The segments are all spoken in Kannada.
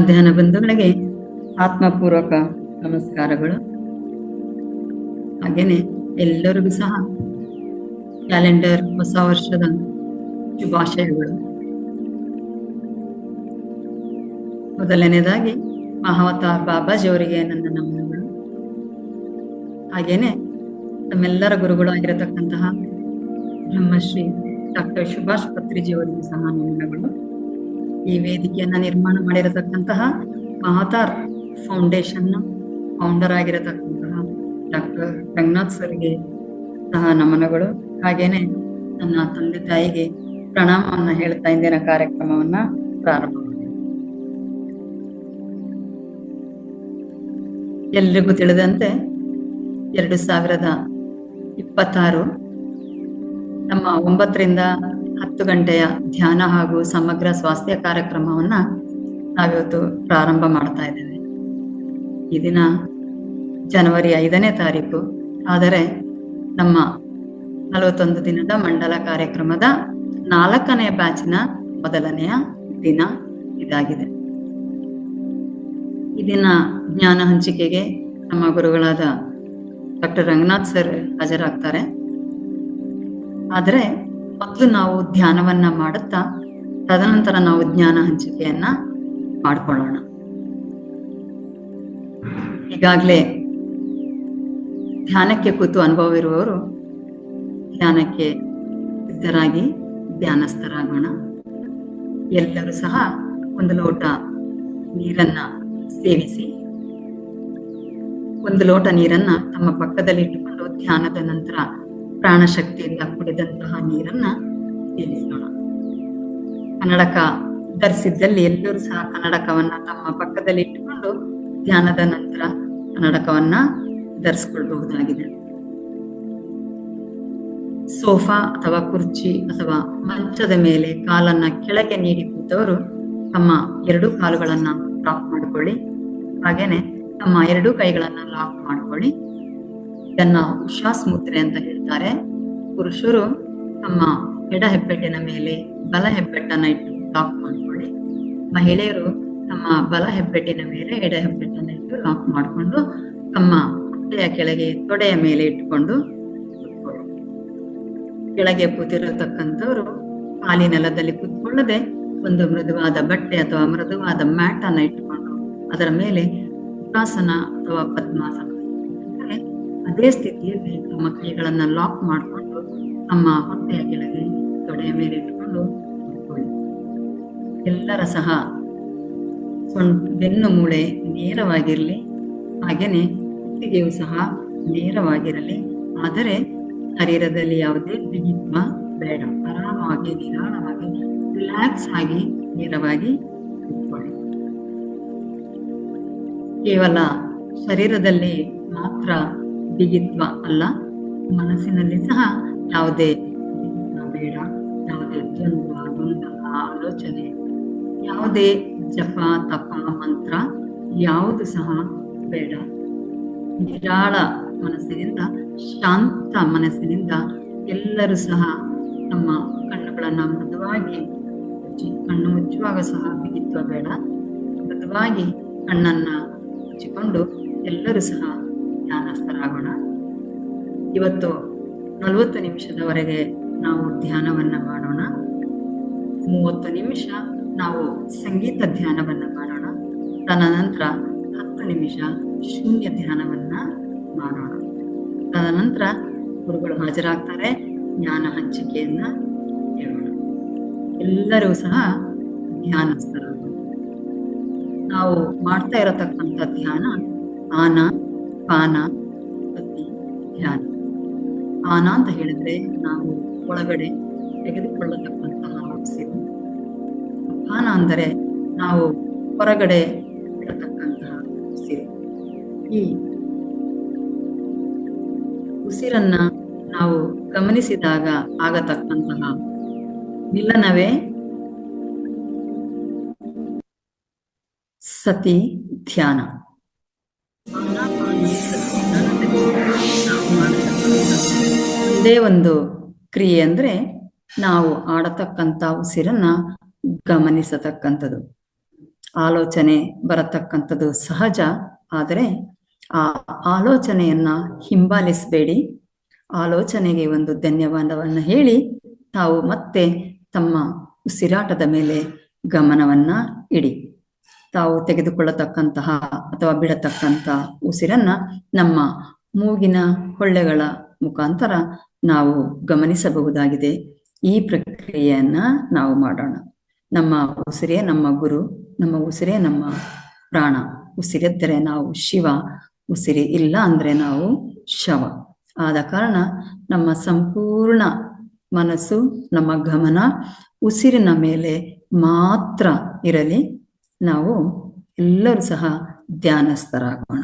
ಧ್ಯಾನ ಬಂಧುಗಳಿಗೆ ಆತ್ಮಪೂರ್ವಕ ನಮಸ್ಕಾರಗಳು. ಹಾಗೇನೆ ಎಲ್ಲರಿಗೂ ಸಹ ಕ್ಯಾಲೆಂಡರ್ ಹೊಸ ವರ್ಷದ ಶುಭಾಶಯಗಳು. ಮೊದಲನೇದಾಗಿ ಮಹಾವತಾರ್ ಬಾಬಾಜಿ ಅವರಿಗೆ ನನ್ನ ನಮನಗಳು. ಹಾಗೇನೆ ನಮ್ಮೆಲ್ಲರ ಗುರುಗಳು ಆಗಿರತಕ್ಕಂತಹ ಬ್ರಹ್ಮಶ್ರೀ ಡಾಕ್ಟರ್ ಸುಭಾಷ್ ಪತ್ರಿಜಿ ಅವರಿಗೂ ಸಹ ನಮನಗಳು. ಈ ವೇದಿಕೆಯನ್ನ ನಿರ್ಮಾಣ ಮಾಡಿರತಕ್ಕಂತಹ ಮಹಾವತಾರ್ ಫೌಂಡೇಶನ್ ಫೌಂಡರ್ ಆಗಿರತಕ್ಕಂತಹ ಡಾಕ್ಟರ್ ರಂಗನಾಥ್ ಸರ್ಗೆ ಸಹ ನಮನಗಳು. ಹಾಗೇನೆ ನನ್ನ ತಂದೆ ತಾಯಿಗೆ ಪ್ರಣಾಮವನ್ನ ಹೇಳ್ತಾ ಇಂದಿನ ಕಾರ್ಯಕ್ರಮವನ್ನ ಪ್ರಾರಂಭ ಮಾಡಿ. ಎಲ್ರಿಗೂ ತಿಳಿದಂತೆ 2026 ನಮ್ಮ 9 ರಿಂದ 10 ಗಂಟೆಯ ಧ್ಯಾನ ಹಾಗೂ ಸಮಗ್ರ ಸ್ವಾಸ್ಥ್ಯ ಕಾರ್ಯಕ್ರಮವನ್ನ ನಾವಿವತ್ತು ಪ್ರಾರಂಭ ಮಾಡ್ತಾ ಇದ್ದೇವೆ. ಈ ದಿನ ಜನವರಿ 5ನೇ ತಾರೀಕು. ಆದರೆ ನಮ್ಮ 41 ದಿನದ ಮಂಡಲ ಕಾರ್ಯಕ್ರಮದ 4ನೇ ಬ್ಯಾಚಿನ ಮೊದಲನೆಯ ದಿನ ಇದಾಗಿದೆ. ಈ ದಿನ ಜ್ಞಾನ ಹಂಚಿಕೆಗೆ ನಮ್ಮ ಗುರುಗಳಾದ ಡಾಕ್ಟರ್ ರಂಗನಾಥ್ ಸರ್ ಹಾಜರಾಗ್ತಾರೆ. ಆದರೆ ಮೊದಲು ನಾವು ಧ್ಯಾನವನ್ನ ಮಾಡುತ್ತಾ ತದನಂತರ ನಾವು ಜ್ಞಾನ ಹಂಚಿಕೆಯನ್ನ ಮಾಡ್ಕೊಳ್ಳೋಣ. ಈಗಾಗಲೇ ಧ್ಯಾನಕ್ಕೆ ಕೂತು ಅನುಭವ ಇರುವವರು ಧ್ಯಾನಕ್ಕೆ ಸಿದ್ಧರಾಗಿ ಧ್ಯಾನಸ್ಥರಾಗೋಣ. ಎಲ್ಲರೂ ಸಹ ಒಂದು ಲೋಟ ನೀರನ್ನ ಸೇವಿಸಿ, ಒಂದು ಲೋಟ ನೀರನ್ನ ತಮ್ಮ ಪಕ್ಕದಲ್ಲಿ ಇಟ್ಟುಕೊಂಡು ಧ್ಯಾನದ ನಂತರ ಪ್ರಾಣಶಕ್ತಿಯಿಂದ ಕುಡಿದಂತಹ ನೀರನ್ನ ಸೇವಿಸೋಣ. ಕನ್ನಡಕ ಧರಿಸಿದ್ದಲ್ಲಿ ಎಲ್ಲರೂ ಸಹ ಕನ್ನಡಕವನ್ನ ತಮ್ಮ ಪಕ್ಕದಲ್ಲಿ ಇಟ್ಟುಕೊಂಡು ಧ್ಯಾನದ ನಂತರ ಕನ್ನಡಕವನ್ನ ಧರಿಸ್ಕೊಳ್ಬಹುದಾಗಿದೆ. ಸೋಫಾ ಅಥವಾ ಕುರ್ಚಿ ಅಥವಾ ಮಂಚದ ಮೇಲೆ ಕಾಲನ್ನ ಕೆಳಗೆ ನೀಡಿ ಕೂತವರು ತಮ್ಮ 2 ಕಾಲುಗಳನ್ನ ಲಾಕ್ ಮಾಡ್ಕೊಳ್ಳಿ. ಹಾಗೇನೆ ತಮ್ಮ 2 ಕೈಗಳನ್ನ ಲಾಕ್ ಮಾಡ್ಕೊಳ್ಳಿ. ಇದನ್ನ ಉಶ್ವಾಸ ಮುದ್ರೆ ಅಂತ ಹೇಳ್ತಾರೆ. ಪುರುಷರು ತಮ್ಮ ಎಡ ಹೆಬ್ಬೆಟ್ಟಿನ ಮೇಲೆ ಬಲ ಹೆಬ್ಬೆಟ್ಟನ್ನ ಇಟ್ಟು ಲಾಕ್ ಮಾಡ್ಕೊಳ್ಳಿ. ಮಹಿಳೆಯರು ತಮ್ಮ ಬಲ ಹೆಬ್ಬೆಟ್ಟಿನ ಮೇಲೆ ಎಡ ಹೆಬ್ಬೆಟ್ಟನ್ನ ಇಟ್ಟು ಲಾಕ್ ಮಾಡಿಕೊಂಡು ತಮ್ಮ ಹೊಟ್ಟೆಯ ಕೆಳಗೆ ತೊಡೆಯ ಮೇಲೆ ಇಟ್ಕೊಂಡು ಕೂತ್ಕೊಳ್ಳಿ. ಕೆಳಗೆ ಕೂತಿರತಕ್ಕಂಥವ್ರು ಖಾಲಿ ನೆಲದಲ್ಲಿ ಕೂತ್ಕೊಳ್ಳದೆ ಒಂದು ಮೃದುವಾದ ಬಟ್ಟೆ ಅಥವಾ ಮೃದುವಾದ ಮ್ಯಾಟ್ ಅನ್ನ ಇಟ್ಟುಕೊಂಡು ಅದರ ಮೇಲೆ ಉತ್ತಾಸನ ಅಥವಾ ಪದ್ಮಾಸನ ಅದೇ ಸ್ಥಿತಿಯಲ್ಲಿ ತಮ್ಮ ಕೈಗಳನ್ನ ಲಾಕ್ ಮಾಡಿಕೊಂಡು ತಮ್ಮ ಹೊಟ್ಟೆಯ ಕೆಳಗೆ ತೊಡೆಯ ಮೇಲೆ ಇಟ್ಟುಕೊಂಡು ಕೂತ್ಕೊಳ್ಳಿ. ಎಲ್ಲರ ಸಹ ಬೆನ್ನು ಮೂಳೆ ನೇರವಾಗಿರಲಿ. ಹಾಗೇನೆ ಕುತ್ತಿಗೆಯೂ ಸಹ ನೇರವಾಗಿರಲಿ. ಆದರೆ ಶರೀರದಲ್ಲಿ ಯಾವುದೇ ಬಿಗಿತ್ವ ಬೇಡ. ಆರಾಮಾಗಿ ನಿಧಾನವಾಗಿ ರಿಲ್ಯಾಕ್ಸ್ ಆಗಿ ನೇರವಾಗಿ ಕೂತ್ಕೊಳ್ಳಿ. ಕೇವಲ ಶರೀರದಲ್ಲಿ ಮಾತ್ರ ಬಿಗಿತ್ವ ಅಲ್ಲ, ಮನಸ್ಸಿನಲ್ಲಿ ಸಹ ಯಾವುದೇ ಬಿಗಿತ್ವ ಬೇಡ. ಯಾವುದೇ ದ್ವಂದ್ವ, ಗೊಂದಲ, ಆಲೋಚನೆ, ಯಾವುದೇ ಜಪ ತಪ ಮಂತ್ರ ಯಾವುದು ಸಹ ಬೇಡ. ನಿರಾಳ ಮನಸ್ಸಿನಿಂದ, ಶಾಂತ ಮನಸ್ಸಿನಿಂದ ಎಲ್ಲರೂ ಸಹ ತಮ್ಮ ಕಣ್ಣುಗಳನ್ನ ಮೃದುವಾಗಿ ಮುಚ್ಚಿ, ಕಣ್ಣು ಮುಚ್ಚುವಾಗ ಸಹ ಬಿಗಿತ್ವ ಬೇಡ, ಮೃದುವಾಗಿ ಕಣ್ಣನ್ನ ಮುಚ್ಚಿಕೊಂಡು ಎಲ್ಲರೂ ಸಹ ಧ್ಯಾನಸ್ಥರಾಗೋಣ. ಇವತ್ತು 40 ನಿಮಿಷದವರೆಗೆ ನಾವು ಧ್ಯಾನವನ್ನ ಮಾಡೋಣ. 30 ನಿಮಿಷ ನಾವು ಸಂಗೀತ ಧ್ಯಾನವನ್ನ ಮಾಡೋಣ. ತದನಂತರ 10 ನಿಮಿಷ ಶೂನ್ಯ ಧ್ಯಾನವನ್ನ ಮಾಡೋಣ. ತದನಂತರ ಗುರುಗಳು ಹಾಜರಾಗ್ತಾರೆ. ಜ್ಞಾನ ಹಂಚಿಕೆಯನ್ನ ಹೇಳೋಣ. ಎಲ್ಲರೂ ಸಹ ಧ್ಯಾನಸ್ಥರಾಗೋಣ. ನಾವು ಮಾಡ್ತಾ ಇರತಕ್ಕಂಥ ಧ್ಯಾನ ಆನ ಪಾನ ಸತಿ ಧ್ಯಾನ. ಆನ ಅಂತ ಹೇಳಿದ್ರೆ ನಾವು ಒಳಗಡೆ ತೆಗೆದುಕೊಳ್ಳತಕ್ಕಂತಹ ಉಸಿರು. ಪಾನ ಅಂದರೆ ನಾವು ಹೊರಗಡೆ ಬಿಡತಕ್ಕಂತಹ ಉಸಿರು. ಈ ಉಸಿರನ್ನ ನಾವು ಗಮನಿಸಿದಾಗ ಆಗತಕ್ಕಂತಹ ಮಿಲನವೇ ಸತಿ ಧ್ಯಾನ. ಒಂದೇ ಒಂದು ಕ್ರಿಯೆ ಅಂದ್ರೆ ನಾವು ಆಡತಕ್ಕಂಥ ಉಸಿರನ್ನ ಗಮನಿಸತಕ್ಕಂಥದ್ದು. ಆಲೋಚನೆ ಬರತಕ್ಕಂಥದ್ದು ಸಹಜ. ಆದರೆ ಆ ಆಲೋಚನೆಯನ್ನ ಹಿಂಬಾಲಿಸಬೇಡಿ. ಆಲೋಚನೆಗೆ ಒಂದು ಧನ್ಯವಾದವನ್ನ ಹೇಳಿ ತಾವು ಮತ್ತೆ ತಮ್ಮ ಉಸಿರಾಟದ ಮೇಲೆ ಗಮನವನ್ನ ಇಡಿ. ತಾವು ತೆಗೆದುಕೊಳ್ಳತಕ್ಕಂತಹ ಅಥವಾ ಬಿಡತಕ್ಕಂಥ ಉಸಿರನ್ನ ನಮ್ಮ ಮೂಗಿನ ಹೊಳ್ಳೆಗಳ ಮುಖಾಂತರ ನಾವು ಗಮನಿಸಬಹುದಾಗಿದೆ. ಈ ಪ್ರಕ್ರಿಯೆಯನ್ನ ನಾವು ಮಾಡೋಣ. ನಮ್ಮ ಉಸಿರೇ ನಮ್ಮ ಗುರು, ನಮ್ಮ ಉಸಿರೇ ನಮ್ಮ ಪ್ರಾಣ. ಉಸಿರಿದ್ದರೆ ನಾವು ಶಿವ, ಉಸಿರಿ ಇಲ್ಲ ಅಂದ್ರೆ ನಾವು ಶವ. ಆದ ಕಾರಣ ನಮ್ಮ ಸಂಪೂರ್ಣ ಮನಸ್ಸು, ನಮ್ಮ ಗಮನ ಉಸಿರಿನ ಮೇಲೆ ಮಾತ್ರ ಇರಲಿ. ನಾವು ಎಲ್ಲರೂ ಸಹ ಧ್ಯಾನಸ್ಥರಾಗೋಣ.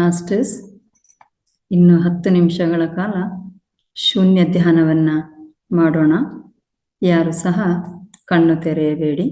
ಮಾಸ್ಟರ್ಸ್, ಇನ್ನು 10 ನಿಮಿಷಗಳ ಕಾಲ ಶೂನ್ಯ ಧ್ಯಾನವನ್ನ ಮಾಡೋಣ. ಯಾರು ಸಹ ಕಣ್ಣು ತೆರೆಯಬೇಡಿ.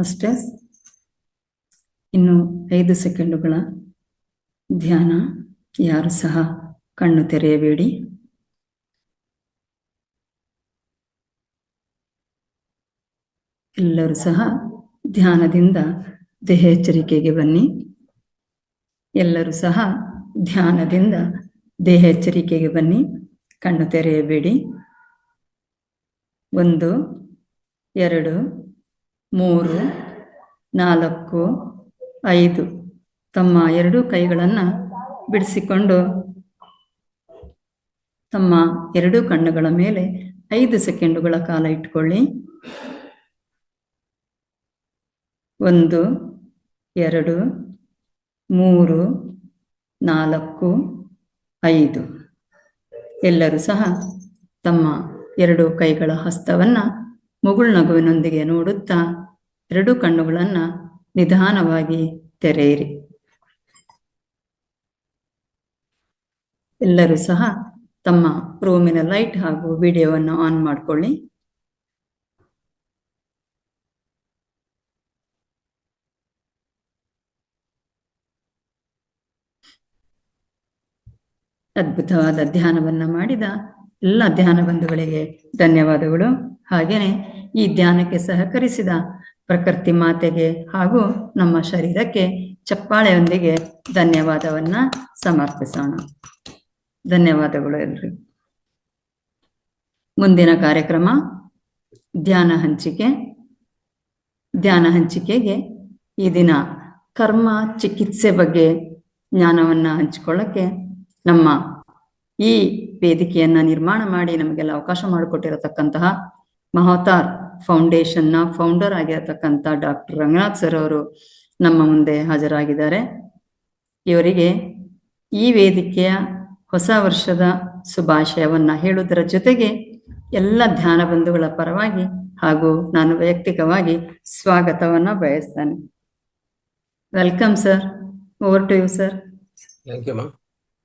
ಅಷ್ಟೇ. ಇನ್ನು 5 ಸೆಕೆಂಡುಗಳ ಧ್ಯಾನ. ಯಾರು ಸಹ ಕಣ್ಣು ತೆರೆಯಬೇಡಿ. ಎಲ್ಲರೂ ಸಹ ಧ್ಯಾನದಿಂದ ದೇಹ ಎಚ್ಚರಿಕೆಗೆ ಬನ್ನಿ. ಎಲ್ಲರೂ ಸಹ ಧ್ಯಾನದಿಂದ ದೇಹ ಎಚ್ಚರಿಕೆಗೆ ಬನ್ನಿ. ಕಣ್ಣು ತೆರೆಯಬೇಡಿ. 1 2 3 4 5. ತಮ್ಮ 2 ಕೈಗಳನ್ನು ಬಿಡಿಸಿಕೊಂಡು ತಮ್ಮ 2 ಕಣ್ಣುಗಳ ಮೇಲೆ 5 ಸೆಕೆಂಡುಗಳ ಕಾಲ ಇಟ್ಕೊಳ್ಳಿ. 1 2 3 4 5. ಎಲ್ಲರೂ ಸಹ ತಮ್ಮ 2 ಕೈಗಳ ಹಸ್ತವನ್ನು ಮುಗುಳ್ನಗುವಿನೊಂದಿಗೆ ನೋಡುತ್ತಾ 2 ಕಣ್ಣುಗಳನ್ನು ನಿಧಾನವಾಗಿ ತೆರೆಯಿರಿ. ಎಲ್ಲರೂ ಸಹ ತಮ್ಮ ರೂಮಿನ ಲೈಟ್ ಹಾಗೂ ವಿಡಿಯೋವನ್ನು ಆನ್ ಮಾಡಿಕೊಳ್ಳಿ. ಅದ್ಭುತವಾದ ಧ್ಯಾನವನ್ನು ಮಾಡಿದ ಎಲ್ಲ ಧ್ಯಾನ ಬಂಧುಗಳಿಗೆ ಧನ್ಯವಾದಗಳು. ಹಾಗೆಯೇ ಈ ಧ್ಯಾನಕ್ಕೆ ಸಹಕರಿಸಿದ ಪ್ರಕೃತಿ ಮಾತೆಗೆ ಹಾಗೂ ನಮ್ಮ ಶರೀರಕ್ಕೆ ಚಪ್ಪಾಳೆಯೊಂದಿಗೆ ಧನ್ಯವಾದವನ್ನು ಸಮರ್ಪಿಸೋಣ. ಧನ್ಯವಾದಗಳು ಎಲ್ರಿಗೂ. ಮುಂದಿನ ಕಾರ್ಯಕ್ರಮ ಧ್ಯಾನ ಹಂಚಿಕೆ. ಧ್ಯಾನ ಹಂಚಿಕೆಗೆ ಈ ದಿನ ಕರ್ಮ ಚಿಕಿತ್ಸೆ ಬಗ್ಗೆ ಜ್ಞಾನವನ್ನು ಹಂಚಿಕೊಳ್ಳಕ್ಕೆ ನಮ್ಮ ಈ ವೇದಿಕೆಯನ್ನು ನಿರ್ಮಾಣ ಮಾಡಿ ನಮಗೆಲ್ಲ ಅವಕಾಶ ಮಾಡಿಕೊಟ್ಟಿರತಕ್ಕಂತಹ ಮಹಾವತಾರ್ ಫೌಂಡೇಶನ್ನ ಫೌಂಡರ್ ಆಗಿರತಕ್ಕಂಥ ಡಾಕ್ಟರ್ ರಂಗನಾಥ್ ಸರ್ ಅವರು ನಮ್ಮ ಮುಂದೆ ಹಾಜರಾಗಿದ್ದಾರೆ. ಇವರಿಗೆ ಈ ವೇದಿಕೆಯ ಹೊಸ ವರ್ಷದ ಶುಭಾಶಯವನ್ನು ಹೇಳುವುದರ ಜೊತೆಗೆ ಎಲ್ಲ ಧ್ಯಾನ ಬಂಧುಗಳ ಪರವಾಗಿ ಹಾಗೂ ನಾನು ವೈಯಕ್ತಿಕವಾಗಿ ಸ್ವಾಗತವನ್ನು ಬಯಸ್ತೇನೆ. Welcome sir. Over to you sir. Thank you ma'am.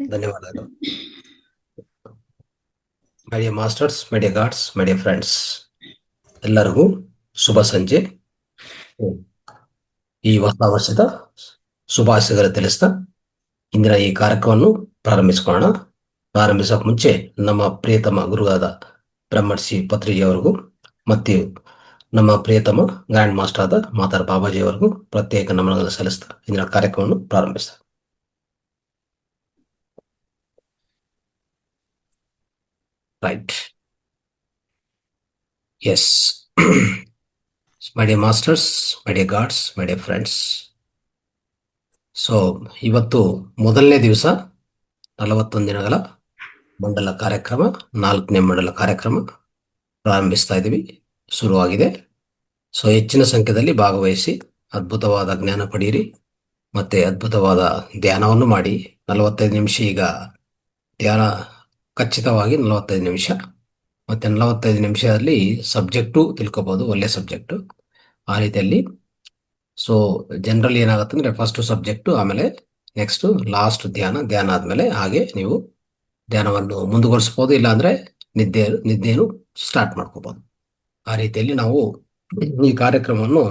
ಧನ್ಯವಾದಗಳು. My dear masters, my dear gods, my dear friends, ಎಲ್ಲರಿಗೂ ಶುಭ ಸಂಜೆ. ಈ ಹೊಸ ವರ್ಷದ ಶುಭಾಶಯಗಳು ತಿಳಿಸ್ತಾ ಇಂದಿನ ಈ ಕಾರ್ಯಕ್ರಮವನ್ನು ಪ್ರಾರಂಭಿಸಿಕೊಳ್ಳೋಣ. ಪ್ರಾರಂಭಿಸೋಕೆ ಮುಂಚೆ ನಮ್ಮ ಪ್ರಿಯತಮ ಗುರುವಾದ ಬ್ರಹ್ಮರ್ಷಿ ಪತ್ರಿಜಿಯವರಿಗೂ ಮತ್ತು ನಮ್ಮ ಪ್ರಿಯತಮ ಗ್ರ್ಯಾಂಡ್ ಮಾಸ್ಟರ್ ಆದ ಮಾತಾರ್ ಬಾಬಾಜಿಯವರಿಗೂ ಪ್ರತ್ಯೇಕ ನಮನಗಳನ್ನು ಸಲ್ಲಿಸ್ತಾ ಇಂದಿನ ಕಾರ್ಯಕ್ರಮವನ್ನು ಪ್ರಾರಂಭಿಸ್ತಾ. Right. Yes. My dear masters, my dear gods, my dear friends. So ಇವತ್ತು ಮೊದಲನೇ ದಿವಸ 41 ದಿನಗಳ ಮಂಡಲ ಕಾರ್ಯಕ್ರಮ, 4ನೇ ಮಂಡಲ ಕಾರ್ಯಕ್ರಮ ಪ್ರಾರಂಭಿಸ್ತಾ ಇದ್ದೀವಿ. ಶುರುವಾಗಿದೆ. ಸೊ ಹೆಚ್ಚಿನ ಸಂಖ್ಯೆಯಲ್ಲಿ ಭಾಗವಹಿಸಿ ಅದ್ಭುತವಾದ ಜ್ಞಾನ ಪಡೆಯಿರಿ ಮತ್ತೆ ಅದ್ಭುತವಾದ ಧ್ಯಾನವನ್ನು ಮಾಡಿ. 45 ನಿಮಿಷ ಈಗ ಧ್ಯಾನ, ಖಚಿತವಾಗಿ 45 ನಿಮಿಷ. ಮತ್ತೆ 45 ನಿಮಿಷದಲ್ಲಿ ಸಬ್ಜೆಕ್ಟು ತಿಳ್ಕೊಬೋದು, ಒಳ್ಳೆ ಸಬ್ಜೆಕ್ಟು ಆ ರೀತಿಯಲ್ಲಿ. ಸೊ ಜನರಲ್ ಏನಾಗುತ್ತೆ ಅಂದರೆ ಫಸ್ಟ್ ಸಬ್ಜೆಕ್ಟು, ಆಮೇಲೆ ನೆಕ್ಸ್ಟ್ ಲಾಸ್ಟ್ ಧ್ಯಾನ ಆದಮೇಲೆ ಹಾಗೆ ನೀವು ಧ್ಯಾನವನ್ನು ಮುಂದುವರಿಸ್ಬೋದು, ಇಲ್ಲಾಂದರೆ ನಿದ್ದೆಯನ್ನು ಸ್ಟಾರ್ಟ್ ಮಾಡ್ಕೋಬೋದು. ಆ ರೀತಿಯಲ್ಲಿ ನಾವು ಈ ಕಾರ್ಯಕ್ರಮವನ್ನು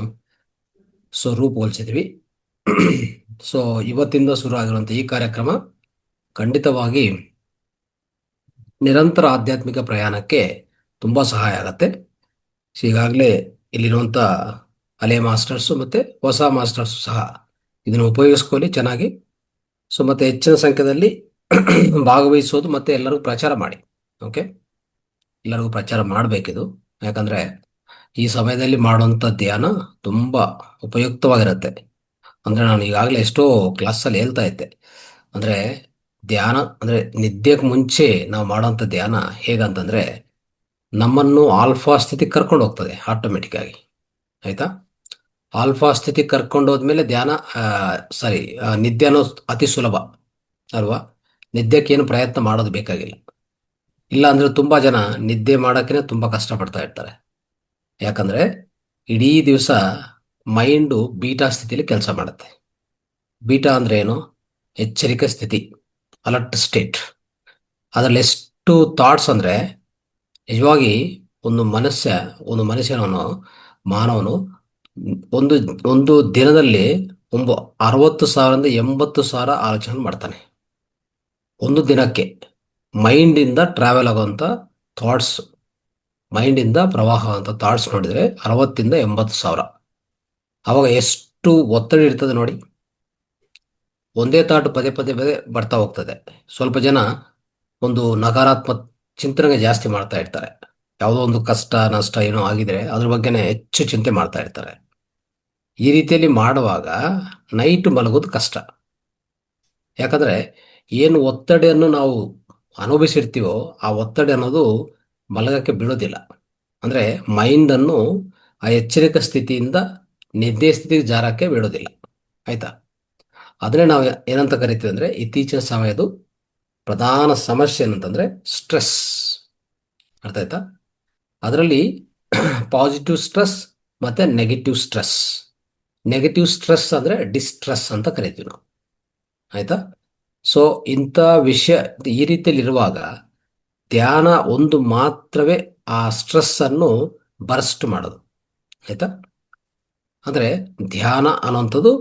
ರೂಪುಗೊಳಿಸಿದ್ವಿ. ಸೊ ಇವತ್ತಿಂದ ಶುರು ಆಗಿರುವಂಥ ಈ ಕಾರ್ಯಕ್ರಮ ಖಂಡಿತವಾಗಿ ನಿರಂತರ ಆಧ್ಯಾತ್ಮಿಕ ಪ್ರಯಾಣಕ್ಕೆ ತುಂಬ ಸಹಾಯ ಆಗತ್ತೆ. ಈಗಾಗಲೇ ಇಲ್ಲಿರುವಂಥ ಹಳೆ ಮಾಸ್ಟರ್ಸು ಮತ್ತು ಹೊಸ ಮಾಸ್ಟರ್ಸು ಸಹ ಇದನ್ನು ಉಪಯೋಗಿಸ್ಕೊಳ್ಳಿ ಚೆನ್ನಾಗಿ. ಸೊ ಮತ್ತು ಹೆಚ್ಚಿನ ಸಂಖ್ಯೆಯಲ್ಲಿ ಭಾಗವಹಿಸೋದು ಮತ್ತು ಎಲ್ಲರಿಗೂ ಪ್ರಚಾರ ಮಾಡಿ. ಓಕೆ, ಎಲ್ಲರಿಗೂ ಪ್ರಚಾರ ಮಾಡಬೇಕಿದು. ಯಾಕಂದರೆ ಈ ಸಮಯದಲ್ಲಿ ಮಾಡುವಂಥ ಧ್ಯಾನ ತುಂಬ ಉಪಯುಕ್ತವಾಗಿರುತ್ತೆ. ಅಂದರೆ ನಾನು ಈಗಾಗಲೇ ಎಷ್ಟೋ ಕ್ಲಾಸಲ್ಲಿ ಹೇಳ್ತಾ ಇದ್ದೆ, ಅಂದರೆ ಧ್ಯಾನ ಅಂದರೆ ನಿದ್ದೆಗೆ ಮುಂಚೆ ನಾವು ಮಾಡೋಂಥ ಧ್ಯಾನ ಹೇಗಂತಂದರೆ ನಮ್ಮನ್ನು ಆಲ್ಫಾ ಸ್ಥಿತಿಗೆ ಕರ್ಕೊಂಡು ಹೋಗ್ತದೆ ಆಟೋಮೆಟಿಕ್ ಆಗಿ. ಆಯಿತಾ? ಆಲ್ಫಾ ಸ್ಥಿತಿಗೆ ಕರ್ಕೊಂಡು ಹೋದ್ಮೇಲೆ ಧ್ಯಾನ ನಿದ್ದೆ ಅನ್ನೋ ಅತಿ ಸುಲಭ ಅಲ್ವಾ? ನಿದ್ದೆಗೇನು ಪ್ರಯತ್ನ ಮಾಡೋದು ಬೇಕಾಗಿಲ್ಲ. ಇಲ್ಲ ಅಂದರೆ ತುಂಬ ಜನ ನಿದ್ದೆ ಮಾಡೋಕ್ಕೇ ತುಂಬ ಕಷ್ಟಪಡ್ತಾ ಇರ್ತಾರೆ. ಯಾಕಂದರೆ ಇಡೀ ದಿವಸ ಮೈಂಡು ಬೀಟಾ ಸ್ಥಿತಿಯಲ್ಲಿ ಕೆಲಸ ಮಾಡುತ್ತೆ. ಬೀಟಾ ಅಂದರೆ ಏನು? ಎಚ್ಚರಿಕೆ ಸ್ಥಿತಿ, ಅಲರ್ಟ್ ಸ್ಟೇಟ್. ಅದರಲ್ಲಿ ಎಷ್ಟು ಥಾಟ್ಸ್ ಅಂದರೆ ನಿಜವಾಗಿ ಒಂದು ಮನುಷ್ಯನವನು ಮಾನವನು ಒಂದು ಒಂದು ದಿನದಲ್ಲಿ 60,000ದಿಂದ 80,000 ಆಲೋಚನೆ ಮಾಡ್ತಾನೆ ಒಂದು ದಿನಕ್ಕೆ. ಮೈಂಡಿಂದ ಟ್ರಾವೆಲ್ ಆಗುವಂಥ ಥಾಟ್ಸ್, ಮೈಂಡಿಂದ ಪ್ರವಾಹ ಅಂತ ಥಾಟ್ಸ್ ನೋಡಿದರೆ 60ರಿಂದ 80,000. ಅವಾಗ ಎಷ್ಟು ಒತ್ತಡ ಇರ್ತದೆ ನೋಡಿ. ಒಂದೇ ಥಾಟ್ ಪದೇ ಪದೇ ಪದೇ ಬರ್ತಾ ಹೋಗ್ತದೆ. ಸ್ವಲ್ಪ ಜನ ಒಂದು ನಕಾರಾತ್ಮಕ ಚಿಂತನೆ ಜಾಸ್ತಿ ಮಾಡ್ತಾ ಇರ್ತಾರೆ. ಯಾವುದೋ ಒಂದು ಕಷ್ಟ ನಷ್ಟ ಏನೋ ಆಗಿದ್ರೆ ಅದ್ರ ಬಗ್ಗೆನೇ ಹೆಚ್ಚು ಚಿಂತೆ ಮಾಡ್ತಾ ಇರ್ತಾರೆ. ಈ ರೀತಿಯಲ್ಲಿ ಮಾಡುವಾಗ ನೈಟ್ ಮಲಗೋದು ಕಷ್ಟ. ಯಾಕಂದರೆ ಏನು ಒತ್ತಡವನ್ನು ನಾವು ಅನುಭವಿಸಿರ್ತೀವೋ ಆ ಒತ್ತಡ ಅನ್ನೋದು ಮಲಗಕ್ಕೆ ಬೀಳೋದಿಲ್ಲ. ಅಂದರೆ ಮೈಂಡನ್ನು ಆ ಎಚ್ಚರಿಕೆ ಸ್ಥಿತಿಯಿಂದ ನಿದ್ದೆ ಸ್ಥಿತಿಗೆ ಜಾರಕ್ಕೆ ಬಿಡೋದಿಲ್ಲ. ಆಯಿತಾ? ಅದನ್ನೇ ನಾವು ಏನಂತ ಕರಿತೀವಿ ಅಂದರೆ, ಇತ್ತೀಚಿನ ಸಮಯದ ಪ್ರಧಾನ ಸಮಸ್ಯೆ ಏನಂತಂದರೆ ಸ್ಟ್ರೆಸ್. ಅರ್ಥ ಆಯ್ತಾ? ಅದರಲ್ಲಿ ಪಾಸಿಟಿವ್ ಸ್ಟ್ರೆಸ್ ಮತ್ತು ನೆಗೆಟಿವ್ ಸ್ಟ್ರೆಸ್. ನೆಗೆಟಿವ್ ಸ್ಟ್ರೆಸ್ ಅಂದರೆ ಡಿಸ್ಟ್ರೆಸ್ ಅಂತ ಕರಿತೀವಿ ನಾವು. ಆಯಿತಾ? ಸೊ ಇಂಥ ವಿಷಯ ಈ ರೀತಿಯಲ್ಲಿರುವಾಗ ಧ್ಯಾನ ಒಂದು ಮಾತ್ರವೇ ಆ ಸ್ಟ್ರೆಸ್ಸನ್ನು ಬರ್ಸ್ಟ್ ಮಾಡೋದು. ಆಯಿತಾ? ಅಂದರೆ ಧ್ಯಾನ ಅನ್ನೋಂಥದ್ದು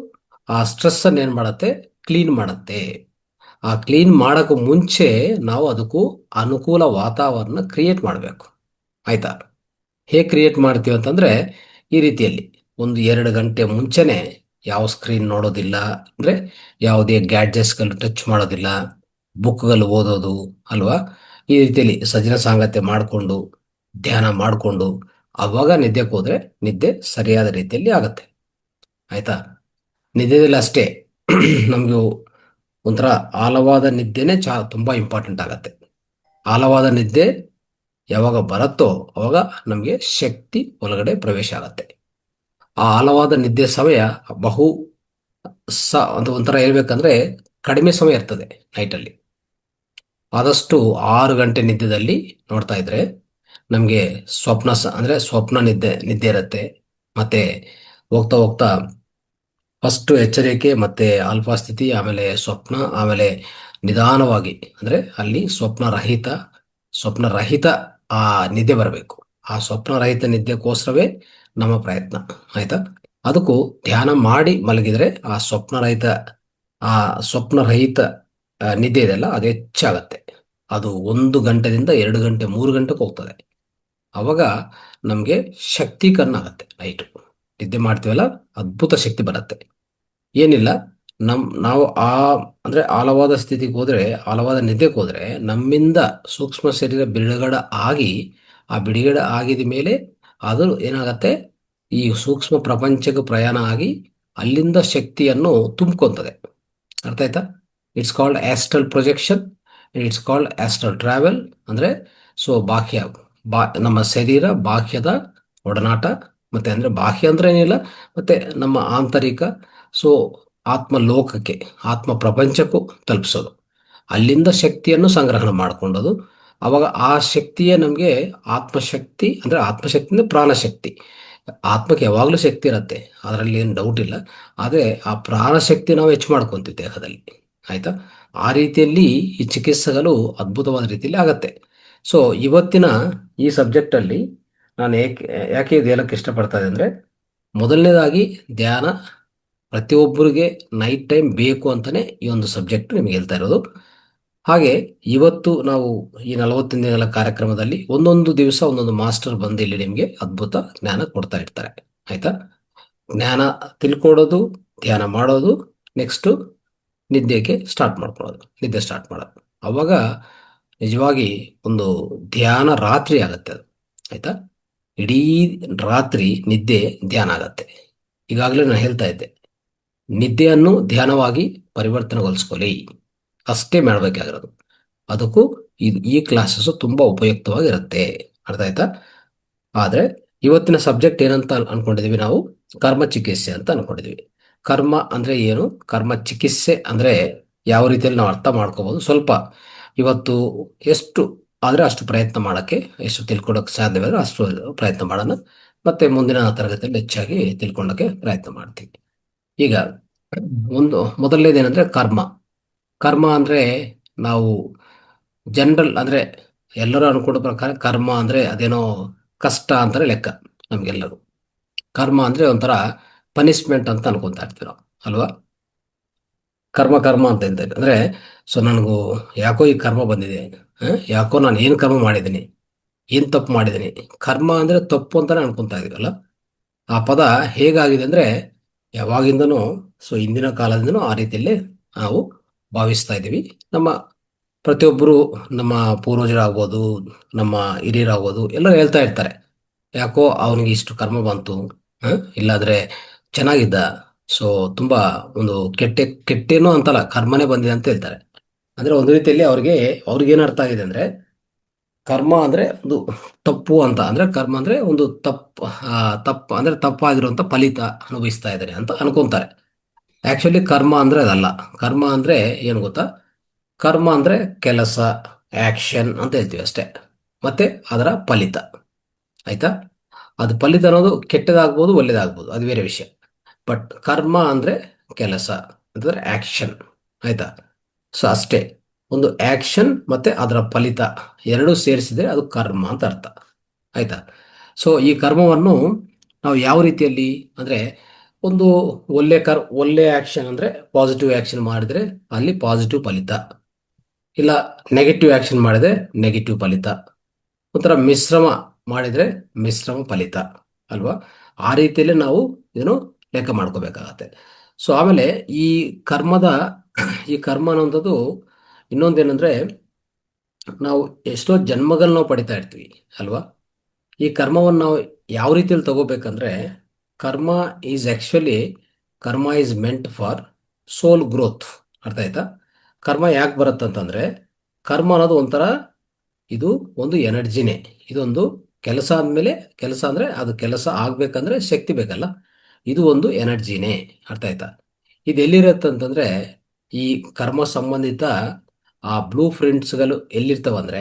ಆ ಸ್ಟ್ರೆಸ್ಸನ್ನು ಏನು ಮಾಡುತ್ತೆ, ಕ್ಲೀನ್ ಮಾಡುತ್ತೆ. ಆ ಕ್ಲೀನ್ ಮಾಡೋಕ್ಕೂ ಮುಂಚೆ ನಾವು ಅದಕ್ಕೂ ಅನುಕೂಲ ವಾತಾವರಣ ಕ್ರಿಯೇಟ್ ಮಾಡಬೇಕು. ಆಯಿತಾ? ಹೇಗೆ ಕ್ರಿಯೇಟ್ ಮಾಡ್ತೀವಿ ಅಂತಂದರೆ, ಈ ರೀತಿಯಲ್ಲಿ 1-2 ಗಂಟೆ ಮುಂಚೆನೇ ಯಾವ ಸ್ಕ್ರೀನ್ ನೋಡೋದಿಲ್ಲ, ಅಂದರೆ ಯಾವುದೇ ಗ್ಯಾಡ್ಜೆಟ್ಸ್ಗಳು ಟಚ್ ಮಾಡೋದಿಲ್ಲ, ಬುಕ್ಗಳು ಓದೋದು ಅಲ್ವಾ, ಈ ರೀತಿಯಲ್ಲಿ ಸಜ್ಜನ ಸಾಂಗತ್ಯ ಮಾಡಿಕೊಂಡು ಧ್ಯಾನ ಮಾಡಿಕೊಂಡು ಆವಾಗ ನಿದ್ದೆಗೆ ಹೋದರೆ ನಿದ್ದೆ ಸರಿಯಾದ ರೀತಿಯಲ್ಲಿ ಆಗುತ್ತೆ. ಆಯಿತಾ? ನಿದ್ದೆಯಲ್ಲಿ ಅಷ್ಟೇ ನಮಗೆ ಒಂಥರ ಆಳವಾದ ನಿದ್ದೆನೇ ತುಂಬ ಇಂಪಾರ್ಟೆಂಟ್ ಆಗುತ್ತೆ. ಆಳವಾದ ನಿದ್ದೆ ಯಾವಾಗ ಬರುತ್ತೋ ಅವಾಗ ನಮಗೆ ಶಕ್ತಿ ಒಳಗಡೆ ಪ್ರವೇಶ ಆಗುತ್ತೆ. ಆ ಆಳವಾದ ನಿದ್ದೆ ಸಮಯ ಬಹು ಅಂತ ಒಂಥರ ಹೇಳ್ಬೇಕಂದ್ರೆ ಕಡಿಮೆ ಸಮಯ ಇರ್ತದೆ ನೈಟಲ್ಲಿ. ಆದಷ್ಟು 6 ಗಂಟೆ ನಿದ್ದೆದಲ್ಲಿ ನೋಡ್ತಾ ಇದ್ರೆ ನಮಗೆ ಅಂದರೆ ಸ್ವಪ್ನ ನಿದ್ದೆ ಇರುತ್ತೆ. ಮತ್ತೆ ಹೋಗ್ತಾ ಹೋಗ್ತಾ ಫಸ್ಟು ಎಚ್ಚರಿಕೆ, ಮತ್ತೆ ಆಲ್ಫಾ ಸ್ಥಿತಿ, ಆಮೇಲೆ ಸ್ವಪ್ನ, ಆಮೇಲೆ ನಿಧಾನವಾಗಿ ಅಂದರೆ ಅಲ್ಲಿ ಸ್ವಪ್ನರಹಿತ ಆ ನಿದ್ದೆ ಬರಬೇಕು. ಆ ಸ್ವಪ್ನರಹಿತ ನಿದ್ದೆಗೋಸ್ಕರವೇ ನಮ್ಮ ಪ್ರಯತ್ನ. ಆಯಿತಾ? ಅದಕ್ಕೂ ಧ್ಯಾನ ಮಾಡಿ ಮಲಗಿದರೆ ಆ ಸ್ವಪ್ನರಹಿತ ನಿದ್ದೆ ಇದೆಯಲ್ಲ ಅದು ಹೆಚ್ಚಾಗತ್ತೆ. ಅದು 1 ಗಂಟೆದಿಂದ 2 ಗಂಟೆ 3 ಗಂಟೆಗೆ ಹೋಗ್ತದೆ. ಅವಾಗ ನಮಗೆ ಶಕ್ತಿ ಕಣ್ಣಾಗತ್ತೆ. ನೈಟು ನಿದ್ದೆ ಮಾಡ್ತೀವಲ್ಲ, ಅದ್ಭುತ ಶಕ್ತಿ ಬರುತ್ತೆ. ಏನಿಲ್ಲ, ನಾವು ಅಂದರೆ ಆಳವಾದ ಸ್ಥಿತಿಗೆ ಹೋದರೆ, ಆಳವಾದ ನಿದ್ದೆಗೆ ಹೋದರೆ ನಮ್ಮಿಂದ ಸೂಕ್ಷ್ಮ ಶರೀರ ಬಿಡುಗಡೆ ಆಗಿ, ಆ ಬಿಡುಗಡೆ ಆಗಿದ ಮೇಲೆ ಅದು ಏನಾಗತ್ತೆ, ಈ ಸೂಕ್ಷ್ಮ ಪ್ರಪಂಚಕ್ಕೆ ಪ್ರಯಾಣ ಆಗಿ ಅಲ್ಲಿಂದ ಶಕ್ತಿಯನ್ನು ತುಂಬ್ಕೊತದೆ. ಅರ್ಥ ಆಯ್ತಾ? It's called astral projection, it's called astral travel. ಅಂದರೆ ಸೊ ನಮ್ಮ ಶರೀರ ಬಾಹ್ಯದ ಒಡನಾಟ, ಮತ್ತೆ ಅಂದರೆ ಬಾಹ್ಯ ಅಂದ್ರೆ ಏನಿಲ್ಲ, ಮತ್ತೆ ನಮ್ಮ ಆಂತರಿಕ, ಸೊ ಆತ್ಮ ಲೋಕಕ್ಕೆ, ಆತ್ಮ ಪ್ರಪಂಚಕ್ಕೂ ತಲುಪಿಸೋದು. ಅಲ್ಲಿಂದ ಶಕ್ತಿಯನ್ನು ಸಂಗ್ರಹಣೆ ಮಾಡಿಕೊಂಡೋದು. ಅವಾಗ ಆ ಶಕ್ತಿಯೇ ನಮಗೆ ಆತ್ಮಶಕ್ತಿ. ಅಂದರೆ ಆತ್ಮಶಕ್ತಿ ಅಂದರೆ ಪ್ರಾಣಶಕ್ತಿ. ಆತ್ಮಕ್ಕೆ ಯಾವಾಗಲೂ ಶಕ್ತಿ ಇರುತ್ತೆ, ಅದರಲ್ಲಿ ಏನು ಡೌಟ್ ಇಲ್ಲ. ಆದರೆ ಆ ಪ್ರಾಣಶಕ್ತಿ ನಾವು ಹೆಚ್ಚು ಮಾಡ್ಕೊತೀವಿ ದೇಹದಲ್ಲಿ. ಆಯಿತಾ? ಆ ರೀತಿಯಲ್ಲಿ ಈ ಚಿಕಿತ್ಸೆಗಳು ಅದ್ಭುತವಾದ ರೀತಿಯಲ್ಲಿ ಆಗತ್ತೆ. ಸೊ ಇವತ್ತಿನ ಈ ಸಬ್ಜೆಕ್ಟಲ್ಲಿ ನಾನು ಯಾಕೆ ಇದು ಹೇಳಕ್ಕೆ ಇಷ್ಟಪಡ್ತಾ ಇದ್ದೆ ಅಂದರೆ, ಮೊದಲನೇದಾಗಿ ಧ್ಯಾನ ಪ್ರತಿಯೊಬ್ಬರಿಗೆ ನೈಟ್ ಟೈಮ್ ಬೇಕು ಅಂತಲೇ ಈ ಒಂದು ಸಬ್ಜೆಕ್ಟ್ ನಿಮಗೆ ಹೇಳ್ತಾ ಇರೋದು. ಹಾಗೆ ಇವತ್ತು ನಾವು ಈ 40 ದಿನಗಳ ಕಾರ್ಯಕ್ರಮದಲ್ಲಿ ಒಂದೊಂದು ದಿವಸ ಒಂದೊಂದು ಮಾಸ್ಟರ್ ಬಂದು ಇಲ್ಲಿ ನಿಮಗೆ ಅದ್ಭುತ ಜ್ಞಾನ ಕೊಡ್ತಾ ಇರ್ತಾರೆ. ಆಯಿತಾ? ಜ್ಞಾನ ತಿಳ್ಕೊಳ್ಳೋದು, ಧ್ಯಾನ ಮಾಡೋದು, ನೆಕ್ಸ್ಟು ನಿದ್ದೆ ಸ್ಟಾರ್ಟ್ ಮಾಡೋದು. ಅವಾಗ ನಿಜವಾಗಿ ಒಂದು ಧ್ಯಾನ ರಾತ್ರಿ ಆಗುತ್ತೆ ಅದು. ಆಯಿತಾ? ಇಡೀ ರಾತ್ರಿ ನಿದ್ದೆ ಧ್ಯಾನ ಆಗತ್ತೆ. ಈಗಾಗಲೇ ನಾನು ಹೇಳ್ತಾ ಇದ್ದೆ, ನಿದ್ದೆಯನ್ನು ಧ್ಯಾನವಾಗಿ ಪರಿವರ್ತನೆಗೊಳಿಸ್ಕೊಳ್ಳಿ, ಅಷ್ಟೇ ಮಾಡಬೇಕಾಗಿರೋದು. ಅದಕ್ಕೂ ಈ ಕ್ಲಾಸಸ್ಸು ತುಂಬ ಉಪಯುಕ್ತವಾಗಿರುತ್ತೆ. ಅರ್ಥ ಆಯ್ತಾ? ಆದರೆ ಇವತ್ತಿನ ಸಬ್ಜೆಕ್ಟ್ ಏನಂತ ಅನ್ಕೊಂಡಿದ್ದೀವಿ ನಾವು, ಕರ್ಮ ಚಿಕಿತ್ಸೆ ಅಂತ ಅನ್ಕೊಂಡಿದ್ದೀವಿ. ಕರ್ಮ ಅಂದರೆ ಏನು, ಕರ್ಮ ಚಿಕಿತ್ಸೆ ಅಂದರೆ ಯಾವ ರೀತಿಯಲ್ಲಿ ನಾವು ಅರ್ಥ ಮಾಡ್ಕೋಬೋದು, ಸ್ವಲ್ಪ ಇವತ್ತು ಎಷ್ಟು ಆದರೆ ಅಷ್ಟು ಪ್ರಯತ್ನ ಮಾಡೋಕ್ಕೆ, ಎಷ್ಟು ತಿಳ್ಕೊಳಕ್ಕೆ ಸಾಧ್ಯವಾದರೆ ಅಷ್ಟು ಪ್ರಯತ್ನ ಮಾಡೋಣ. ಮತ್ತು ಮುಂದಿನ ತರಗತಿಯಲ್ಲಿ ಹೆಚ್ಚಾಗಿ ತಿಳ್ಕೊಳ್ಳೋಕ್ಕೆ ಪ್ರಯತ್ನ ಮಾಡ್ತೀವಿ. ಈಗ ಮೊದಲನೇದೇನೆಂದರೆ ಕರ್ಮ ಅಂದರೆ ನಾವು ಜನರಲ್ ಅಂದರೆ ಎಲ್ಲರೂ ಅನ್ಕೊಳ್ಳೋ ಪ್ರಕಾರ ಕರ್ಮ ಅಂದರೆ ಅದೇನೋ ಕಷ್ಟ ಅಂತಾರೆ ಲೆಕ್ಕ ನಮಗೆಲ್ಲರೂ. ಕರ್ಮ ಅಂದ್ರೆ ಒಂಥರ ಪನಿಷ್ಮೆಂಟ್ ಅಂತ ಅನ್ಕೊಂತಾ ಇರ್ತೀವಿ ನಾವು, ಅಲ್ವಾ? ಕರ್ಮ ಕರ್ಮ ಅಂತ ಎಂತ ಅಂದ್ರೆ, ಸೊ ನನಗೂ ಯಾಕೋ ಈ ಕರ್ಮ ಬಂದಿದೆ, ಯಾಕೋ ನಾನು ಏನು ಕರ್ಮ ಮಾಡಿದ್ದೀನಿ, ಏನು ತಪ್ಪು ಮಾಡಿದ್ದೀನಿ. ಕರ್ಮ ಅಂದ್ರೆ ತಪ್ಪು ಅಂತಾನೆ ಅನ್ಕೊಂತಾ ಇದೀವಲ್ಲ. ಆ ಪದ ಹೇಗಾಗಿದೆ ಅಂದ್ರೆ ಯಾವಾಗಿಂದನೂ, ಸೊ ಹಿಂದಿನ ಕಾಲದಿಂದನೂ ಆ ರೀತಿಯಲ್ಲಿ ನಾವು ಭಾವಿಸ್ತಾ ಇದ್ದೀವಿ. ನಮ್ಮ ಪ್ರತಿಯೊಬ್ಬರು, ನಮ್ಮ ಪೂರ್ವಜರಾಗ್ಬೋದು, ನಮ್ಮ ಹಿರಿಯರಾಗ್ಬೋದು, ಎಲ್ಲರೂ ಹೇಳ್ತಾ ಇರ್ತಾರೆ, ಯಾಕೋ ಅವನಿಗೆ ಇಷ್ಟು ಕರ್ಮ ಬಂತು, ಇಲ್ಲಾದ್ರೆ ಚೆನ್ನಾಗಿದ್ದ. ಸೊ ತುಂಬಾ ಒಂದು ಕೆಟ್ಟೇನೋ ಅಂತಲ್ಲ, ಕರ್ಮನೇ ಬಂದಿದೆ ಅಂತ ಹೇಳ್ತಾರೆ. ಅಂದ್ರೆ ಒಂದು ರೀತಿಯಲ್ಲಿ ಅವ್ರಿಗೇನು ಅರ್ಥ ಆಗಿದೆ ಅಂದ್ರೆ, ಕರ್ಮ ಅಂದ್ರೆ ಒಂದು ತಪ್ಪು ಅಂತ, ಅಂದ್ರೆ ಕರ್ಮ ಅಂದ್ರೆ ಒಂದು ತಪ್ಪು ಅಂದ್ರೆ ತಪ್ಪಾಗಿರುವಂತ ಫಲಿತ ಅನುಭವಿಸ್ತಾ ಇದ್ದಾರೆ ಅಂತ ಅನ್ಕೊಂತಾರೆ. ಆಕ್ಚುಲಿ ಕರ್ಮ ಅಂದ್ರೆ ಅದಲ್ಲ. ಕರ್ಮ ಅಂದ್ರೆ ಏನು ಗೊತ್ತಾ? ಕರ್ಮ ಅಂದ್ರೆ ಕೆಲಸ, ಆಕ್ಷನ್ ಅಂತ ಹೇಳ್ತೀವಿ ಅಷ್ಟೇ. ಮತ್ತೆ ಅದರ ಫಲಿತ. ಆಯ್ತಾ? ಅದು ಫಲಿತ ಅನ್ನೋದು ಕೆಟ್ಟದಾಗ್ಬೋದು, ಒಳ್ಳೇದಾಗ್ಬೋದು, ಅದು ಬೇರೆ ವಿಷಯ. ಬಟ್ ಕರ್ಮ ಅಂದ್ರೆ ಕೆಲಸ, ಅಂತಂದ್ರೆ ಆಕ್ಷನ್. ಆಯ್ತಾ? ಸೊ ಅಷ್ಟೇ. ಒಂದು ಆಕ್ಷನ್ ಮತ್ತೆ ಅದರ ಫಲಿತ ಎರಡೂ ಸೇರಿಸಿದ್ರೆ ಅದು ಕರ್ಮ ಅಂತ ಅರ್ಥ. ಆಯ್ತಾ? ಸೊ ಈ ಕರ್ಮವನ್ನು ನಾವು ಯಾವ ರೀತಿಯಲ್ಲಿ ಅಂದ್ರೆ, ಒಂದು ಒಳ್ಳೆ ಆಕ್ಷನ್ ಅಂದ್ರೆ ಪಾಸಿಟಿವ್ ಆಕ್ಷನ್ ಮಾಡಿದ್ರೆ ಅಲ್ಲಿ ಪಾಸಿಟಿವ್ ಫಲಿತ, ಇಲ್ಲ ನೆಗೆಟಿವ್ ಆಕ್ಷನ್ ಮಾಡಿದ್ರೆ ನೆಗೆಟಿವ್ ಫಲಿತ, ಒಂಥರ ಮಿಶ್ರಮ ಮಾಡಿದ್ರೆ ಮಿಶ್ರಮ ಫಲಿತ, ಅಲ್ವಾ? ಆ ರೀತಿಯಲ್ಲಿ ನಾವು ಇದನ್ನು ಲೆಕ್ಕ ಮಾಡ್ಕೋಬೇಕಾಗತ್ತೆ. ಸೊ ಆಮೇಲೆ ಈ ಕರ್ಮದ ಈ ಕರ್ಮ ಅನ್ನೋಂಥದ್ದು ಇನ್ನೊಂದೇನೆಂದ್ರೆ, ನಾವು ಎಷ್ಟೋ ಜನ್ಮಗಳನ್ನ ನಾವು ಪಡಿತಾ ಇರ್ತೀವಿ, ಅಲ್ವಾ? ಈ ಕರ್ಮವನ್ನು ನಾವು ಯಾವ ರೀತಿಯಲ್ಲಿ ತಗೋಬೇಕಂದ್ರೆ, karma karma is meant for soul growth. ಅರ್ಥ ಆಯ್ತಾ? ಕರ್ಮ ಯಾಕೆ ಬರುತ್ತಂತಂದ್ರೆ, ಕರ್ಮ ಅನ್ನೋದು ಒಂಥರ, ಇದು ಒಂದು ಎನರ್ಜಿನೇ. ಇದೊಂದು ಕೆಲಸ ಅಂದಮೇಲೆ, ಕೆಲಸ ಅಂದ್ರೆ ಅದು ಕೆಲಸ ಆಗ್ಬೇಕಂದ್ರೆ ಶಕ್ತಿ ಬೇಕಲ್ಲ, ಇದು ಒಂದು ಎನರ್ಜಿನೇ. ಅರ್ಥ ಆಯ್ತಾ? ಇದು ಎಲ್ಲಿರುತ್ತಂತಂದ್ರೆ, ಈ ಕರ್ಮ ಸಂಬಂಧಿತ ಆ ಬ್ಲೂ ಪ್ರಿಂಟ್ಸ್ಗಳು ಎಲ್ಲಿರ್ತಾವಂದ್ರೆ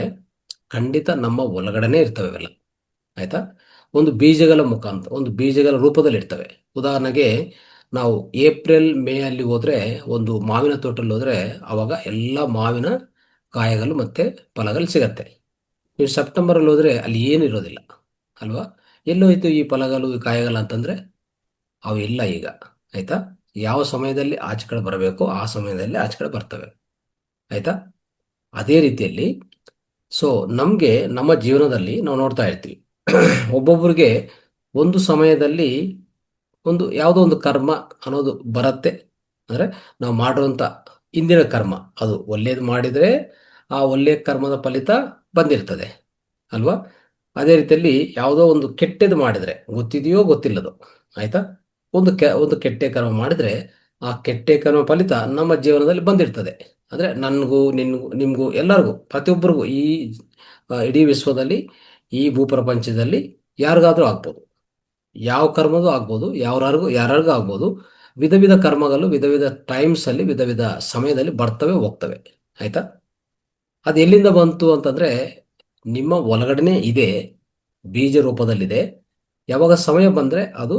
ಖಂಡಿತ ನಮ್ಮ ಒಳಗಡೆನೆ ಇರ್ತವೆ ಅವೆಲ್ಲ. ಆಯ್ತಾ? ಒಂದು ಬೀಜಗಳ ರೂಪದಲ್ಲಿ ಇರ್ತವೆ. ಉದಾಹರಣೆಗೆ, ನಾವು ಏಪ್ರಿಲ್ ಮೇ ಅಲ್ಲಿ ಹೋದ್ರೆ, ಒಂದು ಮಾವಿನ ತೋಟದಲ್ಲಿ ಹೋದ್ರೆ, ಅವಾಗ ಎಲ್ಲ ಮಾವಿನ ಕಾಯಗಳು ಮತ್ತೆ ಫಲಗಳು ಸಿಗತ್ತೆ. ನೀವು ಸೆಪ್ಟೆಂಬರ್ ಅಲ್ಲಿ ಹೋದ್ರೆ ಅಲ್ಲಿ ಏನು ಇರೋದಿಲ್ಲ, ಅಲ್ವಾ? ಎಲ್ಲೋಯ್ತು ಈ ಫಲಗಳು, ಈ ಕಾಯಗಳು ಅಂತಂದ್ರೆ ಅವು ಇಲ್ಲ ಈಗ. ಆಯ್ತಾ? ಯಾವ ಸಮಯದಲ್ಲಿ ಆಚೆ ಕಡೆ ಬರಬೇಕು ಆ ಸಮಯದಲ್ಲಿ ಆಚೆ ಕಡೆ ಬರ್ತವೆ. ಆಯ್ತಾ? ಅದೇ ರೀತಿಯಲ್ಲಿ, ಸೊ ನಮಗೆ ನಮ್ಮ ಜೀವನದಲ್ಲಿ ನಾವು ನೋಡ್ತಾ ಇರ್ತೀವಿ, ಒಬ್ಬೊಬ್ಬರಿಗೆ ಒಂದು ಸಮಯದಲ್ಲಿ ಒಂದು ಯಾವುದೋ ಒಂದು ಕರ್ಮ ಅನ್ನೋದು ಬರುತ್ತೆ. ಅಂದ್ರೆ ನಾವು ಮಾಡುವಂತ ಇಂದಿನ ಕರ್ಮ ಅದು ಒಳ್ಳೇದು ಮಾಡಿದ್ರೆ ಆ ಒಳ್ಳೆಯ ಕರ್ಮದ ಫಲಿತ ಬಂದಿರ್ತದೆ, ಅಲ್ವಾ? ಅದೇ ರೀತಿಯಲ್ಲಿ ಯಾವುದೋ ಒಂದು ಕೆಟ್ಟದ್ದು ಮಾಡಿದ್ರೆ, ಗೊತ್ತಿದೆಯೋ ಗೊತ್ತಿಲ್ಲದೋ, ಆಯ್ತಾ, ಒಂದು ಕೆಟ್ಟ ಕರ್ಮ ಮಾಡಿದ್ರೆ ಆ ಕೆಟ್ಟ ಕರ್ಮ ಫಲಿತ ನಮ್ಮ ಜೀವನದಲ್ಲಿ ಬಂದಿರ್ತದೆ. ಅಂದ್ರೆ ನನಗೂ ನಿಮಗೂ ಎಲ್ಲರಿಗೂ ಪ್ರತಿಯೊಬ್ಬರಿಗೂ ಈ ಇಡೀ ವಿಶ್ವದಲ್ಲಿ, ಈ ಭೂಪ್ರಪಂಚದಲ್ಲಿ ಯಾರಿಗಾದ್ರೂ ಆಗ್ಬೋದು. ಯಾವ ಕರ್ಮದೂ ಆಗ್ಬೋದು, ಯಾರಿಗೂ ಆಗ್ಬೋದು. ವಿಧ ವಿಧ ಕರ್ಮಗಳು ವಿಧ ವಿಧ ಟೈಮ್ಸ್ ಅಲ್ಲಿ, ವಿಧ ವಿಧ ಸಮಯದಲ್ಲಿ ಬರ್ತವೆ ಹೋಗ್ತವೆ. ಆಯ್ತಾ? ಅದು ಎಲ್ಲಿಂದ ಬಂತು ಅಂತಂದ್ರೆ, ನಿಮ್ಮ ಒಳಗಡೆನೆ ಇದೆ, ಬೀಜ ರೂಪದಲ್ಲಿದೆ. ಯಾವಾಗ ಸಮಯ ಬಂದ್ರೆ ಅದು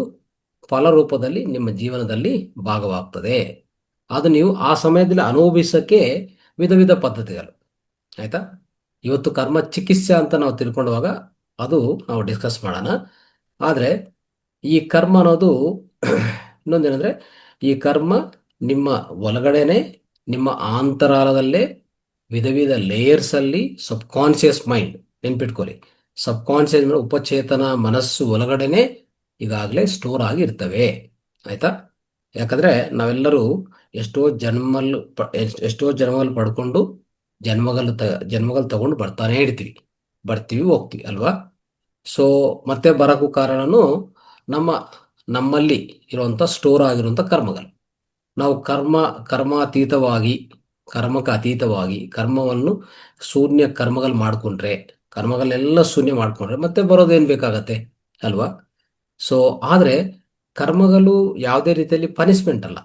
ಫಲ ರೂಪದಲ್ಲಿ ನಿಮ್ಮ ಜೀವನದಲ್ಲಿ ಭಾಗವಾಗ್ತದೆ. ಅದು ನೀವು ಆ ಸಮಯದಲ್ಲಿ ಅನುಭವಿಸಕ್ಕೆ ವಿಧ ವಿಧ ಪದ್ಧತಿಗಳು. ಆಯ್ತಾ? ಇವತ್ತು ಕರ್ಮ ಚಿಕಿತ್ಸೆ ಅಂತ ನಾವು ತಿಳ್ಕೊಂಡಾಗ ಅದು ನಾವು ಡಿಸ್ಕಸ್ ಮಾಡೋಣ. ಆದರೆ ಈ ಕರ್ಮ ಅನ್ನೋದು ಇನ್ನೊಂದೇನೆಂದ್ರೆ, ಈ ಕರ್ಮ ನಿಮ್ಮ ಒಳಗಡೆನೆ, ನಿಮ್ಮ ಆಂತರಾಳದಲ್ಲೇ ವಿಧ ವಿಧ ಲೇಯರ್ಸ್ ಅಲ್ಲಿ ಸಬ್ ಕಾನ್ಸಿಯಸ್ ಮೈಂಡ್, ನೆನ್ಪಿಟ್ಕೊಳ್ಳಿ. ಸಬ್ ಕಾನ್ಸಿಯಸ್ ಉಪಚೇತನ ಮನಸ್ಸು ಒಳಗಡೆನೆ ಈಗಾಗಲೇ ಸ್ಟೋರ್ ಆಗಿ ಇರ್ತವೆ. ಆಯ್ತಾ? ಯಾಕಂದ್ರೆ ನಾವೆಲ್ಲರೂ ಎಷ್ಟೋ ಜನ್ಮಗಳು ಪಡ್ಕೊಂಡು ಜನ್ಮಗಳು ತಗೊಂಡು ಬರ್ತಾನೆ ಇರ್ತೀವಿ, ಬರ್ತೀವಿ ಹೋಗ್ತೀವಿ, ಅಲ್ವಾ? ಸೊ ಮತ್ತೆ ಬರಕ್ಕೂ ಕಾರಣನು ನಮ್ಮ ನಮ್ಮಲ್ಲಿ ಇರುವಂತ ಸ್ಟೋರ್ ಆಗಿರುವಂತ ಕರ್ಮಗಳು. ನಾವು ಕರ್ಮಾತೀತವಾಗಿ, ಕರ್ಮಕ್ಕೆ ಅತೀತವಾಗಿ ಕರ್ಮವನ್ನು ಕರ್ಮಗಳು ಮಾಡ್ಕೊಂಡ್ರೆ, ಕರ್ಮಗಳನ್ನೆಲ್ಲ ಶೂನ್ಯ ಮಾಡ್ಕೊಂಡ್ರೆ ಮತ್ತೆ ಬರೋದೇನ್ ಬೇಕಾಗತ್ತೆ, ಅಲ್ವಾ? ಸೊ ಆದ್ರೆ ಕರ್ಮಗಳು ಯಾವುದೇ ರೀತಿಯಲ್ಲಿ ಪನಿಷ್ಮೆಂಟ್ ಅಲ್ಲ,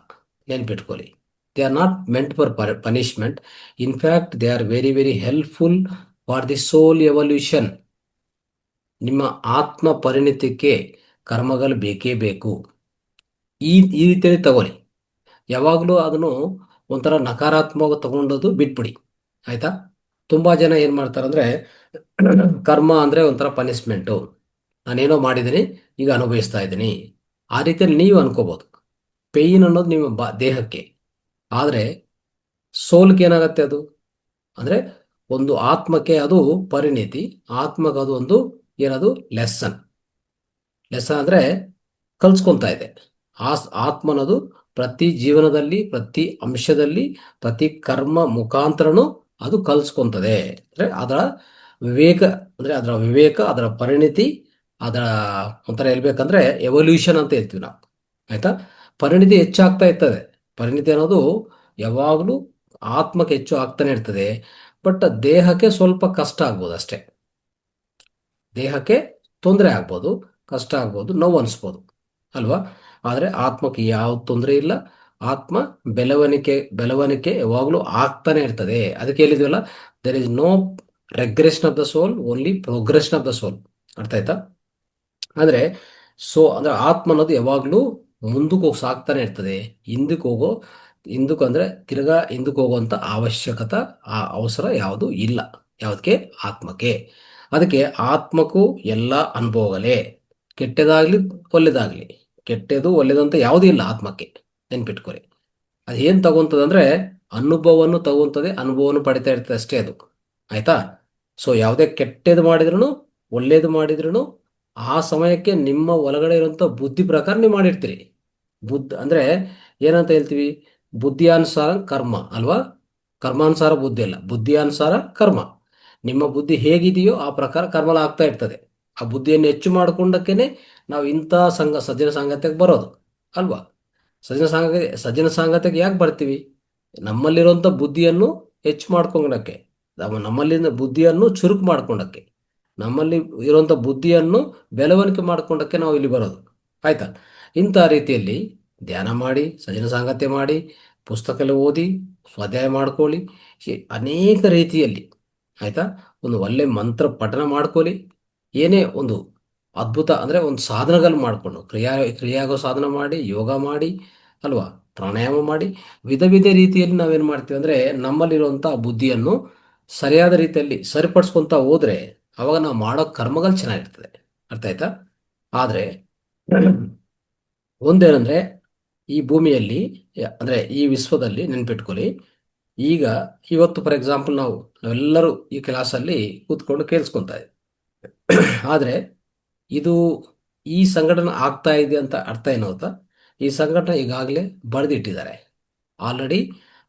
ನೆನ್ಪಿಟ್ಕೊಳ್ಳಿ. They are not meant for punishment. In fact they are very very helpful for the soul evolution. ನಿಮ್ಮ ಆತ್ಮ ಪರಿಣಿತಿಗೆ ಕರ್ಮಗಳು ಬೇಕೇ ಬೇಕು. ಈ ರೀತಿಯಲ್ಲಿ ತಗೊಳ್ಳಿ. ಯಾವಾಗಲೂ ಅದನ್ನು ಒಂಥರ ನಕಾರಾತ್ಮಕ ತಗೊಂಡೋದು ಬಿಟ್ಬಿಡಿ. ಆಯ್ತಾ? ತುಂಬಾ ಜನ ಏನ್ ಮಾಡ್ತಾರಂದ್ರೆ, ಕರ್ಮ ಅಂದ್ರೆ ಒಂಥರ ಪನಿಷ್ಮೆಂಟು, ನಾನೇನೋ ಮಾಡಿದ್ದೀನಿ ಈಗ ಅನುಭವಿಸ್ತಾ ಇದ್ದೀನಿ, ಆ ರೀತಿಯಲ್ಲಿ ನೀವು ಅನ್ಕೋಬಹುದು. ಪೇಯ್ನ್ ಅನ್ನೋದು ನಿಮ್ಮ ದೇಹಕ್ಕೆ. ಆದರೆ ಸೋಲ್ಗೆ ಏನಾಗತ್ತೆ ಅದು ಅಂದ್ರೆ ಒಂದು ಆತ್ಮಕ್ಕೆ ಅದು ಪರಿಣಿತಿ, ಆತ್ಮಕ್ಕೆ ಅದು ಒಂದು ಏನದು ಲೆಸನ್. ಲೆಸನ್ ಅಂದ್ರೆ ಕಲ್ಸ್ಕೊಂತ ಇದೆ. ಆ ಆತ್ಮನದು ಪ್ರತಿ ಜೀವನದಲ್ಲಿ, ಪ್ರತಿ ಅಂಶದಲ್ಲಿ, ಪ್ರತಿ ಕರ್ಮ ಮುಖಾಂತರನು ಅದು ಕಲ್ಸ್ಕೊಂತದೆ. ಅಂದ್ರೆ ಅದರ ವಿವೇಕ, ಅಂದ್ರೆ ಅದರ ವಿವೇಕ, ಅದರ ಪರಿಣಿತಿ, ಅದರ ಒಂಥರ ಹೇಳ್ಬೇಕಂದ್ರೆ ಎವಲ್ಯೂಷನ್ ಅಂತ ಹೇಳ್ತೀವಿ ನಾವು. ಆಯ್ತಾ? ಪರಿಣಿತಿ ಹೆಚ್ಚಾಗ್ತಾ ಇರ್ತದೆ. ಪರಿಣಿತಿ ಅನ್ನೋದು ಯಾವಾಗಲೂ ಆತ್ಮಕ್ಕೆ ಹೆಚ್ಚು ಆಗ್ತಾನೆ ಇರ್ತದೆ. ಬಟ್ ದೇಹಕ್ಕೆ ಸ್ವಲ್ಪ ಕಷ್ಟ ಆಗ್ಬೋದು ಅಷ್ಟೇ. ದೇಹಕ್ಕೆ ತೊಂದರೆ ಆಗ್ಬೋದು, ಕಷ್ಟ ಆಗ್ಬೋದು, ನೋವು ಅನಿಸ್ಬೋದು ಅಲ್ವಾ? ಆದರೆ ಆತ್ಮಕ್ಕೆ ಯಾವ ತೊಂದರೆ ಇಲ್ಲ. ಆತ್ಮ ಬೆಳವಣಿಗೆ ಬೆಳವಣಿಗೆ ಯಾವಾಗಲೂ ಆಗ್ತಾನೆ ಇರ್ತದೆ. ಅದಕ್ಕೆ ಹೇಳಿದ್ವಲ್ಲ, there is no regression of the soul, only progression of the soul. ಅರ್ಥ ಆಯ್ತಾ? ಅಂದ್ರೆ ಅಂದ್ರೆ ಆತ್ಮ ಅನ್ನೋದು ಯಾವಾಗಲೂ ಮುಂದಕ್ಕೆ ಹೋಗಿ ಸಾಕ್ತಾನೆ ಇರ್ತದೆ. ಹಿಂದಕ್ಕೆ ಅಂದ್ರೆ ತಿರ್ಗಾ ಹಿಂದಕ್ಕೆ ಹೋಗುವಂತ ಅವಶ್ಯಕತೆ, ಆ ಅವಸರ ಯಾವುದು ಇಲ್ಲ. ಯಾವುದಕ್ಕೆ? ಆತ್ಮಕ್ಕೆ. ಅದಕ್ಕೆ ಆತ್ಮಕ್ಕೂ ಎಲ್ಲ ಅನುಭವಗಳೇ, ಕೆಟ್ಟದಾಗ್ಲಿ ಒಳ್ಳೇದಾಗ್ಲಿ. ಕೆಟ್ಟದು ಒಳ್ಳೇದು ಅಂತ ಯಾವುದೂ ಇಲ್ಲ ಆತ್ಮಕ್ಕೆ, ನೆನ್ಪಿಟ್ಕೊರಿ. ಅದೇನ್ ತಗೊಂತದಂದ್ರೆ ಅನುಭವವನ್ನು ತಗೊಂತದೆ, ಅನುಭವವನ್ನು ಪಡಿತಾ ಇರ್ತದೆ ಅಷ್ಟೇ ಅದು. ಆಯ್ತಾ? ಸೊ ಯಾವುದೇ ಕೆಟ್ಟದ್ದು ಮಾಡಿದ್ರು, ಒಳ್ಳೇದು ಮಾಡಿದ್ರು, ಆ ಸಮಯಕ್ಕೆ ನಿಮ್ಮ ಒಳಗಡೆ ಇರುವಂತ ಬುದ್ಧಿ ಪ್ರಕಾರ ನೀವು ಮಾಡಿರ್ತೀರಿ. ಅಂದ್ರೆ ಏನಂತ ಹೇಳ್ತೀವಿ? ಬುದ್ಧಿಯಾನುಸಾರ ಕರ್ಮ ಅಲ್ವಾ? ಕರ್ಮಾನುಸಾರ ಬುದ್ಧಿ ಅಲ್ಲ, ಬುದ್ಧಿಯಾನುಸಾರ ಕರ್ಮ. ನಿಮ್ಮ ಬುದ್ಧಿ ಹೇಗಿದೆಯೋ ಆ ಪ್ರಕಾರ ಕರ್ಮಲ ಆಗ್ತಾ ಇರ್ತದೆ. ಆ ಬುದ್ಧಿಯನ್ನು ಹೆಚ್ಚು ಮಾಡಿಕೊಂಡಕ್ಕೇನೆ ನಾವು ಇಂಥ ಸಜ್ಜನ ಸಾಂಗತ್ಯಕ್ಕೆ ಬರೋದು ಅಲ್ವಾ? ಸಜ್ಜನ ಸಾಂಗತ್ಯಕ್ಕೆ ಯಾಕೆ ಬರ್ತೀವಿ? ನಮ್ಮಲ್ಲಿರುವಂಥ ಬುದ್ಧಿಯನ್ನು ಹೆಚ್ಚು ಮಾಡ್ಕೊಂಡಕ್ಕೆ, ನಮ್ಮಲ್ಲಿನ ಬುದ್ಧಿಯನ್ನು ಚುರುಕು ಮಾಡ್ಕೊಂಡಕ್ಕೆ, ನಮ್ಮಲ್ಲಿ ಇರುವಂಥ ಬುದ್ಧಿಯನ್ನು ಬೆಳವಣಿಗೆ ಮಾಡ್ಕೊಂಡಕ್ಕೆ ನಾವು ಇಲ್ಲಿ ಬರೋದು. ಆಯ್ತಾ? ಇಂಥ ರೀತಿಯಲ್ಲಿ ಧ್ಯಾನ ಮಾಡಿ, ಸಜ್ಜನ ಸಾಂಗತ್ಯ ಮಾಡಿ, ಪುಸ್ತಕ ಎಲ್ಲ ಓದಿ, ಸ್ವಾಧ್ಯಾಯ ಮಾಡ್ಕೊಳ್ಳಿ, ಅನೇಕ ರೀತಿಯಲ್ಲಿ. ಆಯ್ತಾ? ಒಂದು ಒಳ್ಳೆ ಮಂತ್ರ ಪಠನ ಮಾಡ್ಕೊಳ್ಳಿ. ಏನೇ ಒಂದು ಅದ್ಭುತ ಅಂದ್ರೆ ಒಂದು ಸಾಧನಗಳು ಮಾಡಿಕೊಂಡು ಕ್ರಿಯಾಗೋ ಸಾಧನ ಮಾಡಿ, ಯೋಗ ಮಾಡಿ ಅಲ್ವಾ, ಪ್ರಾಣಾಯಾಮ ಮಾಡಿ, ವಿಧ ವಿಧ ರೀತಿಯಲ್ಲಿ ನಾವೇನು ಮಾಡ್ತೀವಿ ಅಂದ್ರೆ ನಮ್ಮಲ್ಲಿರುವಂಥ ಬುದ್ಧಿಯನ್ನು ಸರಿಯಾದ ರೀತಿಯಲ್ಲಿ ಸರಿಪಡಿಸ್ಕೊಂತ ಹೋದ್ರೆ ಅವಾಗ ನಾವು ಮಾಡೋ ಕರ್ಮಗಳು ಚೆನ್ನಾಗಿರ್ತದೆ. ಅರ್ಥ ಆಯ್ತಾ? ಆದ್ರೆ ಒಂದೇನಂದ್ರೆ ಈ ಭೂಮಿಯಲ್ಲಿ ಅಂದ್ರೆ ಈ ವಿಶ್ವದಲ್ಲಿ ನೆನ್ಪಿಟ್ಕೊಳ್ಳಿ, ಈಗ ಇವತ್ತು ಫಾರ್ ಎಕ್ಸಾಂಪಲ್ ನಾವೆಲ್ಲರೂ ಈ ಕ್ಲಾಸಲ್ಲಿ ಕೂತ್ಕೊಂಡು ಕೇಳಿಸ್ಕೊಂತ ಇದ್ದೀವಿ. ಆದ್ರೆ ಇದು ಈ ಸಂಘಟನೆ ಆಗ್ತಾ ಇದೆ ಅಂತ ಅರ್ಥ ಏನು ಗೊತ್ತಾ? ಈ ಸಂಘಟನೆ ಈಗಾಗಲೇ ಬರೆದಿಟ್ಟಿದ್ದಾರೆ ಆಲ್ರೆಡಿ.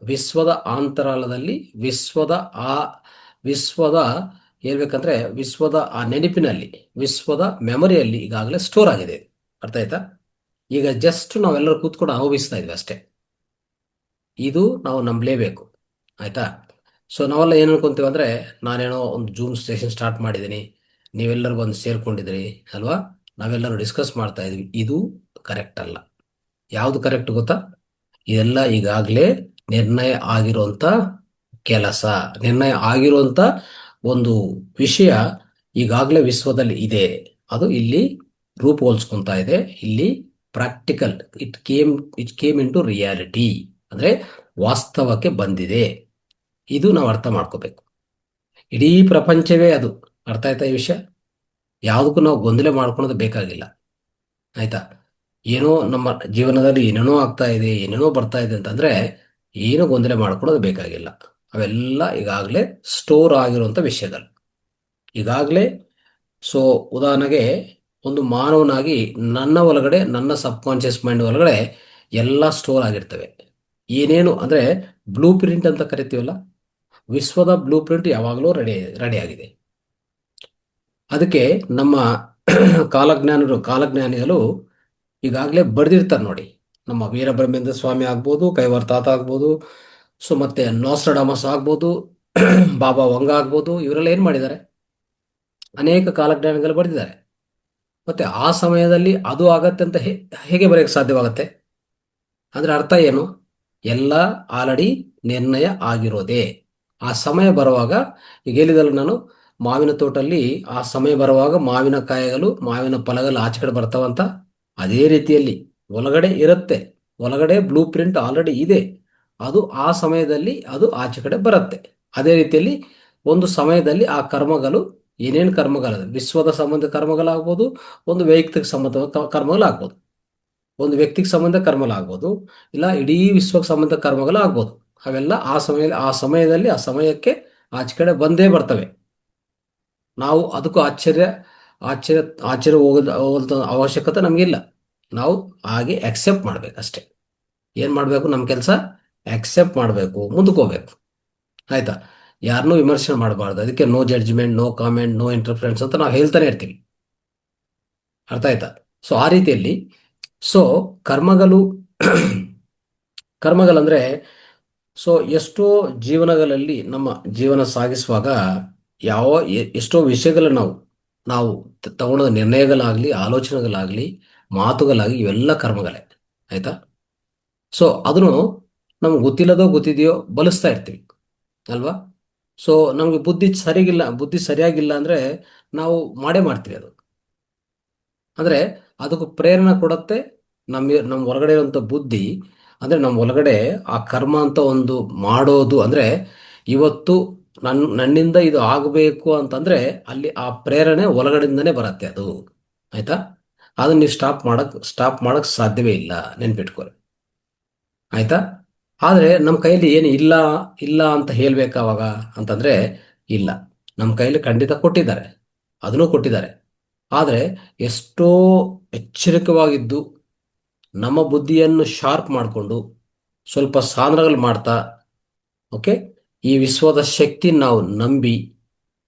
ವಿಶ್ವದ ಅಂತರಾಳದಲ್ಲಿ, ವಿಶ್ವದ ಹೇಳ್ಬೇಕಂದ್ರೆ ವಿಶ್ವದ ಆ ನೆನಪಿನಲ್ಲಿ, ವಿಶ್ವದ ಮೆಮೊರಿಯಲ್ಲಿ ಈಗಾಗಲೇ ಸ್ಟೋರ್ ಆಗಿದೆ. ಅರ್ಥ ಆಯ್ತಾ? ಈಗ ಜಸ್ಟ್ ನಾವೆಲ್ಲರೂ ಕೂತ್ಕೊಂಡು ಅನುಭವಿಸ್ತಾ ಇದ್ವಿ ಅಷ್ಟೇ. ಇದು ನಾವು ನಂಬಲೇಬೇಕು. ಆಯ್ತಾ? ಸೊ ನಾವೆಲ್ಲ ಏನು ಅನ್ಕೊಂತೀವಿ ಅಂದ್ರೆ, ನಾನೇನೋ ಒಂದು ಜೂಮ್ ಸ್ಟೇಷನ್ ಸ್ಟಾರ್ಟ್ ಮಾಡಿದ್ದೀನಿ, ನೀವೆಲ್ಲರೂ ಬಂದು ಸೇರ್ಕೊಂಡಿದ್ರಿ ಅಲ್ವಾ, ನಾವೆಲ್ಲರೂ ಡಿಸ್ಕಸ್ ಮಾಡ್ತಾ ಇದ್ವಿ. ಇದು ಕರೆಕ್ಟ್ ಅಲ್ಲ. ಯಾವುದು ಕರೆಕ್ಟ್ ಗೊತ್ತಾ? ಇದೆಲ್ಲ ಈಗಾಗಲೇ ನಿರ್ಣಯ ಆಗಿರುವಂತ ಕೆಲಸ, ನಿರ್ಣಯ ಆಗಿರುವಂತ ಒಂದು ವಿಷಯ ಈಗಾಗಲೇ ವಿಶ್ವದಲ್ಲಿ ಇದೆ. ಅದು ಇಲ್ಲಿ ರೂಪುಗೊಳಿಸ್ಕೊಂತ ಇದೆ. ಇಲ್ಲಿ practical, it came into reality, ಅಂದ್ರೆ ವಾಸ್ತವಕ್ಕೆ ಬಂದಿದೆ. ಇದು ನಾವು ಅರ್ಥ ಮಾಡ್ಕೋಬೇಕು. ಇಡೀ ಪ್ರಪಂಚವೇ ಅದು. ಅರ್ಥ ಆಯ್ತಾ ಈ ವಿಷಯ? ಯಾವುದಕ್ಕೂ ನಾವು ಗೊಂದಲ ಮಾಡ್ಕೊಳೋದು ಬೇಕಾಗಿಲ್ಲ. ಆಯ್ತಾ? ಏನೋ ನಮ್ಮ ಜೀವನದಲ್ಲಿ ಏನೇನೋ ಆಗ್ತಾ ಇದೆ, ಏನೇನೋ ಬರ್ತಾ ಇದೆ ಅಂತಂದ್ರೆ ಏನು ಗೊಂದಲ ಮಾಡ್ಕೊಳ್ಳೋದು ಬೇಕಾಗಿಲ್ಲ. ಅವೆಲ್ಲ ಈಗಾಗಲೇ ಸ್ಟೋರ್ ಆಗಿರುವಂಥ ವಿಷಯಗಳು ಈಗಾಗಲೇ. ಸೊ ಉದಾಹರಣೆಗೆ ಒಂದು ಮಾನವನಾಗಿ ನನ್ನ ಒಳಗಡೆ, ನನ್ನ ಸಬ್ ಕಾನ್ಷಿಯಸ್ ಮೈಂಡ್ ಒಳಗಡೆ ಎಲ್ಲ ಸ್ಟೋರ್ ಆಗಿರ್ತವೆ. ಏನೇನು ಅಂದ್ರೆ ಬ್ಲೂ ಪ್ರಿಂಟ್ ಅಂತ ಕರಿತೀವಲ್ಲ, ವಿಶ್ವದ ಬ್ಲೂ ಪ್ರಿಂಟ್ ಯಾವಾಗಲೂ ರೆಡಿ ಆಗಿದೆ. ಅದಕ್ಕೆ ನಮ್ಮ ಕಾಲಜ್ಞಾನಿಗಳು ಈಗಾಗಲೇ ಬರೆದಿರ್ತಾರೆ ನೋಡಿ. ನಮ್ಮ ವೀರಬ್ರಹ್ಮೇಂದ್ರ ಸ್ವಾಮಿ ಆಗ್ಬೋದು, ಕೈವಾರ ತಾತ ಆಗ್ಬೋದು, ಸೊ ಮತ್ತೆ ನಾಸ್ಟ್ರಡಾಮಸ್ ಆಗ್ಬೋದು, ಬಾಬಾ ವಂಗ ಆಗ್ಬೋದು, ಇವರೆಲ್ಲ ಏನು ಮಾಡಿದ್ದಾರೆ? ಅನೇಕ ಕಾಲಜ್ಞಾನಿಗಳು ಬರೆದಿದ್ದಾರೆ. ಮತ್ತೆ ಆ ಸಮಯದಲ್ಲಿ ಅದು ಆಗತ್ತೆ ಅಂತ ಹೇಗೆ ಬರೆಯಕ್ಕೆ ಸಾಧ್ಯವಾಗತ್ತೆ? ಅಂದ್ರೆ ಅರ್ಥ ಏನು? ಎಲ್ಲ ಆಲ್ರೆಡಿ ನಿರ್ಣಯ ಆಗಿರೋದೇ. ಆ ಸಮಯ ಬರುವಾಗ, ಈಗ ಹೇಳಿದಲ್ಲ ನಾನು, ಮಾವಿನ ತೋಟಲ್ಲಿ ಆ ಸಮಯ ಬರುವಾಗ ಮಾವಿನ ಫಲಗಳು ಆಚೆ ಕಡೆ ಬರ್ತಾವಂತ. ಅದೇ ರೀತಿಯಲ್ಲಿ ಒಳಗಡೆ ಇರುತ್ತೆ, ಒಳಗಡೆ ಬ್ಲೂ ಪ್ರಿಂಟ್ ಆಲ್ರೆಡಿ ಇದೆ. ಅದು ಆ ಸಮಯದಲ್ಲಿ ಅದು ಆಚೆ ಕಡೆ ಬರುತ್ತೆ. ಅದೇ ರೀತಿಯಲ್ಲಿ ಒಂದು ಸಮಯದಲ್ಲಿ ಆ ಕರ್ಮಗಳು, ಏನೇನು ಕರ್ಮಗಳು, ವಿಶ್ವದ ಸಂಬಂಧ ಕರ್ಮಗಳಾಗ್ಬೋದು, ಒಂದು ವೈಯಕ್ತಿಕ ಸಂಬಂಧ ಕರ್ಮಗಳಾಗ್ಬೋದು. ಒಂದು ವ್ಯಕ್ತಿಗೆ ಸಂಬಂಧ ಕರ್ಮಗಳಾಗ್ಬೋದು, ಇಲ್ಲ ಇಡೀ ವಿಶ್ವಕ್ಕೆ ಸಂಬಂಧ ಕರ್ಮಗಳು ಆಗ್ಬೋದು. ಅವೆಲ್ಲ ಆ ಸಮಯಕ್ಕೆ ಆಚೆ ಕಡೆ ಬಂದೇ ಬರ್ತವೆ. ನಾವು ಅದಕ್ಕೂ ಆಶ್ಚರ್ಯ ಆಶ್ಚರ್ಯ ಹೋಗೋದ ಅವಶ್ಯಕತೆ ನಮಗಿಲ್ಲ. ನಾವು ಹಾಗೆ ಅಕ್ಸೆಪ್ಟ್ ಮಾಡ್ಬೇಕಷ್ಟೆ. ಏನು ಮಾಡಬೇಕು? ನಮ್ಮ ಕೆಲಸ ಅಕ್ಸೆಪ್ಟ್ ಮಾಡಬೇಕು, ಮುಂದಕ್ಕೆ ಹೋಗ್ಬೇಕು. ಆಯ್ತಾ? ಯಾರನ್ನೂ ವಿಮರ್ಶೆ ಮಾಡಬಾರ್ದು. ಅದಕ್ಕೆ no judgement, no comment, no interference ಅಂತ ನಾವು ಹೇಳ್ತಾನೆ ಇರ್ತೀವಿ. ಅರ್ಥ ಆಯ್ತಾ? ಸೊ ಆ ರೀತಿಯಲ್ಲಿ ಸೊ ಕರ್ಮಗಳು ಕರ್ಮಗಳಂದ್ರೆ ಸೊ ಎಷ್ಟೋ ಜೀವನಗಳಲ್ಲಿ ನಮ್ಮ ಜೀವನ ಸಾಗಿಸುವಾಗ ಎಷ್ಟೋ ವಿಷಯಗಳು ನಾವು ತಗೊಳ್ಳೋ ನಿರ್ಣಯಗಳಾಗಲಿ, ಆಲೋಚನೆಗಳಾಗಲಿ, ಮಾತುಗಳಾಗಲಿ, ಇವೆಲ್ಲ ಕರ್ಮಗಳೇ. ಆಯ್ತಾ? ಸೊ ಅದನ್ನು ನಮ್ಗೆ ಗೊತ್ತಿದೆಯೋ ಬಳಸ್ತಾ ಇರ್ತೀವಿ ಅಲ್ವಾ? ಸೊ ನಮಗೆ ಬುದ್ಧಿ ಸರಿಯಾಗಿಲ್ಲ ಅಂದರೆ ನಾವು ಮಾಡೇ ಮಾಡ್ತೀವಿ ಅದು. ಅಂದರೆ ಅದಕ್ಕೆ ಪ್ರೇರಣೆ ಕೊಡುತ್ತೆ ನಮ್ಮ ಹೊರಗಡೆ ಇರುವಂಥ ಬುದ್ಧಿ. ಅಂದರೆ ನಮ್ಮ ಒಳಗಡೆ ಆ ಕರ್ಮ ಅಂತ ಒಂದು ಮಾಡೋದು ಅಂದರೆ ಇವತ್ತು ನನ್ನಿಂದ ಇದು ಆಗಬೇಕು ಅಂತಂದರೆ ಅಲ್ಲಿ ಆ ಪ್ರೇರಣೆ ಒಳಗಡೆಯಿಂದನೇ ಬರುತ್ತೆ ಅದು. ಆಯಿತಾ? ಅದನ್ನು ನೀವು ಸ್ಟಾಪ್ ಮಾಡಕ್ಕೆ ಸಾಧ್ಯವೇ ಇಲ್ಲ, ನೆನ್ಪಿಟ್ಕೊಳ್ಳಿ. ಆಯಿತಾ? ಆದರೆ ನಮ್ಮ ಕೈಯಲ್ಲಿ ಏನು ಇಲ್ಲ ಇಲ್ಲ ಅಂತ ಹೇಳ್ಬೇಕಾವಾಗ ಅಂತಂದರೆ ಇಲ್ಲ, ನಮ್ಮ ಕೈಯಲ್ಲಿ ಖಂಡಿತ ಕೊಟ್ಟಿದ್ದಾರೆ, ಅದನ್ನೂ ಕೊಟ್ಟಿದ್ದಾರೆ. ಆದರೆ ಎಷ್ಟೋ ಎಚ್ಚರಿಕವಾಗಿದ್ದು ನಮ್ಮ ಬುದ್ಧಿಯನ್ನು ಶಾರ್ಪ್ ಮಾಡಿಕೊಂಡು ಸ್ವಲ್ಪ ಸಾಧನೆಗಳು ಮಾಡ್ತಾ, ಓಕೆ, ಈ ವಿಶ್ವದ ಶಕ್ತಿ ನಾವು ನಂಬಿ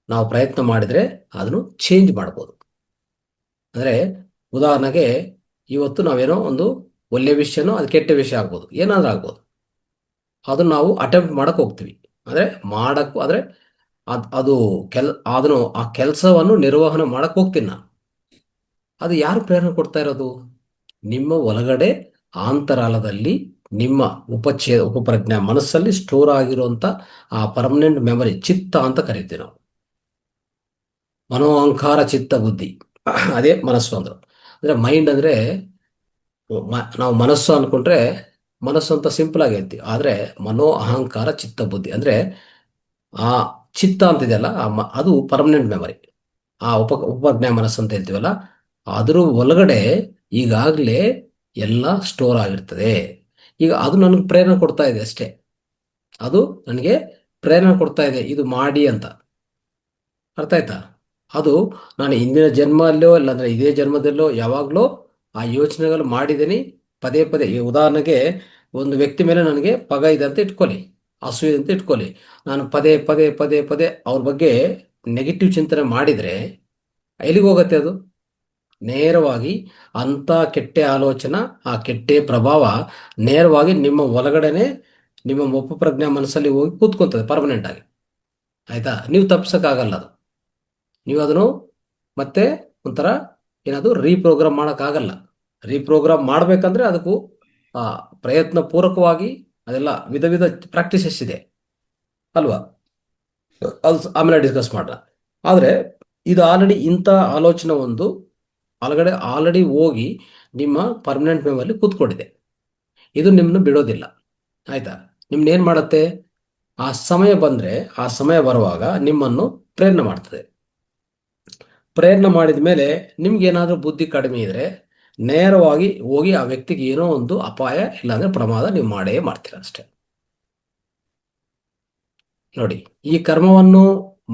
ನಾವು ಪ್ರಯತ್ನ ಮಾಡಿದರೆ ಅದನ್ನು ಚೇಂಜ್ ಮಾಡ್ಬೋದು. ಅಂದರೆ ಉದಾಹರಣೆಗೆ ಇವತ್ತು ನಾವೇನೋ ಒಂದು ಒಳ್ಳೆಯ ವಿಷಯನೋ ಅದು ಕೆಟ್ಟ ವಿಷಯ ಆಗ್ಬೋದು, ಏನಾದರೂ ಆಗ್ಬೋದು. ಅದನ್ನು ನಾವು ಅಟೆಂಪ್ಟ್ ಮಾಡಕ್ಕೆ ಹೋಗ್ತೀವಿ. ಆದರೆ ಅದು ಅದನ್ನು ಆ ಕೆಲಸವನ್ನು ನಿರ್ವಹಣೆ ಮಾಡಕ್ಕೆ ಹೋಗ್ತೀನಿ ನಾನು. ಅದು ಯಾರು ಪ್ರೇರಣೆ ಕೊಡ್ತಾ ಇರೋದು? ನಿಮ್ಮ ಒಳಗಡೆ ಆಂತರಾಳದಲ್ಲಿ ನಿಮ್ಮ ಉಪಪ್ರಜ್ಞೆ ಮನಸ್ಸಲ್ಲಿ ಸ್ಟೋರ್ ಆಗಿರುವಂಥ ಆ ಪರ್ಮನೆಂಟ್ ಮೆಮರಿ, ಚಿತ್ತ ಅಂತ ಕರಿತೀವಿ ನಾವು. ಮನೋ ಅಹಂಕಾರ ಚಿತ್ತ ಬುದ್ಧಿ, ಅದೇ ಮನಸ್ಸು ಅಂದರು. ಅಂದರೆ ಮೈಂಡ್ ಅಂದರೆ ನಾವು ಮನಸ್ಸು ಅಂದ್ಕೊಂಡ್ರೆ ಮನಸ್ಸು ಅಂತ ಸಿಂಪಲ್ ಆಗಿ ಹೇಳ್ತೀವಿ. ಆದರೆ ಮನೋ ಅಹಂಕಾರ ಚಿತ್ತ ಬುದ್ಧಿ ಅಂದರೆ ಆ ಚಿತ್ತ ಅಂತಿದೆಯಲ್ಲ, ಅದು ಪರ್ಮನೆಂಟ್ ಮೆಮರಿ. ಆ ಉಪಜ್ಞಾನ ಮನಸ್ಸು ಅಂತ ಹೇಳ್ತೀವಲ್ಲ, ಅದ್ರ ಒಳಗಡೆ ಈಗಾಗಲೇ ಎಲ್ಲ ಸ್ಟೋರ್ ಆಗಿರ್ತದೆ. ಈಗ ಅದು ನನಗೆ ಪ್ರೇರಣೆ ಕೊಡ್ತಾ ಇದೆ ಅಷ್ಟೇ. ಅದು ನನಗೆ ಪ್ರೇರಣೆ ಕೊಡ್ತಾ ಇದೆ ಇದು ಮಾಡಿ ಅಂತ. ಅರ್ಥ ಆಯ್ತಾ? ಅದು ನಾನು ಹಿಂದಿನ ಜನ್ಮಲ್ಲೋ ಇಲ್ಲಾಂದ್ರೆ ಇದೇ ಜನ್ಮದಲ್ಲೋ ಯಾವಾಗಲೂ ಆ ಯೋಚನೆಗಳು ಮಾಡಿದ್ದೀನಿ ಪದೇ ಪದೇ. ಈ ಉದಾಹರಣೆಗೆ ಒಂದು ವ್ಯಕ್ತಿ ಮೇಲೆ ನನಗೆ ಪಗ ಇದೆ ಅಂತ ಇಟ್ಕೊಳ್ಳಿ, ಹಸು ಇದೆ ಅಂತ ಇಟ್ಕೊಳ್ಳಿ. ನಾನು ಪದೇ ಪದೇ ಪದೇ ಪದೇ ಅವ್ರ ಬಗ್ಗೆ ನೆಗೆಟಿವ್ ಚಿಂತನೆ ಮಾಡಿದರೆ ಎಲ್ಲಿಗೆ ಹೋಗುತ್ತೆ? ಅದು ನೇರವಾಗಿ ಅಂಥ ಕೆಟ್ಟ ಆಲೋಚನೆ, ಆ ಕೆಟ್ಟ ಪ್ರಭಾವ ನೇರವಾಗಿ ನಿಮ್ಮ ಒಳಗಡೆನೆ ನಿಮ್ಮ ಉಪಪ್ರಜ್ಞೆ ಮನಸ್ಸಲ್ಲಿ ಹೋಗಿ ಕೂತ್ಕೊತದೆ ಪರ್ಮನೆಂಟ್ ಆಗಿ. ಆಯ್ತಾ? ನೀವು ತಪ್ಸಕ್ಕಾಗಲ್ಲ ಅದು. ನೀವು ಅದನ್ನು ಮತ್ತೆ ಒಂಥರ ಏನಾದರೂ ರೀಪ್ರೋಗ್ರಾಮ್ ಮಾಡೋಕ್ಕಾಗಲ್ಲ. ರೀಪ್ರೋಗ್ರಾಮ್ ಮಾಡಬೇಕಂದ್ರೆ ಅದಕ್ಕೂ ಪ್ರಯತ್ನ ಪೂರ್ವಕವಾಗಿ ಅದೆಲ್ಲ ವಿಧ ವಿಧ ಪ್ರಾಕ್ಟೀಸಸ್ ಇದೆ ಅಲ್ವಾ? ಅದು ಆಮೇಲೆ ಡಿಸ್ಕಸ್ ಮಾಡೋಣ. ಆದರೆ ಇದು ಆಲ್ರೆಡಿ ಇಂಥ ಆಲೋಚನೆ ಒಂದು ಆಲ್ರೆಡಿ ಹೋಗಿ ನಿಮ್ಮ ಪರ್ಮನೆಂಟ್ ಮೆಮೊರಿಲಿ ಕೂತ್ಕೊಂಡಿದೆ. ಇದು ನಿಮ್ಮನ್ನು ಬಿಡೋದಿಲ್ಲ. ಆಯಿತಾ? ನಿಮ್ಮನ್ನೇನು ಮಾಡುತ್ತೆ? ಆ ಸಮಯ ಬಂದರೆ, ಆ ಸಮಯ ಬರುವಾಗ ನಿಮ್ಮನ್ನು ಪ್ರೇರಣೆ ಮಾಡ್ತದೆ. ಪ್ರಯತ್ನ ಮಾಡಿದ ಮೇಲೆ ನಿಮ್ಗೇನಾದರೂ ಬುದ್ಧಿ ಕಡಿಮೆ ಇದ್ದರೆ ನೇರವಾಗಿ ಹೋಗಿ ಆ ವ್ಯಕ್ತಿಗೆ ಏನೋ ಒಂದು ಅಪಾಯ ಇಲ್ಲಾಂದರೆ ಪ್ರಮಾದ ನೀವು ಮಾಡೇ ಮಾಡ್ತೀರ ಅಷ್ಟೆ. ನೋಡಿ, ಈ ಕರ್ಮವನ್ನು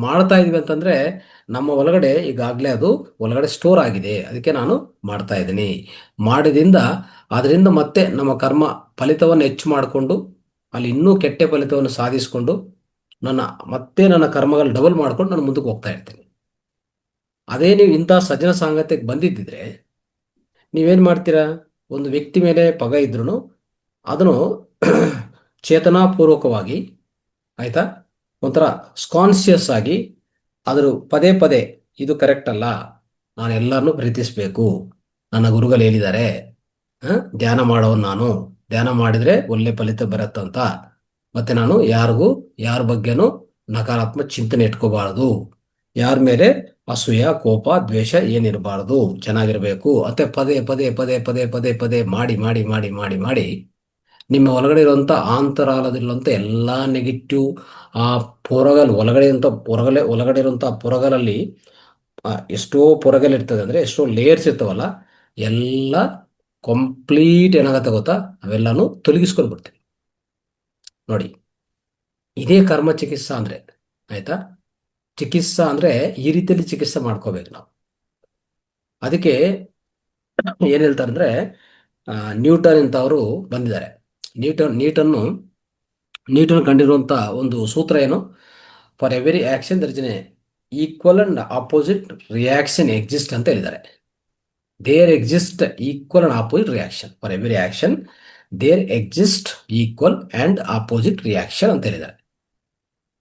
ಮಾಡ್ತಾ ಇದ್ವಿ ಅಂತಂದರೆ ನಮ್ಮ ಒಳಗಡೆ ಈಗಾಗಲೇ ಅದು ಒಳಗಡೆ ಸ್ಟೋರ್ ಆಗಿದೆ. ಅದಕ್ಕೆ ನಾನು ಮಾಡ್ತಾ ಇದ್ದೀನಿ. ಮಾಡಿದಿಂದ ಅದರಿಂದ ಮತ್ತೆ ನಮ್ಮ ಕರ್ಮ ಫಲಿತವನ್ನು ಹೆಚ್ಚು ಮಾಡಿಕೊಂಡು ಅಲ್ಲಿ ಇನ್ನೂ ಕೆಟ್ಟ ಫಲಿತವನ್ನು ಸಾಧಿಸಿಕೊಂಡು ನನ್ನ ಕರ್ಮಗಳು ಡಬಲ್ ಮಾಡ್ಕೊಂಡು ನಾನು ಮುಂದಕ್ಕೆ ಹೋಗ್ತಾ ಇರ್ತೀನಿ. ಅದೇ ನೀವು ಇಂಥ ಸಜ್ಜನ ಸಾಂಗತ್ಯಕ್ಕೆ ಬಂದಿದ್ದಿದ್ರೆ ನೀವೇನು ಮಾಡ್ತೀರಾ? ಒಂದು ವ್ಯಕ್ತಿ ಮೇಲೆ ಪಗ ಇದ್ರೂ ಅದನ್ನು ಚೇತನಾಪೂರ್ವಕವಾಗಿ, ಆಯಿತಾ, ಒಂಥರ ಕಾನ್ಸಿಯಸ್ ಆಗಿ ಆದರೂ ಪದೇ ಪದೇ ಇದು ಕರೆಕ್ಟ್ ಅಲ್ಲ, ನಾನು ಎಲ್ಲರನ್ನೂ ಪ್ರೀತಿಸಬೇಕು, ನನ್ನ ಗುರುಗಳು ಹೇಳಿದ್ದಾರೆ, ಧ್ಯಾನ ಮಾಡೋನು ನಾನು, ಧ್ಯಾನ ಮಾಡಿದರೆ ಒಳ್ಳೆ ಫಲಿತ ಬರುತ್ತಂತ, ಮತ್ತು ನಾನು ಯಾರ ಬಗ್ಗೆನೂ ನಕಾರಾತ್ಮಕ ಚಿಂತನೆ ಇಟ್ಕೋಬಾರ್ದು, ಯಾರ ಮೇಲೆ ಅಸೂಯ ಕೋಪ ದ್ವೇಷ ಏನಿರಬಾರ್ದು, ಚೆನ್ನಾಗಿರಬೇಕು ಅಂತ ಪದೇ ಪದೇ ಪದೇ ಪದೇ ಪದೇ ಪದೇ ಮಾಡಿ ಮಾಡಿ ಮಾಡಿ ಮಾಡಿ ಮಾಡಿ ನಿಮ್ಮ ಒಳಗಡೆ ಇರುವಂಥ ಆಂತರಾಳದಲ್ಲಿರುವಂಥ ಎಲ್ಲ ನೆಗೆಟಿವ್ ಆ ಒಳಗಡೆ ಇರುವಂಥ ಪೊರಗಲಲ್ಲಿ ಎಷ್ಟೋ ಪೊರಗಲಿರ್ತದೆ, ಅಂದರೆ ಎಷ್ಟೋ ಲೇಯರ್ಸ್ ಇರ್ತಾವಲ್ಲ, ಎಲ್ಲ ಕಂಪ್ಲೀಟ್ ಏನಾಗತ್ತೆ ಗೊತ್ತಾ, ಅವೆಲ್ಲಾನು ತೊಲಗಿಸ್ಕೊಂಡು ಬಿಡ್ತೀವಿ. ನೋಡಿ, ಇದೇ ಕರ್ಮ ಚಿಕಿತ್ಸಾ ಅಂದ್ರೆ. ಆಯ್ತಾ, ಚಿಕಿತ್ಸಾ ಅಂದ್ರೆ ಈ ರೀತಿಯಲ್ಲಿ ಚಿಕಿತ್ಸೆ ಮಾಡ್ಕೋಬೇಕು ನಾವು. ಅದಕ್ಕೆ ಏನ್ ಹೇಳ್ತಾರೆ ಅಂದ್ರೆ, ನ್ಯೂಟನ್ ಅಂತವರು ಬಂದಿದ್ದಾರೆ. ನ್ಯೂಟನ್ನು ಕಂಡಿರುವಂತ ಒಂದು ಸೂತ್ರ ಏನು, for every action there is an equal and opposite reaction exist ಅಂತ ಹೇಳಿದ್ದಾರೆ. There exist equal and opposite reaction. For every action there exist equal and opposite reaction ಅಂತ ಹೇಳಿದ್ದಾರೆ.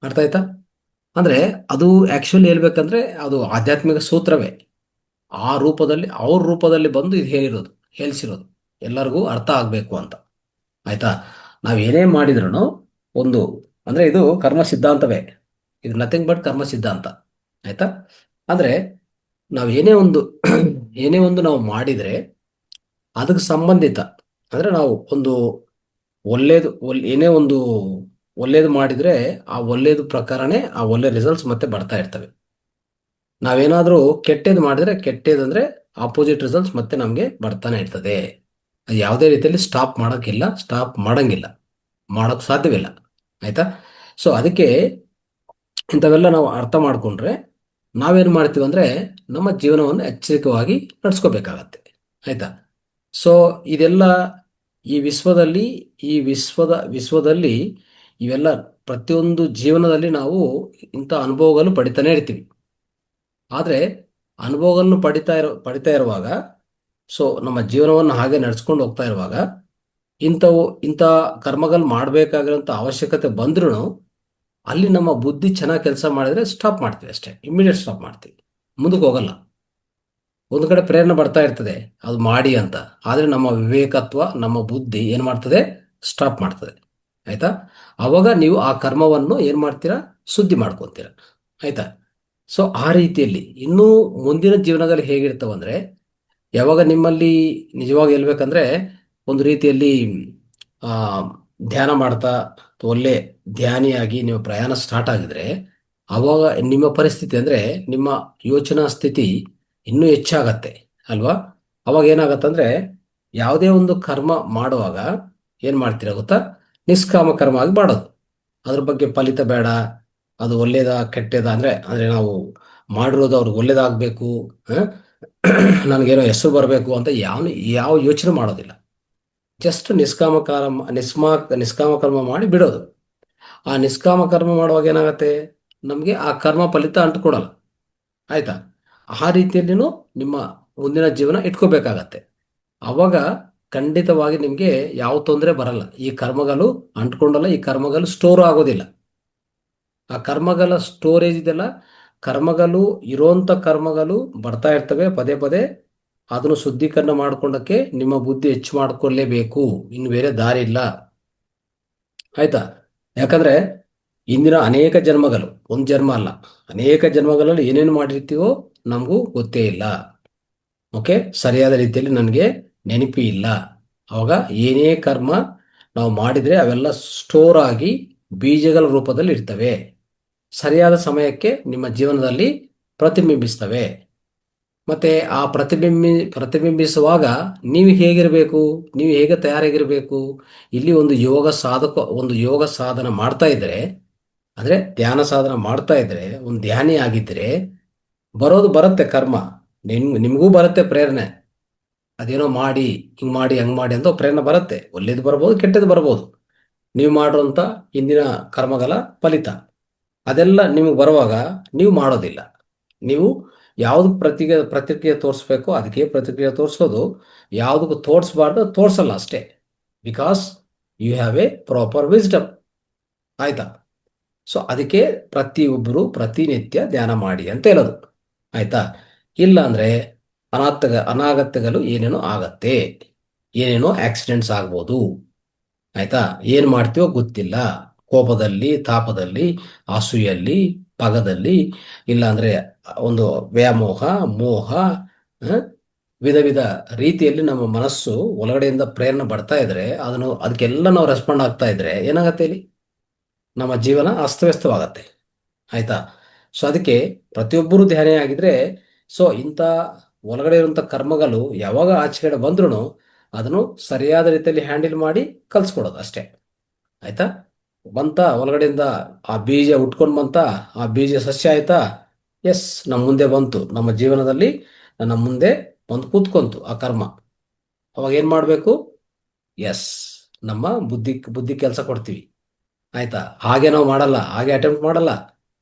ಅರ್ಥ ಆಯ್ತಾ? ಅಂದ್ರೆ ಅದು ಆಕ್ಚುಲಿ ಹೇಳ್ಬೇಕಂದ್ರೆ ಅದು ಆಧ್ಯಾತ್ಮಿಕ ಸೂತ್ರವೇ. ಆ ರೂಪದಲ್ಲಿ, ಅವ್ರ ರೂಪದಲ್ಲಿ ಬಂದು ಇದು ಹೇಳಿಸಿರೋದು ಎಲ್ಲರಿಗೂ ಅರ್ಥ ಆಗ್ಬೇಕು ಅಂತ. ಆಯ್ತಾ? ನಾವೇನೇ ಮಾಡಿದ್ರು ಒಂದು, ಅಂದ್ರೆ ಇದು ಕರ್ಮ ಸಿದ್ಧಾಂತವೇ. ಇದು ನಥಿಂಗ್ ಬಟ್ ಕರ್ಮ ಸಿದ್ಧಾಂತ. ಆಯ್ತಾ? ಅಂದ್ರೆ ನಾವು ಏನೇ ಒಂದು ಏನೇ ಒಂದು ನಾವು ಮಾಡಿದ್ರೆ ಅದಕ್ಕೆ ಸಂಬಂಧಿತ, ಅಂದ್ರೆ ನಾವು ಒಂದು ಏನೇ ಒಂದು ಒಳ್ಳೇದು ಮಾಡಿದ್ರೆ ಆ ಒಳ್ಳೇದು ಪ್ರಕಾರನೇ ಆ ಒಳ್ಳೆ ರಿಸಲ್ಟ್ಸ್ ಮತ್ತೆ ಬರ್ತಾ ಇರ್ತವೆ. ನಾವೇನಾದ್ರೂ ಕೆಟ್ಟದ್ದು ಮಾಡಿದ್ರೆ ಕೆಟ್ಟದಂದ್ರೆ ಆಪೋಸಿಟ್ ರಿಸಲ್ಟ್ಸ್ ಮತ್ತೆ ನಮಗೆ ಬರ್ತಾನೆ ಇರ್ತದೆ. ಅದು ಯಾವುದೇ ರೀತಿಯಲ್ಲಿ ಸ್ಟಾಪ್ ಮಾಡೋಕ್ಕಿಲ್ಲ, ಸ್ಟಾಪ್ ಮಾಡಂಗಿಲ್ಲ, ಮಾಡೋಕ್ಕೆ ಸಾಧ್ಯವಿಲ್ಲ. ಆಯ್ತಾ? ಸೊ ಅದಕ್ಕೆ ಇಂಥವೆಲ್ಲ ನಾವು ಅರ್ಥ ಮಾಡ್ಕೊಂಡ್ರೆ ನಾವೇನು ಮಾಡ್ತೀವಿ ಅಂದರೆ ನಮ್ಮ ಜೀವನವನ್ನು ಎಚ್ಚರಿಕವಾಗಿ ನಡ್ಸ್ಕೋಬೇಕಾಗತ್ತೆ. ಆಯ್ತಾ? ಸೊ ಇದೆಲ್ಲ ಈ ವಿಶ್ವದಲ್ಲಿ, ವಿಶ್ವದಲ್ಲಿ ಇವೆಲ್ಲ ಪ್ರತಿಯೊಂದು ಜೀವನದಲ್ಲಿ ನಾವು ಇಂಥ ಅನುಭವಗಳನ್ನು ಪಡಿತಾನೆ ಇರ್ತೀವಿ. ಆದರೆ ಅನುಭವಗಳನ್ನು ಪಡಿತಾ ಇರುವಾಗ, ಸೊ ನಮ್ಮ ಜೀವನವನ್ನು ಹಾಗೆ ನಡ್ಸ್ಕೊಂಡು ಹೋಗ್ತಾ ಇರುವಾಗ ಇಂಥ ಕರ್ಮಗಳು ಮಾಡಬೇಕಾಗಿರೋಂಥ ಅವಶ್ಯಕತೆ ಬಂದ್ರೂ ಅಲ್ಲಿ ನಮ್ಮ ಬುದ್ಧಿ ಚೆನ್ನಾಗಿ ಕೆಲಸ ಮಾಡಿದ್ರೆ ಸ್ಟಾಪ್ ಮಾಡ್ತೀವಿ ಅಷ್ಟೇ, ಇಮ್ಮಿಡಿಯೇಟ್ ಸ್ಟಾಪ್ ಮಾಡ್ತೀವಿ, ಮುಂದಕ್ಕೆ ಹೋಗಲ್ಲ. ಒಂದು ಕಡೆ ಪ್ರೇರಣೆ ಬರ್ತಾ ಇರ್ತದೆ ಅದು ಮಾಡಿ ಅಂತ, ಆದರೆ ನಮ್ಮ ವಿವೇಕತ್ವ, ನಮ್ಮ ಬುದ್ಧಿ ಏನು ಮಾಡ್ತದೆ, ಸ್ಟಾಪ್ ಮಾಡ್ತದೆ. ಆಯ್ತಾ? ಅವಾಗ ನೀವು ಆ ಕರ್ಮವನ್ನು ಏನು ಮಾಡ್ತೀರಾ, ಶುದ್ಧಿ ಮಾಡ್ಕೊತೀರ. ಆಯ್ತಾ? ಸೊ ಆ ರೀತಿಯಲ್ಲಿ ಇನ್ನೂ ಮುಂದಿನ ಜೀವನದಲ್ಲಿ ಹೇಗಿರ್ತಾವಂದ್ರೆ, ಯಾವಾಗ ನಿಮ್ಮಲ್ಲಿ ನಿಜವಾಗಿ ಹೇಳ್ಬೇಕಂದ್ರೆ ಒಂದು ರೀತಿಯಲ್ಲಿ ಆ ಧ್ಯಾನ ಮಾಡ್ತಾ ಒಳ್ಳೆ ಧ್ಯಾನಿಯಾಗಿ ನೀವು ಪ್ರಯಾಣ ಸ್ಟಾರ್ಟ್ ಆಗಿದ್ರೆ ಅವಾಗ ನಿಮ್ಮ ಪರಿಸ್ಥಿತಿ ಅಂದ್ರೆ ನಿಮ್ಮ ಯೋಚನಾ ಸ್ಥಿತಿ ಇನ್ನೂ ಹೆಚ್ಚಾಗತ್ತೆ ಅಲ್ವಾ? ಅವಾಗ ಏನಾಗತ್ತಂದ್ರೆ ಯಾವುದೇ ಒಂದು ಕರ್ಮ ಮಾಡುವಾಗ ಏನ್ ಮಾಡ್ತೀರಾ ಗೊತ್ತಾ, ನಿಷ್ಕಾಮ ಕರ್ಮ ಆಗಿ ಮಾಡೋದು. ಅದ್ರ ಬಗ್ಗೆ ಫಲಿತ ಬೇಡ, ಅದು ಒಳ್ಳೇದ ಕೆಟ್ಟದ ಅಂದ್ರೆ ಅಂದ್ರೆ ನಾವು ಮಾಡಿರೋದು ಅವ್ರಿಗೆ ಒಳ್ಳೇದಾಗಬೇಕು, ನನಗೇನೋ ಹೆಸರು ಬರಬೇಕು ಅಂತ ಯಾವ ಯೋಚನೆ ಮಾಡೋದಿಲ್ಲ. ಜಸ್ಟ್ ನಿಷ್ಕಾಮ ಕರ್ಮ ಮಾಡಿ ಬಿಡೋದು. ಆ ನಿಷ್ಕಾಮ ಕರ್ಮ ಮಾಡುವಾಗ ಏನಾಗತ್ತೆ, ನಮಗೆ ಆ ಕರ್ಮ ಫಲಿತ ಅಂಟ್ಕೊಡಲ್ಲ. ಆಯ್ತಾ? ಆ ರೀತಿಯಲ್ಲಿನೂ ನಿಮ್ಮ ಮುಂದಿನ ಜೀವನ ಇಟ್ಕೋಬೇಕಾಗತ್ತೆ. ಅವಾಗ ಖಂಡಿತವಾಗಿ ನಿಮಗೆ ಯಾವ ತೊಂದರೆ ಬರಲ್ಲ. ಈ ಕರ್ಮಗಳು ಅಂಟ್ಕೊಂಡಲ್ಲ, ಈ ಕರ್ಮಗಳು ಸ್ಟೋರ್ ಆಗೋದಿಲ್ಲ. ಆ ಕರ್ಮಗಳ ಸ್ಟೋರೇಜ್ ಇದೆಲ್ಲ, ಕರ್ಮಗಳು ಇರೋಂಥ ಕರ್ಮಗಳು ಬರ್ತಾ ಇರ್ತವೆ ಪದೇ ಪದೇ. ಅದನ್ನು ಶುದ್ಧೀಕರಣ ಮಾಡ್ಕೊಂಡಕ್ಕೆ ನಿಮ್ಮ ಬುದ್ಧಿ ಹೆಚ್ಚು ಮಾಡ್ಕೊಳ್ಳೇಬೇಕು, ಇನ್ನು ಬೇರೆ ದಾರಿ ಇಲ್ಲ. ಆಯ್ತಾ? ಯಾಕಂದ್ರೆ ಇಂದಿನ ಅನೇಕ ಜನ್ಮಗಳು, ಒಂದು ಜನ್ಮ ಅಲ್ಲ, ಅನೇಕ ಜನ್ಮಗಳಲ್ಲಿ ಏನೇನು ಮಾಡಿರ್ತೀವೋ ನಮಗೂ ಗೊತ್ತೇ ಇಲ್ಲ. ಓಕೆ, ಸರಿಯಾದ ರೀತಿಯಲ್ಲಿ ನನಗೆ ನೆನಪಿ ಇಲ್ಲ. ಅವಾಗ ಏನೇ ಕರ್ಮ ನಾವು ಮಾಡಿದ್ರೆ ಅವೆಲ್ಲ ಸ್ಟೋರ್ ಆಗಿ ಬೀಜಗಳ ರೂಪದಲ್ಲಿ ಇರ್ತವೆ. ಸರಿಯಾದ ಸಮಯಕ್ಕೆ ನಿಮ್ಮ ಜೀವನದಲ್ಲಿ ಪ್ರತಿಬಿಂಬಿಸ್ತವೆ. ಮತ್ತೆ ಆ ಪ್ರತಿಬಿಂಬಿಸುವಾಗ ನೀವು ಹೇಗಿರಬೇಕು, ನೀವು ಹೇಗೆ ತಯಾರಾಗಿರಬೇಕು. ಇಲ್ಲಿ ಒಂದು ಯೋಗ ಸಾಧನ ಮಾಡ್ತಾ ಇದ್ರೆ, ಅಂದ್ರೆ ಧ್ಯಾನ ಸಾಧನ ಮಾಡ್ತಾ ಇದ್ರೆ, ಒಂದು ಧ್ಯಾನಿ ಆಗಿದ್ರೆ ಬರುತ್ತೆ ಕರ್ಮ. ನಿಮಗೂ ಬರುತ್ತೆ ಪ್ರೇರಣೆ. ಅದೇನೋ ಮಾಡಿ, ಹಿಂಗ್ ಮಾಡಿ ಹಂಗ್ ಮಾಡಿ ಅಂತ ಪ್ರೇರಣೆ ಬರುತ್ತೆ. ಒಳ್ಳೇದು ಬರ್ಬೋದು, ಕೆಟ್ಟದ್ದು ಬರ್ಬೋದು. ನೀವು ಮಾಡುವಂತ ಇಂದಿನ ಕರ್ಮಗಳ ಫಲಿತ ಅದೆಲ್ಲ ನಿಮಗೆ ಬರುವಾಗ ನೀವು ಮಾಡೋದಿಲ್ಲ. ನೀವು ಯಾವ್ದಕ್ಕೆ ಪ್ರತಿಕ್ರಿಯೆ ತೋರಿಸ್ಬೇಕು ಅದಕ್ಕೆ ಪ್ರತಿಕ್ರಿಯೆ ತೋರಿಸೋದು, ಯಾವುದಕ್ಕೂ ತೋರಿಸ್ಬಾರ್ದು ತೋರಿಸಲ್ಲ ಅಷ್ಟೇ. Because you have a proper wisdom. ಆಯ್ತಾ? ಸೊ ಅದಕ್ಕೆ ಪ್ರತಿಯೊಬ್ಬರು ಪ್ರತಿನಿತ್ಯ ಧ್ಯಾನ ಮಾಡಿ ಅಂತ ಹೇಳೋದು. ಆಯ್ತಾ? ಇಲ್ಲ ಅಂದ್ರೆ ಅನಾಗತ್ಯಗಳು ಏನೇನೋ ಆಗತ್ತೆ, ಏನೇನೋ ಆಕ್ಸಿಡೆಂಟ್ಸ್ ಆಗ್ಬೋದು. ಆಯ್ತಾ? ಏನ್ ಮಾಡ್ತೀವೋ ಗೊತ್ತಿಲ್ಲ, ಕೋಪದಲ್ಲಿ, ತಾಪದಲ್ಲಿ, ಅಸೂಯಲ್ಲಿ, ಪಗದಲ್ಲಿ, ಇಲ್ಲ ಅಂದ್ರೆ ಒಂದು ವ್ಯಾಮೋಹ, ಮೋಹ, ವಿಧ ವಿಧ ರೀತಿಯಲ್ಲಿ ನಮ್ಮ ಮನಸ್ಸು ಒಳಗಡೆಯಿಂದ ಪ್ರೇರಣೆ ಬರ್ತಾ ಇದ್ರೆ ಅದಕ್ಕೆಲ್ಲ ನಾವು ರೆಸ್ಪಾಂಡ್ ಆಗ್ತಾ ಇದ್ರೆ ಏನಾಗತ್ತೆ, ಇಲ್ಲಿ ನಮ್ಮ ಜೀವನ ಅಸ್ತವ್ಯಸ್ತವಾಗತ್ತೆ. ಆಯ್ತಾ? ಸೊ ಅದಕ್ಕೆ ಪ್ರತಿಯೊಬ್ಬರು ಧ್ಯಾನ ಆಗಿದ್ರೆ, ಸೊ ಇಂಥ ಒಳಗಡೆ ಇರುವಂಥ ಕರ್ಮಗಳು ಯಾವಾಗ ಆಚೆಗಡೆ ಬಂದ್ರೂ ಅದನ್ನು ಸರಿಯಾದ ರೀತಿಯಲ್ಲಿ ಹ್ಯಾಂಡಲ್ ಮಾಡಿ ಕಲ್ಸ್ಕೊಡೋದು ಅಷ್ಟೇ. ಆಯ್ತಾ? ಬಂತ ಒಳಗಡೆಯಿಂದ ಆ ಬೀಜ ಉಟ್ಕೊಂಡು ಬಂತ, ಆ ಬೀಜ ಸಸ್ಯ ಆಯ್ತಾ? ಎಸ್, ನಮ್ಮ ಮುಂದೆ ಬಂತು, ನಮ್ಮ ಜೀವನದಲ್ಲಿ ನಮ್ಮ ಮುಂದೆ ಬಂದು ಕೂತ್ಕೊಂತು ಆ ಕರ್ಮ. ಅವಾಗ ಏನು ಮಾಡಬೇಕು? ಎಸ್, ನಮ್ಮ ಬುದ್ಧಿ ಬುದ್ಧಿ ಕೆಲಸ ಕೊಡ್ತೀವಿ. ಆಯ್ತಾ? ಹಾಗೆ ನಾವು ಮಾಡಲ್ಲ, ಹಾಗೆ ಅಟೆಂಪ್ಟ್ ಮಾಡಲ್ಲ.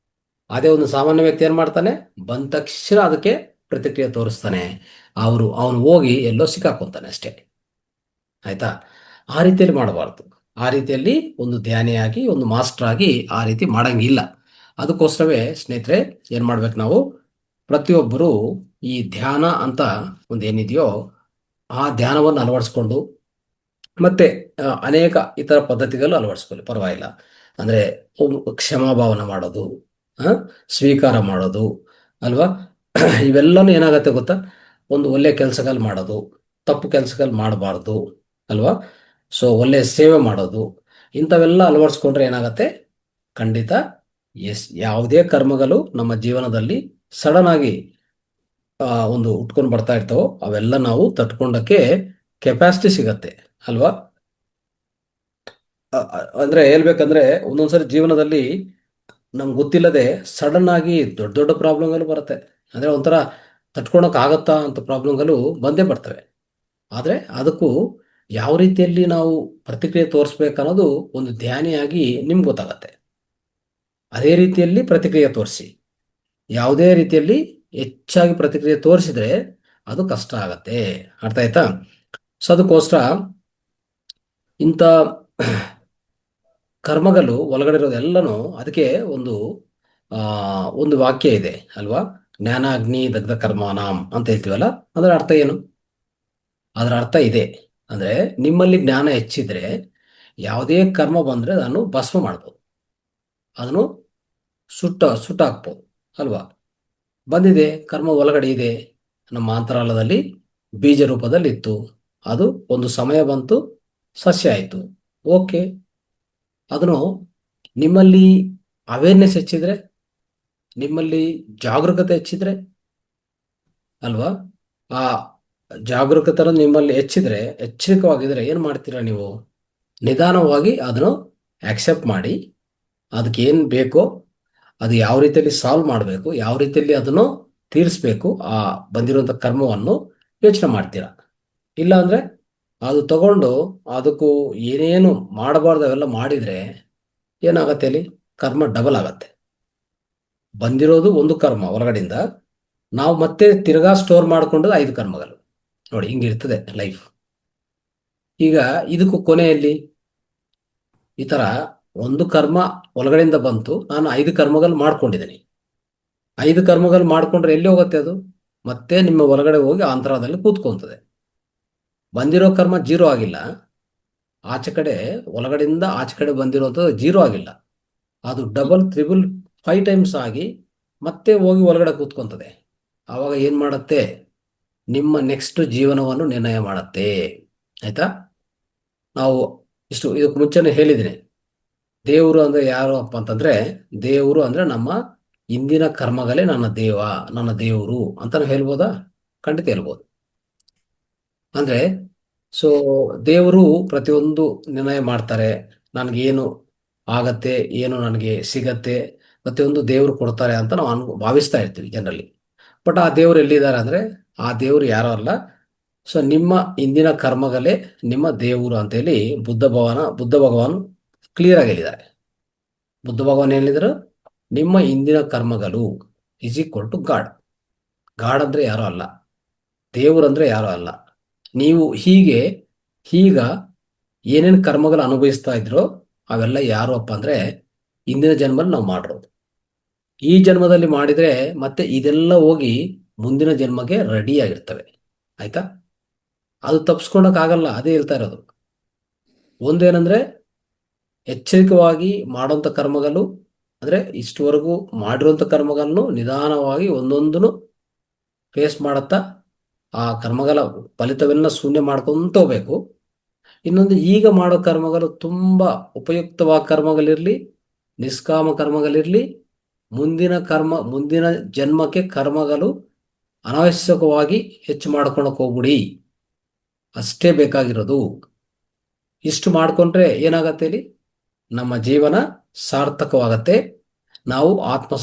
ಅದೇ ಒಂದು ಸಾಮಾನ್ಯ ವ್ಯಕ್ತಿ ಏನು ಮಾಡ್ತಾನೆ? ಬಂದ ತಕ್ಷಣ ಅದಕ್ಕೆ ಪ್ರತಿಕ್ರಿಯೆ ತೋರಿಸ್ತಾನೆ. ಅವನು ಹೋಗಿ ಎಲ್ಲೋ ಸಿಕ್ಕಾಕೊಂತಾನೆ ಅಷ್ಟೇ. ಆಯ್ತಾ? ಆ ರೀತಿಯಲ್ಲಿ ಮಾಡಬಾರ್ದು. ಆ ರೀತಿಯಲ್ಲಿ ಒಂದು ಧ್ಯಾನಿಯಾಗಿ, ಒಂದು ಮಾಸ್ಟರ್ ಆಗಿ ಆ ರೀತಿ ಮಾಡಂಗಿಲ್ಲ. ಅದಕ್ಕೋಸ್ಕರವೇ ಸ್ನೇಹಿತರೆ ಏನು ಮಾಡ್ಬೇಕು ನಾವು? ಪ್ರತಿಯೊಬ್ಬರು ಈ ಧ್ಯಾನ ಅಂತ ಒಂದು ಏನಿದೆಯೋ ಆ ಧ್ಯಾನವನ್ನು ಅಳವಡಿಸ್ಕೊಂಡು, ಮತ್ತೆ ಅನೇಕ ಇತರ ಪದ್ಧತಿಗಳು ಅಳವಡಿಸ್ಕೊಳ್ಳಿ, ಪರವಾಗಿಲ್ಲ. ಅಂದರೆ ಕ್ಷಮಾಭಾವನ ಮಾಡೋದು, ಆ, ಸ್ವೀಕಾರ ಮಾಡೋದು, ಅಲ್ವಾ? ಇವೆಲ್ಲನೂ ಏನಾಗತ್ತೆ ಗೊತ್ತಾ? ಒಂದು ಒಳ್ಳೆ ಕೆಲಸಗಳು ಮಾಡೋದು, ತಪ್ಪು ಕೆಲಸಗಳು ಮಾಡಬಾರ್ದು, ಅಲ್ವಾ? ಸೊ ಒಳ್ಳೆ ಸೇವೆ ಮಾಡೋದು, ಇಂಥವೆಲ್ಲ ಅಳವಡಿಸ್ಕೊಂಡ್ರೆ ಏನಾಗತ್ತೆ? ಖಂಡಿತ ಯಾವುದೇ ಕರ್ಮಗಳು ನಮ್ಮ ಜೀವನದಲ್ಲಿ ಸಡನ್ ಆಗಿ ಒಂದು ಉಟ್ಕೊಂಡು ಬರ್ತಾ ಇರ್ತಾವೋ ಅವೆಲ್ಲ ನಾವು ತಟ್ಕೊಂಡಕ್ಕೆ ಕೆಪಾಸಿಟಿ ಸಿಗತ್ತೆ, ಅಲ್ವಾ? ಅಂದ್ರೆ ಹೇಳ್ಬೇಕಂದ್ರೆ ಒಂದೊಂದ್ಸರಿ ಜೀವನದಲ್ಲಿ ನಮ್ಗೆ ಗೊತ್ತಿಲ್ಲದೆ ಸಡನ್ ಆಗಿ ದೊಡ್ಡ ದೊಡ್ಡ ಪ್ರಾಬ್ಲಮ್ಗಳು ಬರುತ್ತೆ. ಅಂದ್ರೆ ಒಂಥರ ತಟ್ಕೊಳಕ್ ಆಗತ್ತಾ ಅಂತ ಪ್ರಾಬ್ಲಮ್ಗಳು ಬಂದೇ ಬರ್ತವೆ. ಆದ್ರೆ ಅದಕ್ಕೂ ಯಾವ ರೀತಿಯಲ್ಲಿ ನಾವು ಪ್ರತಿಕ್ರಿಯೆ ತೋರಿಸ್ಬೇಕನ್ನೋದು ಒಂದು ಧ್ಯಾನಿಯಾಗಿ ನಿಮ್ಗೆ ಗೊತ್ತಾಗತ್ತೆ. ಅದೇ ರೀತಿಯಲ್ಲಿ ಪ್ರತಿಕ್ರಿಯೆ ತೋರಿಸಿ. ಯಾವುದೇ ರೀತಿಯಲ್ಲಿ ಹೆಚ್ಚಾಗಿ ಪ್ರತಿಕ್ರಿಯೆ ತೋರಿಸಿದ್ರೆ ಅದು ಕಷ್ಟ ಆಗತ್ತೆ. ಅರ್ಥ ಆಯ್ತಾ? ಸೊ ಅದಕ್ಕೋಸ್ಕರ ಇಂಥ ಕರ್ಮಗಳು ಒಳಗಡೆ ಇರೋದೆಲ್ಲನೂ ಅದಕ್ಕೆ ಆ, ಒಂದು ವಾಕ್ಯ ಇದೆ ಅಲ್ವಾ? ಜ್ಞಾನಾಗ್ನಿ ದಗ್ಧ ಕರ್ಮಾನಾಂ ಅಂತ ಹೇಳ್ತೀವಲ್ಲ, ಅದರ ಅರ್ಥ ಏನು? ಅದರ ಅರ್ಥ ಇದೆ. ಅಂದ್ರೆ ನಿಮ್ಮಲ್ಲಿ ಜ್ಞಾನ ಹೆಚ್ಚಿದ್ರೆ ಯಾವುದೇ ಕರ್ಮ ಬಂದ್ರೆ ಅದನ್ನು ಭಸ್ಮ ಮಾಡ್ಬೋದು, ಅದನ್ನು ಸುಟ್ಟಾಕ್ಬೋದು, ಅಲ್ವಾ? ಬಂದಿದೆ ಕರ್ಮ ಒಳಗಡೆ ಇದೆ, ನಮ್ಮ ಅಂತರಾಳದಲ್ಲಿ ಬೀಜ ರೂಪದಲ್ಲಿ ಇತ್ತು, ಅದು ಒಂದು ಸಮಯ ಬಂತು, ಸಸ್ಯ ಆಯಿತು. ಓಕೆ, ಅದನ್ನು ನಿಮ್ಮಲ್ಲಿ ಅವೇರ್ನೆಸ್ ಹೆಚ್ಚಿದ್ರೆ, ನಿಮ್ಮಲ್ಲಿ ಜಾಗರೂಕತೆ ಹೆಚ್ಚಿದ್ರೆ, ಅಲ್ವಾ? ಆ ಜಾಗರೂಕತೆ ನಿಮ್ಮಲ್ಲಿ ಹೆಚ್ಚಿದ್ರೆ, ಎಚ್ಚರಿಕವಾಗಿದ್ರೆ ಏನು ಮಾಡ್ತೀರಾ ನೀವು? ನಿಧಾನವಾಗಿ ಅದನ್ನು ಆಕ್ಸೆಪ್ಟ್ ಮಾಡಿ, ಅದಕ್ಕೆ ಏನು ಬೇಕೋ ಅದು ಯಾವ ರೀತಿಯಲ್ಲಿ ಸಾಲ್ವ್ ಮಾಡಬೇಕು, ಯಾವ ರೀತಿಯಲ್ಲಿ ಅದನ್ನು ತೀರಿಸ್ಬೇಕು, ಆ ಬಂದಿರುವಂಥ ಕರ್ಮವನ್ನು ಯೋಚನೆ ಮಾಡ್ತೀರಾ. ಇಲ್ಲ ಅಂದರೆ ಅದು ತಗೊಂಡು ಅದಕ್ಕೂ ಏನೇನು ಮಾಡಬಾರ್ದು ಅವೆಲ್ಲ ಮಾಡಿದರೆ ಏನಾಗತ್ತೆ? ಅಲ್ಲಿ ಕರ್ಮ ಡಬಲ್ ಆಗತ್ತೆ. ಬಂದಿರೋದು ಒಂದು ಕರ್ಮ ಹೊರಗಡೆಯಿಂದ, ನಾವು ಮತ್ತೆ ತಿರ್ಗಾ ಸ್ಟೋರ್ ಮಾಡಿಕೊಂಡು 5 ಕರ್ಮಗಳು. ನೋಡಿ, ಹಿಂಗಿರ್ತದೆ ಲೈಫ್. ಈಗ ಇದಕ್ಕೂ ಕೊನೆಯಲ್ಲಿ ಈ ಥರ ಒಂದು ಕರ್ಮ ಒಳಗಡೆಯಿಂದ ಬಂತು, ನಾನು 5 ಕರ್ಮಗಳು ಮಾಡ್ಕೊಂಡಿದ್ದೀನಿ. 5 ಕರ್ಮಗಳು ಮಾಡ್ಕೊಂಡ್ರೆ ಎಲ್ಲಿ ಹೋಗುತ್ತೆ ಅದು? ಮತ್ತೆ ನಿಮ್ಮ ಒಳಗಡೆ ಹೋಗಿ ಅಂತರದಲ್ಲಿ ಕೂತ್ಕೊಂತದೆ. ಬಂದಿರೋ ಕರ್ಮ ಜೀರೋ ಆಗಿಲ್ಲ, ಆಚೆ ಕಡೆ ಒಳಗಡೆಯಿಂದ ಆಚೆ ಕಡೆ ಬಂದಿರೋದು ಜೀರೋ ಆಗಿಲ್ಲ, ಅದು ಡಬಲ್, ತ್ರಿಬಲ್, 5 ಟೈಮ್ಸ್ ಆಗಿ ಮತ್ತೆ ಹೋಗಿ ಒಳಗಡೆ ಕೂತ್ಕೊಂತದೆ. ಆವಾಗ ಏನು ಮಾಡುತ್ತೆ? ನಿಮ್ಮ ನೆಕ್ಸ್ಟ್ ಜೀವನವನ್ನು ನಿರ್ಣಯ ಮಾಡುತ್ತೆ. ಆಯ್ತಾ? ನಾವು ಇದಕ್ಕೆ ಮುಂಚೆನೇ ಹೇಳಿದ್ದೀನಿ, ದೇವರು ಅಂದ್ರೆ ಯಾರು ಅಪ್ಪ ಅಂತಂದ್ರೆ, ದೇವರು ಅಂದ್ರೆ ನಮ್ಮ ಇಂದಿನ ಕರ್ಮಗಳೇ ನನ್ನ ದೇವರು ಅಂತ ನಾವು ಹೇಳ್ಬೋದಾ? ಖಂಡಿತ ಹೇಳ್ಬೋದು. ಅಂದ್ರೆ ಸೊ ದೇವರು ಪ್ರತಿಯೊಂದು ನಿರ್ಣಯ ಮಾಡ್ತಾರೆ. ನನಗೇನು ಆಗತ್ತೆ, ಏನು ನನಗೆ ಸಿಗತ್ತೆ, ಪ್ರತಿಯೊಂದು ದೇವರು ಕೊಡ್ತಾರೆ ಅಂತ ನಾವು ಭಾವಿಸ್ತಾ ಇರ್ತೀವಿ ಜನರಲ್ಲಿ. ಬಟ್ ಆ ದೇವರು ಎಲ್ಲಿದ್ದಾರೆ ಅಂದ್ರೆ, ಆ ದೇವರು ಯಾರೋ ಅಲ್ಲ. ಸೊ ನಿಮ್ಮ ಇಂದಿನ ಕರ್ಮಗಳೇ ನಿಮ್ಮ ದೇವರು ಅಂತೇಳಿ ಬುದ್ಧ ಭಗವಾನ್ ಕ್ಲಿಯರ್ ಆಗಿ ಹೇಳಿದ್ದಾರೆ. ಬುದ್ಧ ಭಗವಾನ್ ಹೇಳಿದ್ರು, ನಿಮ್ಮ ಇಂದಿನ ಕರ್ಮಗಳು is equal to God. God ಅಂದ್ರೆ ಯಾರೋ ಅಲ್ಲ, ದೇವರು ಅಂದ್ರೆ ಯಾರೋ ಅಲ್ಲ. ನೀವು ಈಗ ಏನೇನು ಕರ್ಮಗಳು ಅನುಭವಿಸ್ತಾ ಇದ್ರೋ ಅವೆಲ್ಲ ಯಾರು ಅಪ್ಪ ಅಂದ್ರೆ ಇಂದಿನ ಜನ್ಮದಲ್ಲಿ ನಾವು ಮಾಡಿರೋದು. ಈ ಜನ್ಮದಲ್ಲಿ ಮಾಡಿದ್ರೆ ಮತ್ತೆ ಇದೆಲ್ಲ ಹೋಗಿ ಮುಂದಿನ ಜನ್ಮಗೆ ರೆಡಿ ಆಗಿರ್ತವೆ. ಆಯ್ತಾ? ಅದು ತಪ್ಪಿಸ್ಕೊಳಕ್ಕಾಗಲ್ಲ. ಅದೇ ಹೇಳ್ತಾ ಇರೋದು. ಒಂದೇನಂದ್ರೆ ಎಚ್ಚರಿಕವಾಗಿ ಮಾಡೋಂಥ ಕರ್ಮಗಳು, ಅಂದ್ರೆ ಇಷ್ಟುವರೆಗೂ ಮಾಡಿರುವಂಥ ಕರ್ಮಗಳನ್ನು ನಿಧಾನವಾಗಿ ಒಂದೊಂದನ್ನು ಫೇಸ್ ಮಾಡುತ್ತಾ ಆ ಕರ್ಮಗಳ ಫಲಿತವೆಲ್ಲ ಶೂನ್ಯ ಮಾಡ್ಕೊಂತ ಹೋಗ್ಬೇಕು. ಇನ್ನೊಂದು, ಈಗ ಮಾಡೋ ಕರ್ಮಗಳು ತುಂಬಾ ಉಪಯುಕ್ತವಾದ ಕರ್ಮಗಳಿರ್ಲಿ, ನಿಷ್ಕಾಮ ಕರ್ಮಗಳಿರ್ಲಿ, ಮುಂದಿನ ಜನ್ಮಕ್ಕೆ ಕರ್ಮಗಳು ಅನಾವಶ್ಯಕವಾಗಿ ಹೆಚ್ಚು ಮಾಡ್ಕೊಳಕ್ ಹೋಗ್ಬಿಡಿ. ಅಷ್ಟೇ ಬೇಕಾಗಿರೋದು. ಇಷ್ಟು ಮಾಡ್ಕೊಂಡ್ರೆ ಏನಾಗತ್ತೆ ಇಲ್ಲಿ, ನಮ್ಮ ಜೀವನ ಸಾರ್ಥಕವಾಗತ್ತೆ. ನಾವು ಆತ್ಮ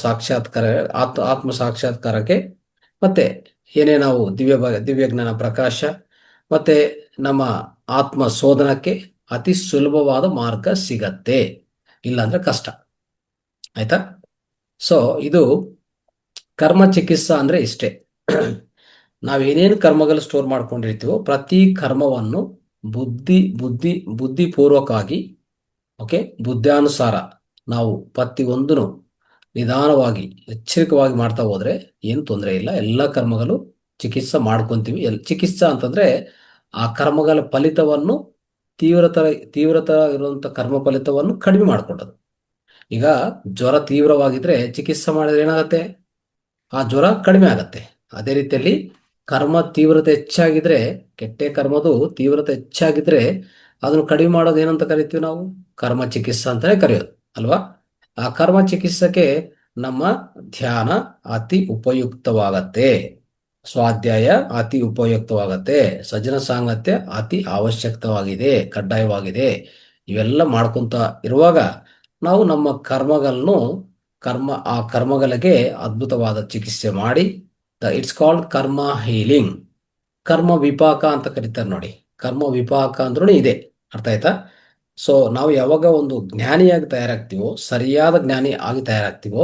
ಸಾಕ್ಷಾತ್ಕಾರಕ್ಕೆ ಮತ್ತೆ ಏನೇ ನಾವು ದಿವ್ಯ ಜ್ಞಾನ ಪ್ರಕಾಶ ಮತ್ತೆ ನಮ್ಮ ಆತ್ಮ ಶೋಧನಕ್ಕೆ ಅತಿ ಸುಲಭವಾದ ಮಾರ್ಗ ಸಿಗತ್ತೆ. ಇಲ್ಲಾಂದ್ರೆ ಕಷ್ಟ. ಆಯ್ತಾ? ಸೊ ಇದು ಕರ್ಮ ಚಿಕಿತ್ಸಾ ಅಂದ್ರೆ ಇಷ್ಟೇ. ನಾವೇನೇನು ಕರ್ಮಗಳು ಸ್ಟೋರ್ ಮಾಡ್ಕೊಂಡಿರ್ತೀವೋ ಪ್ರತಿ ಕರ್ಮವನ್ನು ಬುದ್ಧಿಪೂರ್ವಕವಾಗಿ, ಓಕೆ, ಬುದ್ಧಾನುಸಾರ ನಾವು ಪ್ರತಿಯೊಂದನ್ನು ನಿಧಾನವಾಗಿ ಎಚ್ಚರಿಕವಾಗಿ ಮಾಡ್ತಾ ಹೋದ್ರೆ ಏನು ತೊಂದರೆ ಇಲ್ಲ. ಎಲ್ಲ ಕರ್ಮಗಳು ಚಿಕಿತ್ಸೆ ಮಾಡ್ಕೊಂತೀವಿ. ಚಿಕಿತ್ಸಾ ಅಂತಂದ್ರೆ ಆ ಕರ್ಮಗಳ ಫಲಿತವನ್ನು ತೀವ್ರತರ ಇರುವಂತ ಕರ್ಮ ಫಲಿತವನ್ನು ಕಡಿಮೆ ಮಾಡ್ಕೊಂಡದು. ಈಗ ಜ್ವರ ತೀವ್ರವಾಗಿದ್ರೆ ಚಿಕಿತ್ಸೆ ಮಾಡಿದ್ರೆ ಏನಾಗತ್ತೆ, ಆ ಜ್ವರ ಕಡಿಮೆ ಆಗತ್ತೆ. ಅದೇ ರೀತಿಯಲ್ಲಿ ಕರ್ಮ ತೀವ್ರತೆ ಹೆಚ್ಚಾಗಿದ್ರೆ, ಕೆಟ್ಟ ಕರ್ಮದು ತೀವ್ರತೆ ಹೆಚ್ಚಾಗಿದ್ರೆ ಅದನ್ನು ಕಡಿಮೆ ಮಾಡೋದು ಏನಂತ ಕರಿತೀವಿ ನಾವು? ಕರ್ಮ ಚಿಕಿತ್ಸಾ ಅಂತಾನೆ ಕರೆಯೋದು ಅಲ್ವಾ? ಆ ಕರ್ಮ ಚಿಕಿತ್ಸಕ್ಕೆ ನಮ್ಮ ಧ್ಯಾನ ಅತಿ ಉಪಯುಕ್ತವಾಗತ್ತೆ, ಸ್ವಾಧ್ಯಾಯ ಅತಿ ಉಪಯುಕ್ತವಾಗತ್ತೆ, ಸಜ್ಜನ ಸಾಂಗತ್ಯ ಅತಿ ಅವಶ್ಯಕವಾಗಿದೆ, ಕಡ್ಡಾಯವಾಗಿದೆ. ಇವೆಲ್ಲ ಮಾಡ್ಕೊಂತ ಇರುವಾಗ ನಾವು ನಮ್ಮ ಆ ಕರ್ಮಗಳಿಗೆ ಅದ್ಭುತವಾದ ಚಿಕಿತ್ಸೆ ಮಾಡಿ, ಇಟ್ಸ್ ಕಾಲ್ಡ್ ಕರ್ಮ ಹೀಲಿಂಗ್. ಕರ್ಮ ವಿಪಾಕ ಅಂತ ಕರೀತಾರೆ ನೋಡಿ. ಕರ್ಮ ವಿಪಾಕ ಅಂದ್ರೂ ಇದೆ. ಅರ್ಥ ಆಯ್ತಾ? ಸೊ ನಾವು ಯಾವಾಗ ಒಂದು ಜ್ಞಾನಿಯಾಗಿ ತಯಾರಾಗ್ತೀವೋ, ಸರಿಯಾದ ಜ್ಞಾನಿ ಆಗಿ ತಯಾರಾಗ್ತೀವೋ,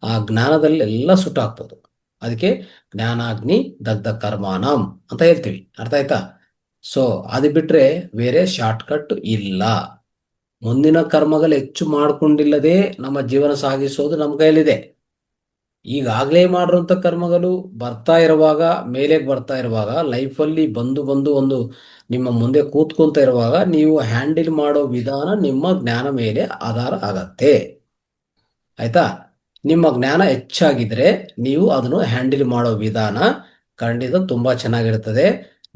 ಆ ಜ್ಞಾನದಲ್ಲಿ ಎಲ್ಲ ಸುಟ್ಟಾಗ್ಬೋದು. ಅದಕ್ಕೆ ಜ್ಞಾನಾಗ್ನಿ ದಗ್ಧ ಕರ್ಮಾನಂ ಅಂತ ಹೇಳ್ತೀವಿ. ಅರ್ಥ ಆಯ್ತಾ? ಸೊ ಅದು ಬಿಟ್ರೆ ಬೇರೆ ಶಾರ್ಟ್ಕಟ್ ಇಲ್ಲ. ಮುಂದಿನ ಕರ್ಮಗಳು ಹೆಚ್ಚು ಮಾಡ್ಕೊಂಡಿಲ್ಲದೆ ನಮ್ಮ ಜೀವನ ಸಾಗಿಸೋದು ನಮ್ಮ ಕೈಯಲ್ಲಿದೆ. ಈಗಾಗಲೇ ಮಾಡಿರುವಂತ ಕರ್ಮಗಳು ಮೇಲೆ ಬರ್ತಾ ಇರುವಾಗ, ಲೈಫಲ್ಲಿ ಬಂದು ಒಂದು ನಿಮ್ಮ ಮುಂದೆ ಕೂತ್ಕೊಂತ ಇರುವಾಗ ನೀವು ಹ್ಯಾಂಡಲ್ ಮಾಡೋ ವಿಧಾನ ನಿಮ್ಮ ಜ್ಞಾನ ಮೇಲೆ ಆಧಾರ ಆಗತ್ತೆ. ಆಯ್ತಾ? ನಿಮ್ಮ ಜ್ಞಾನ ಹೆಚ್ಚಾಗಿದ್ರೆ ನೀವು ಅದನ್ನು ಹ್ಯಾಂಡಲ್ ಮಾಡೋ ವಿಧಾನ ಖಂಡಿತ ತುಂಬಾ ಚೆನ್ನಾಗಿರ್ತದೆ.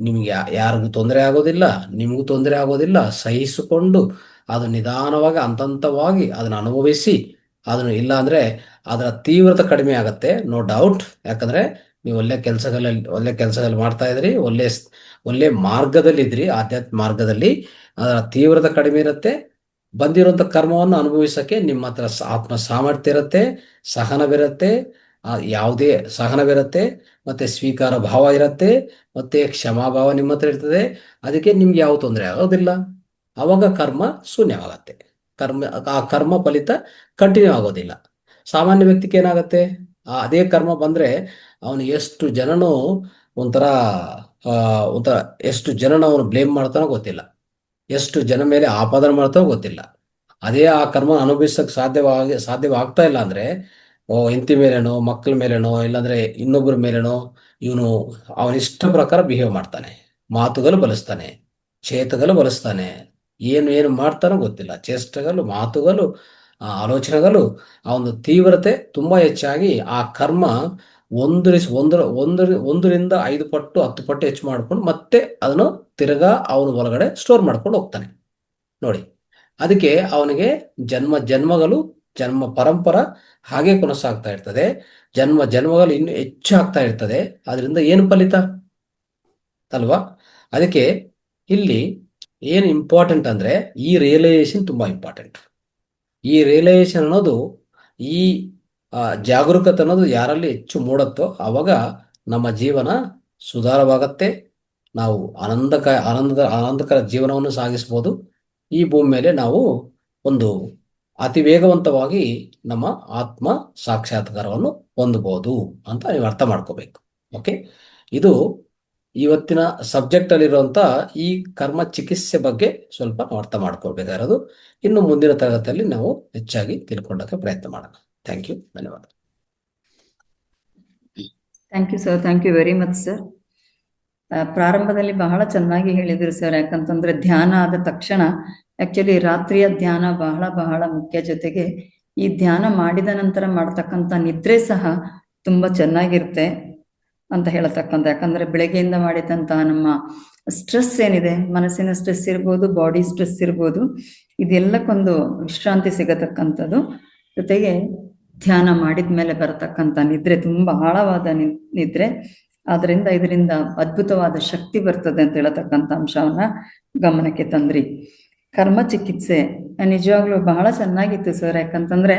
ನಿಮ್ಗೆ ಯಾರಿಗೂ ತೊಂದರೆ ಆಗೋದಿಲ್ಲ, ನಿಮಗೂ ತೊಂದರೆ ಆಗೋದಿಲ್ಲ. ಸಹಿಸಿಕೊಂಡು ಅದು ನಿಧಾನವಾಗಿ ಹಂತವಾಗಿ ಅದನ್ನು ಅನುಭವಿಸಿ, ಅದನ್ನು ಇಲ್ಲ ಅಂದ್ರೆ ಅದರ ತೀವ್ರತೆ ಕಡಿಮೆ ಆಗತ್ತೆ, ನೋ ಡೌಟ್. ಯಾಕಂದ್ರೆ ನೀವು ಒಳ್ಳೆ ಕೆಲಸಗಳಲ್ಲಿ ಮಾಡ್ತಾ ಇದ್ರಿ, ಒಳ್ಳೆ ಮಾರ್ಗದಲ್ಲಿ ಇದ್ರಿ, ಆಧ್ಯಾತ್ಮ ಮಾರ್ಗದಲ್ಲಿ. ಅದರ ತೀವ್ರತೆ ಕಡಿಮೆ ಇರುತ್ತೆ. ಬಂದಿರುವಂತ ಕರ್ಮವನ್ನು ಅನುಭವಿಸಕ್ಕೆ ನಿಮ್ಮ ಹತ್ರ ಆತ್ಮ ಸಾಮರ್ಥ್ಯ ಇರುತ್ತೆ, ಸಹನವಿರುತ್ತೆ, ಯಾವುದೇ ಸಹನವಿರುತ್ತೆ, ಮತ್ತೆ ಸ್ವೀಕಾರ ಭಾವ ಇರುತ್ತೆ, ಮತ್ತೆ ಕ್ಷಮಾಭಾವ ನಿಮ್ಮ ಹತ್ರ ಇರ್ತದೆ. ಅದಕ್ಕೆ ನಿಮ್ಗೆ ಯಾವ ತೊಂದರೆ ಆಗೋದಿಲ್ಲ. ಅವಾಗ ಕರ್ಮ ಶೂನ್ಯವಾಗತ್ತೆ. ಆ ಕರ್ಮ ಫಲಿತ ಕಂಟಿನ್ಯೂ ಆಗೋದಿಲ್ಲ. ಸಾಮಾನ್ಯ ವ್ಯಕ್ತಿಗೆ ಏನಾಗತ್ತೆ, ಅದೇ ಕರ್ಮ ಬಂದ್ರೆ ಅವನು ಎಷ್ಟು ಜನನು ಒಂಥರ ಎಷ್ಟು ಜನನ ಅವನು ಬ್ಲೇಮ್ ಮಾಡ್ತಾನೋ ಗೊತ್ತಿಲ್ಲ, ಎಷ್ಟು ಜನ ಮೇಲೆ ಆಪಾದನೆ ಮಾಡ್ತಾನೋ ಗೊತ್ತಿಲ್ಲ. ಅದೇ ಆ ಕರ್ಮ ಅನುಭವಿಸಕ್ ಸಾಧ್ಯವಾಗ್ತಾ ಇಲ್ಲ ಅಂದ್ರೆ ಹೆಂಡತಿ ಮೇಲೇನೋ, ಮಕ್ಕಳ ಮೇಲೇನೋ, ಇಲ್ಲಾಂದ್ರೆ ಇನ್ನೊಬ್ಬರ ಮೇಲೇನೋ ಇವನು ಅವನಿಷ್ಟ ಪ್ರಕಾರ ಬಿಹೇವ್ ಮಾಡ್ತಾನೆ, ಮಾತುಗಳು ಬಳಸ್ತಾನೆ, ಚೇತಗಳು ಬಳಸ್ತಾನೆ, ಏನು ಮಾಡ್ತಾನೋ ಗೊತ್ತಿಲ್ಲ. ಚೇಷ್ಟೆಗಳು, ಮಾತುಗಳು, ಆಲೋಚನೆಗಳು, ಅವನ ತೀವ್ರತೆ ತುಂಬಾ ಹೆಚ್ಚಾಗಿ ಆ ಕರ್ಮ ಒಂದರಿಂದ 5 ಪಟ್ಟು 10 ಪಟ್ಟು ಹೆಚ್ಚು ಮಾಡ್ಕೊಂಡು ಮತ್ತೆ ಅದನ್ನು ತಿರ್ಗಾ ಅವನ ಒಳಗಡೆ ಸ್ಟೋರ್ ಮಾಡ್ಕೊಂಡು ಹೋಗ್ತಾನೆ ನೋಡಿ. ಅದಕ್ಕೆ ಅವನಿಗೆ ಜನ್ಮ ಪರಂಪರ ಹಾಗೆ ಕೊನಸಾಗ್ತಾ ಇರ್ತದೆ. ಜನ್ಮಗಳು ಇನ್ನು ಹೆಚ್ಚು ಆಗ್ತಾ ಇರ್ತದೆ. ಅದರಿಂದ ಏನು ಫಲಿತ ಅಲ್ವಾ? ಅದಕ್ಕೆ ಇಲ್ಲಿ ಏನು ಇಂಪಾರ್ಟೆಂಟ್ ಅಂದ್ರೆ ಈ ರಿಯಲೈಸೇಷನ್ ತುಂಬಾ ಇಂಪಾರ್ಟೆಂಟ್. ಈ ರಿಯಲೈಸೇಷನ್ ಅನ್ನೋದು, ಈ ಜಾಗರೂಕತೆ ಅನ್ನೋದು ಯಾರಲ್ಲಿ ಹೆಚ್ಚು ಮೂಡುತ್ತೋ ಅವಾಗ ನಮ್ಮ ಜೀವನ ಸುಧಾರವಾಗತ್ತೆ. ನಾವು ಆನಂದಕರ ಜೀವನವನ್ನು ಸಾಗಿಸ್ಬೋದು. ಈ ಭೂಮಿ ಮೇಲೆ ನಾವು ಒಂದು ಅತಿ ವೇಗವಂತವಾಗಿ ನಮ್ಮ ಆತ್ಮ ಸಾಕ್ಷಾತ್ಕಾರವನ್ನು ಹೊಂದಬಹುದು ಅಂತ ನೀವು ಅರ್ಥ ಮಾಡ್ಕೋಬೇಕು. ಓಕೆ, ಇದು ಇವತ್ತಿನ ಸಬ್ಜೆಕ್ಟ್ ಅಲ್ಲಿರುವಂತ ಈ ಕರ್ಮ ಚಿಕಿತ್ಸೆ ಬಗ್ಗೆ ಸ್ವಲ್ಪ ಅರ್ಥ ಮಾಡ್ಕೊಳ್ಬೇಕಾಗಿರೋದು. ಇನ್ನು ಮುಂದಿನ ತರಗತಿಯಲ್ಲಿ ನಾವು ಹೆಚ್ಚಾಗಿ ತಿಳ್ಕೊಳ್ಳೋಕೆ ಪ್ರಯತ್ನ ಮಾಡೋಣ. ಥ್ಯಾಂಕ್ ಯು, ಧನ್ಯವಾದ. Thank you sir, thank you very much sir. ಪ್ರಾರಂಭದಲ್ಲಿ ಬಹಳ ಚೆನ್ನಾಗಿ ಹೇಳಿದ್ರು ಸರ್. ಯಾಕಂತಂದ್ರೆ ಧ್ಯಾನ ಆದ ತಕ್ಷಣ ಆಕ್ಚುಲಿ ರಾತ್ರಿಯ ಧ್ಯಾನ ಬಹಳ ಬಹಳ ಮುಖ್ಯ. ಜೊತೆಗೆ ಈ ಧ್ಯಾನ ಮಾಡಿದ ನಂತರ ಮಾಡ್ತಕ್ಕಂಥ ನಿದ್ರೆ ಸಹ ತುಂಬಾ ಚೆನ್ನಾಗಿರುತ್ತೆ ಅಂತ ಹೇಳತಕ್ಕಂಥ. ಯಾಕಂದ್ರೆ ಬೆಳಗ್ಗೆಯಿಂದ ಮಾಡಿದಂತಹ ನಮ್ಮ ಸ್ಟ್ರೆಸ್ ಏನಿದೆ, ಮನಸ್ಸಿನ ಸ್ಟ್ರೆಸ್ ಇರ್ಬೋದು, ಬಾಡಿ ಸ್ಟ್ರೆಸ್ ಇರ್ಬೋದು, ಇದೆಲ್ಲಕ್ಕೊಂದು ವಿಶ್ರಾಂತಿ ಸಿಗತಕ್ಕಂಥದ್ದು. ಜೊತೆಗೆ ಧ್ಯಾನ ಮಾಡಿದ್ಮೇಲೆ ಬರತಕ್ಕಂಥ ನಿದ್ರೆ ತುಂಬಾ ಆಳವಾದ ನಿದ್ರೆ ಆದ್ರಿಂದ ಇದರಿಂದ ಅದ್ಭುತವಾದ ಶಕ್ತಿ ಬರ್ತದೆ ಅಂತ ಹೇಳತಕ್ಕಂಥ ಅಂಶವನ್ನ ಗಮನಕ್ಕೆ ತಂದ್ರಿ. ಕರ್ಮ ಚಿಕಿತ್ಸೆ ನಿಜವಾಗ್ಲೂ ಬಹಳ ಚೆನ್ನಾಗಿತ್ತು ಸರ್. ಯಾಕಂತಂದ್ರೆ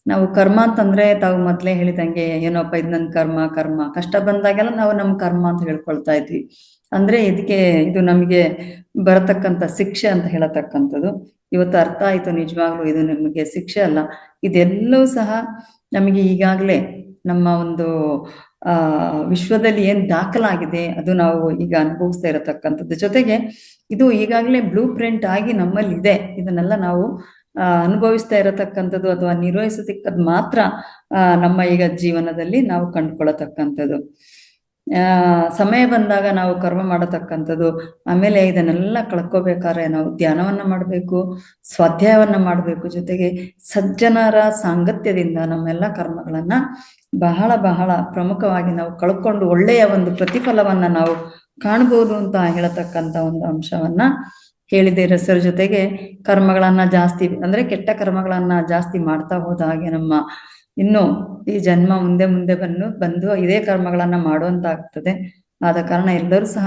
ನಾವು ಕರ್ಮ ಅಂತಂದ್ರೆ ತಾವು ಮೊದ್ಲೇ ಹೇಳಿದಂಗೆ ಏನೋಪ್ಪ ಇದು ನನ್ ಕರ್ಮ ಕರ್ಮ ಕಷ್ಟ ಬಂದಾಗೆಲ್ಲ ನಾವು ನಮ್ ಕರ್ಮ ಅಂತ ಹೇಳ್ಕೊಳ್ತಾ ಇದ್ವಿ. ಅಂದ್ರೆ ಇದಕ್ಕೆ ಇದು ನಮಗೆ ಬರತಕ್ಕಂಥ ಶಿಕ್ಷೆ ಅಂತ ಹೇಳತಕ್ಕಂಥದ್ದು ಇವತ್ತು ಅರ್ಥ ಆಯ್ತು. ನಿಜವಾಗ್ಲೂ ಇದು ನಮಗೆ ಶಿಕ್ಷೆ ಅಲ್ಲ, ಇದೆಲ್ಲವೂ ಸಹ ನಮಗೆ ಈಗಾಗಲೇ ನಮ್ಮ ಒಂದು ವಿಶ್ವದಲ್ಲಿ ಏನ್ ದಾಖಲಾಗಿದೆ ಅದು ನಾವು ಈಗ ಅನುಭವಿಸ್ತಾ ಇರತಕ್ಕಂಥದ್ದು. ಜೊತೆಗೆ ಇದು ಈಗಾಗಲೇ ಬ್ಲೂ ಪ್ರಿಂಟ್ ಆಗಿ ನಮ್ಮಲ್ಲಿ ಇದೆ. ಇದನ್ನೆಲ್ಲ ನಾವು ಅನುಭವಿಸ್ತಾ ಇರತಕ್ಕಂಥದ್ದು ಅಥವಾ ನಿರ್ವಹಿಸತಕ್ಕದ್ದು ಮಾತ್ರ ನಮ್ಮ ಈಗ ಜೀವನದಲ್ಲಿ ನಾವು ಕಂಡುಕೊಳ್ಳತಕ್ಕಂಥದ್ದು. ಸಮಯ ಬಂದಾಗ ನಾವು ಕರ್ಮ ಮಾಡತಕ್ಕಂಥದ್ದು. ಆಮೇಲೆ ಇದನ್ನೆಲ್ಲ ಕಳ್ಕೋಬೇಕಾದ್ರೆ ನಾವು ಧ್ಯಾನವನ್ನ ಮಾಡಬೇಕು, ಸ್ವಾಧ್ಯಾಯವನ್ನ ಮಾಡಬೇಕು. ಜೊತೆಗೆ ಸಜ್ಜನರ ಸಾಂಗತ್ಯದಿಂದ ನಮ್ಮೆಲ್ಲ ಕರ್ಮಗಳನ್ನ ಬಹಳ ಬಹಳ ಪ್ರಮುಖವಾಗಿ ನಾವು ಕಳ್ಕೊಂಡು ಒಳ್ಳೆಯ ಒಂದು ಪ್ರತಿಫಲವನ್ನ ನಾವು ಕಾಣ್ಬೋದು ಅಂತ ಹೇಳತಕ್ಕಂಥ ಒಂದು ಅಂಶವನ್ನ ಹೇಳಿದ್ದೀರ ಸರ್. ಜೊತೆಗೆ ಕರ್ಮಗಳನ್ನ ಜಾಸ್ತಿ ಅಂದ್ರೆ ಕೆಟ್ಟ ಕರ್ಮಗಳನ್ನ ಜಾಸ್ತಿ ಮಾಡ್ತಾ ಹೋದ ಹಾಗೆ ನಮ್ಮ ಇನ್ನು ಈ ಜನ್ಮ ಮುಂದೆ ಮುಂದೆ ಬಂದು ಇದೇ ಕರ್ಮಗಳನ್ನ ಮಾಡುವಂತಾಗ್ತದೆ. ಆದ ಕಾರಣ ಎಲ್ಲರೂ ಸಹ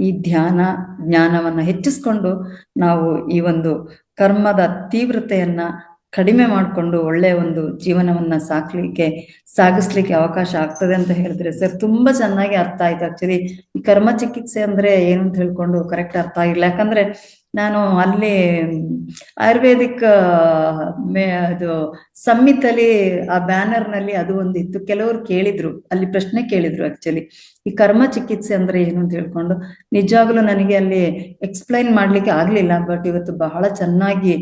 ಈ ಧ್ಯಾನ ಜ್ಞಾನವನ್ನ ಹೆಚ್ಚಿಸ್ಕೊಂಡು ನಾವು ಈ ಒಂದು ಕರ್ಮದ ತೀವ್ರತೆಯನ್ನ ಕಡಿಮೆ ಮಾಡಿಕೊಂಡು ಒಳ್ಳೆಯ ಒಂದು ಜೀವನವನ್ನ ಸಾಗಿಸ್ಲಿಕ್ಕೆ ಅವಕಾಶ ಆಗ್ತದೆ ಅಂತ ಹೇಳಿದ್ರೆ ಸರ್. ತುಂಬಾ ಚೆನ್ನಾಗಿ ಅರ್ಥ ಆಯ್ತು. ಆಕ್ಚುಲಿ ಈ ಕರ್ಮ ಚಿಕಿತ್ಸೆ ಅಂದ್ರೆ ಏನು ಅಂತ ಹೇಳ್ಕೊಂಡು ಕರೆಕ್ಟ್ ಅರ್ಥ ಆಗಿಲ್ಲ. ಯಾಕಂದ್ರೆ ನಾನು ಅಲ್ಲಿ ಆಯುರ್ವೇದಿಕ್ ಇದು ಸಂಹಿತಲ್ಲಿ ಆ ಬ್ಯಾನರ್ ನಲ್ಲಿ ಅದು ಒಂದು ಇತ್ತು. ಕೆಲವರು ಕೇಳಿದ್ರು, ಅಲ್ಲಿ ಪ್ರಶ್ನೆ ಕೇಳಿದ್ರು ಆಕ್ಚುಲಿ ಈ ಕರ್ಮ ಚಿಕಿತ್ಸೆ ಅಂದ್ರೆ ಏನು ಅಂತ ಹೇಳ್ಕೊಂಡು. ನಿಜವಾಗ್ಲೂ ನನಗೆ ಅಲ್ಲಿ ಎಕ್ಸ್ಪ್ಲೈನ್ ಮಾಡ್ಲಿಕ್ಕೆ ಆಗ್ಲಿಲ್ಲ. ಬಟ್ ಇವತ್ತು ಬಹಳ ಚೆನ್ನಾಗಿ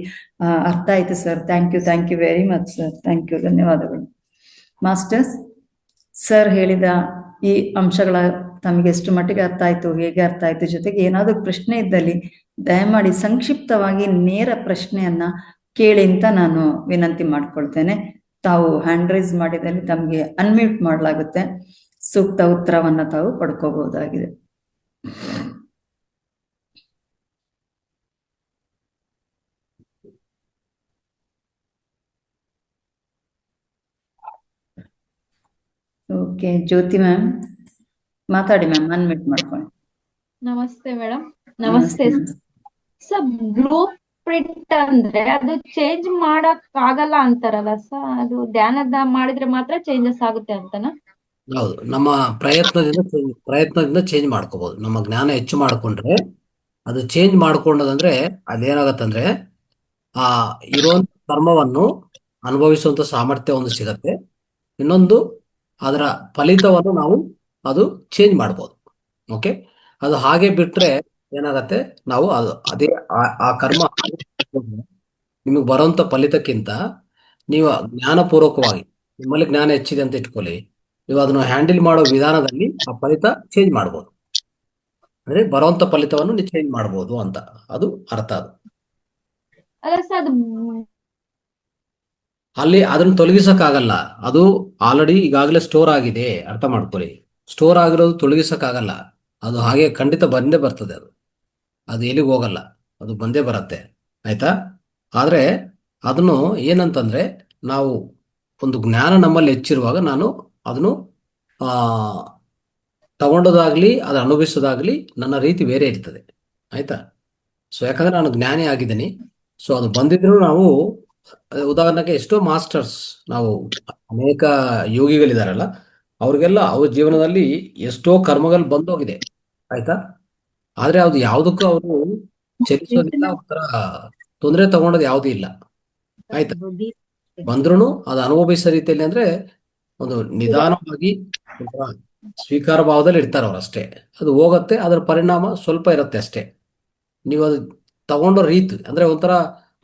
ಅರ್ಥ ಆಯ್ತು sir. Thank you very much sir. Thank you, ಧನ್ಯವಾದಗಳು ಮಾಸ್ಟರ್ಸ್. ಸರ್ ಹೇಳಿದ ಈ ಅಂಶಗಳ ತಮಗೆ ಎಷ್ಟು ಮಟ್ಟಿಗೆ ಅರ್ಥ ಆಯ್ತು, ಹೇಗೆ ಅರ್ಥ ಆಯ್ತು, ಜೊತೆಗೆ ಏನಾದ್ರು ಪ್ರಶ್ನೆ ಇದ್ದಲ್ಲಿ ದಯಮಾಡಿ ಸಂಕ್ಷಿಪ್ತವಾಗಿ ನೇರ ಪ್ರಶ್ನೆಯನ್ನ ಕೇಳಿ ಅಂತ ನಾನು ವಿನಂತಿ ಮಾಡ್ಕೊಳ್ತೇನೆ. ತಾವು ಹ್ಯಾಂಡ್ ರೈಸ್ ಮಾಡಿದಲ್ಲಿ ತಮಗೆ ಅನ್ಮ್ಯೂಟ್ ಮಾಡಲಾಗುತ್ತೆ. ಸೂಕ್ತ ಉತ್ತರವನ್ನ ತಾವು ಪಡ್ಕೋಬಹುದಾಗಿದೆ. ಓಕೆ, ಜ್ಯೋತಿ ಮ್ಯಾಮ್ ಮಾತಾಡಿ ಮ್ಯಾಮ್, ಅನ್ಮ್ಯೂಟ್ ಮಾಡ್ಕೊಳ್ಳಿ. ನಮಸ್ತೆ ಮೇಡಮ್. ನಮಸ್ತೆ ಸರ್. ಬ್ಲೂ ಪ್ರಿಂಟ್ ಅಂದ್ರೆ ಅದು ಚೇಂಜ್ ಮಾಡಕ್ ಆಗಲ್ಲ ಅಂತಾರಲ್ಲ ಸರ್, ಅದು ಧ್ಯಾನದ ಮಾಡಿದ್ರೆ ಮಾತ್ರ ಚೇಂಜಸ್ ಆಗುತ್ತೆ ಅಂತನಾ? ಹೌದು, ನಮ್ಮ ಪ್ರಯತ್ನದಿಂದ ಚೇಂಜ್ ಮಾಡ್ಕೋಬಹುದು. ನಮ್ಮ ಜ್ಞಾನ ಹೆಚ್ಚು ಮಾಡ್ಕೊಂಡ್ರೆ ಅದು ಚೇಂಜ್ ಮಾಡ್ಕೊಂಡದಂದ್ರೆ ಅದೇನಾಗತ್ತಂದ್ರೆ ಆ ಇರುವಂತ ಕರ್ಮವನ್ನು ಅನುಭವಿಸುವಂತ ಸಾಮರ್ಥ್ಯ ಒಂದು ಸಿಗತ್ತೆ. ಇನ್ನೊಂದು ಅದರ ಫಲಿತವನ್ನು ನಾವು ಅದು ಚೇಂಜ್ ಮಾಡ್ಬೋದು. ಓಕೆ, ಅದು ಹಾಗೆ ಬಿಟ್ರೆ ಏನಾಗತ್ತೆ, ನಾವು ಅದೇ ಆ ಕರ್ಮ ನಿಮಗೆ ಬರುವಂತ ಫಲಿತಕ್ಕಿಂತ ನೀವು ಜ್ಞಾನಪೂರ್ವಕವಾಗಿ, ನಿಮ್ಮಲ್ಲಿ ಜ್ಞಾನ ಹೆಚ್ಚಿದೆ ಅಂತ ಇಟ್ಕೊಳ್ಳಿ, ನೀವು ಅದನ್ನು ಹ್ಯಾಂಡಲ್ ಮಾಡೋ ವಿಧಾನದಲ್ಲಿ ಆ ಫಲಿತ ಚೇಂಜ್ ಮಾಡ್ಬೋದು. ಅಂದ್ರೆ ಬರುವಂತ ಫಲಿತವನ್ನು ನೀವು ಚೇಂಜ್ ಮಾಡ್ಬೋದು ಅಂತ ಅದು ಅರ್ಥ. ಅದು ಅಲ್ಲ ಸರ್, ಅದು ಅಲ್ಲಿ ಅದನ್ನು ತೊಲಗಿಸಕ್ಕಾಗಲ್ಲ. ಅದು ಆಲ್ರೆಡಿ ಈಗಾಗಲೇ ಸ್ಟೋರ್ ಆಗಿದೆ, ಅರ್ಥ ಮಾಡ್ಕೊಳ್ಳಿ. ಸ್ಟೋರ್ ಆಗಿರೋದು ತೊಲಗಿಸಕ್ಕಾಗಲ್ಲ. ಅದು ಹಾಗೆ ಖಂಡಿತ ಬಂದೇ ಬರ್ತದೆ. ಅದು ಎಲ್ಲಿಗೆ ಹೋಗಲ್ಲ, ಅದು ಬಂದೇ ಬರುತ್ತೆ. ಆಯ್ತಾ? ಆದ್ರೆ ಅದನ್ನು ಏನಂತಂದ್ರೆ, ನಾವು ಒಂದು ಜ್ಞಾನ ನಮ್ಮಲ್ಲಿ ಹೆಚ್ಚಿರುವಾಗ ನಾನು ಅದನ್ನು ತಗೊಂಡೋದಾಗ್ಲಿ ಅದು ಅನುಭವಿಸೋದಾಗ್ಲಿ ನನ್ನ ರೀತಿ ಬೇರೆ ಇರ್ತದೆ. ಆಯ್ತಾ? ಸೊ ಯಾಕಂದ್ರೆ ನಾನು ಜ್ಞಾನಿ ಆಗಿದ್ದೀನಿ. ಸೊ ಅದು ಬಂದಿದ್ರು ನಾವು ಉದಾಹರಣೆಗೆ ಎಷ್ಟೋ ಮಾಸ್ಟರ್ಸ್, ನಾವು ಅನೇಕ ಯೋಗಿಗಳಿದಾರಲ್ಲ, ಅವ್ರಿಗೆಲ್ಲ ಅವ್ರ ಜೀವನದಲ್ಲಿ ಎಷ್ಟೋ ಕರ್ಮಗಳು ಬಂದೋಗಿದೆ. ಆಯ್ತಾ? ಆದ್ರೆ ಅದು ಯಾವುದಕ್ಕೂ ಅವರು ಚಲಿಸೋದಿಲ್ಲ, ಒಂಥರ ತೊಂದರೆ ತಗೊಂಡೋದು ಯಾವುದೂ ಇಲ್ಲ. ಆಯ್ತಾ? ಬಂದ್ರು ಅದು ಅನುಭವಿಸೋ ರೀತಿಯಲ್ಲಿ ಅಂದ್ರೆ ಒಂದು ನಿಧಾನವಾಗಿ ಒಂಥರ ಸ್ವೀಕಾರ ಭಾವದಲ್ಲಿ ಇರ್ತಾರೆ ಅವ್ರು ಅಷ್ಟೇ. ಅದು ಹೋಗತ್ತೆ, ಅದರ ಪರಿಣಾಮ ಸ್ವಲ್ಪ ಇರುತ್ತೆ ಅಷ್ಟೇ. ನೀವು ಅದು ತಗೊಂಡೋ ರೀತಿ ಅಂದ್ರೆ ಒಂಥರ